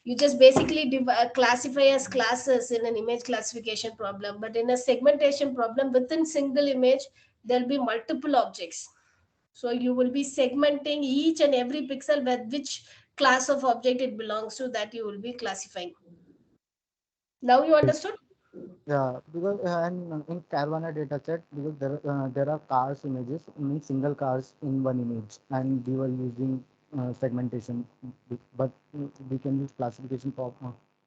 you just basically classify as classes in an image classification problem, but in a segmentation problem within single image there'll be multiple objects. So you will be segmenting each and every pixel with which class of object it belongs to, that you will be classifying. Now you understood? Yeah, because and in Carvana dataset, because there are cars images, means single cars in one image, and we were using segmentation, but we can use classification for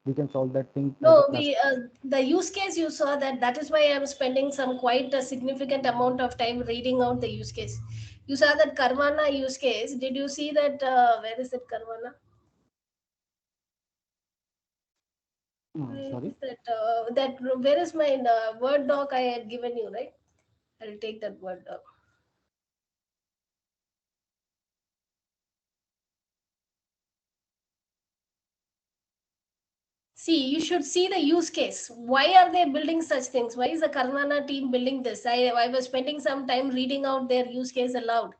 we can solve that thing No, as a we class. the use case you saw, that is why I'm spending some quite a significant amount of time reading out the use case. You saw that Carvana use case. Did you see that? Where is it, Carvana? Where Sorry. is that? Where is my Word doc I had given you, right? I'll take that Word doc. See, you should see the use case. Why are they building such things? Why is the Carvana team building this? I was spending some time reading out their use case aloud.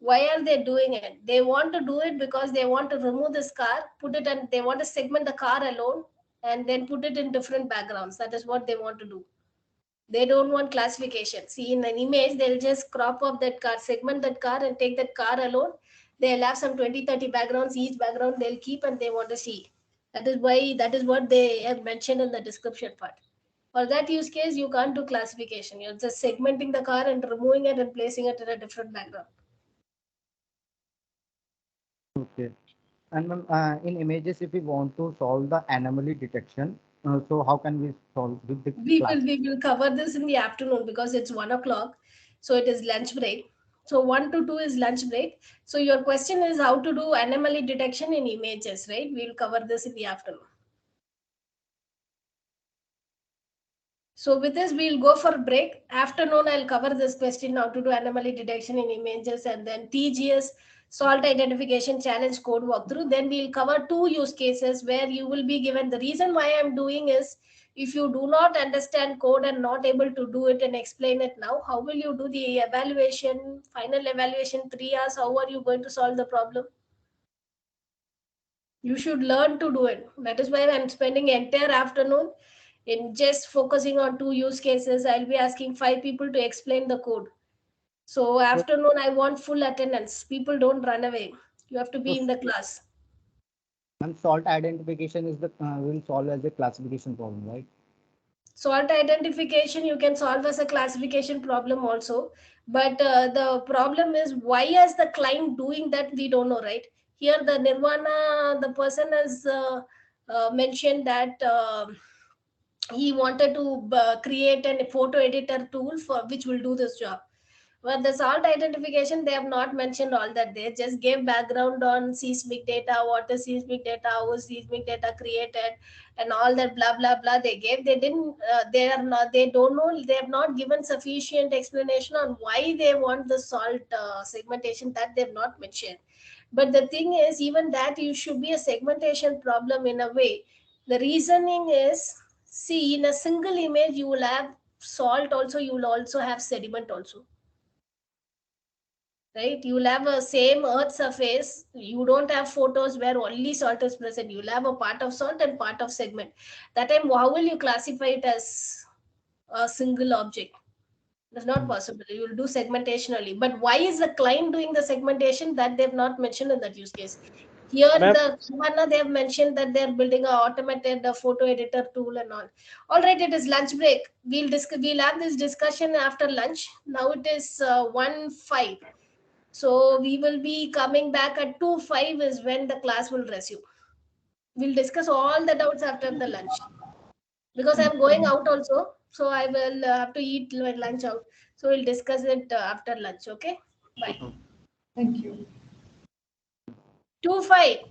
Why are they doing it? They want to do it because they want to remove this car, put it, and they want to segment the car alone and then put it in different backgrounds. That is what they want to do. They don't want classification. See, in an image, they'll just crop up that car, segment that car, and take that car alone. They'll have some 20, 30 backgrounds. Each background they'll keep and they want to see. That is what they have mentioned in the description part. For that use case, you can't do classification. You're just segmenting the car and removing it and placing it in a different background. Okay. And in images, if we want to solve the anomaly detection, so how can we solve with the class? We will cover this in the afternoon because it's 1 o'clock. So it is lunch break. So 1 to 2 is lunch break. So your question is how to do anomaly detection in images, right? We'll cover this in the afternoon. So with this, we'll go for a break. Afternoon, I'll cover this question, how to do anomaly detection in images, and then TGS, salt identification challenge code walkthrough. Then we'll cover two use cases where you will be given. The reason why I'm doing is, if you do not understand code and not able to do it and explain it now, how will you do the evaluation, final evaluation, 3 hours? How are you going to solve the problem? You should learn to do it. That is why I'm spending entire afternoon in just focusing on two use cases. I'll be asking 5 people to explain the code. So So, afternoon I want full attendance. People don't run away. You have to be so in the class. and salt identification is the will solve as a classification problem, right? Salt identification you can solve as a classification problem also. But the problem is, why is the client doing that? We don't know, right? Here the Nirvana, the person has mentioned that he wanted to create a photo editor tool for which will do this job. Well, the salt identification, they have not mentioned all that. They just gave background on seismic data, what is seismic data, how is seismic data created, and all that blah blah blah. They gave. They didn't. They are not. They don't know. They have not given sufficient explanation on why they want the salt segmentation. That they've not mentioned. But the thing is, even that you should be a segmentation problem in a way. The reasoning is, see, in a single image, you will have salt also, you will also have sediment also, right? You will have a same earth surface. You don't have photos where only salt is present. You'll have a part of salt and part of segment. That time, how will you classify it as a single object? That's not possible. You will do segmentationally. But why is the client doing the segmentation? That they've not mentioned in that use case. Here, Ma'am, the Kumana, they have mentioned that they're building a automated photo editor tool and all. All right, it is lunch break. We'll have this discussion after lunch. Now it is 1:05. So we will be coming back at 2:05 is when the class will resume. We'll discuss all the doubts after the lunch. because I'm going out also. So I will have to eat my lunch out. So we'll discuss it after lunch. Okay. Bye. Thank you. 2-5.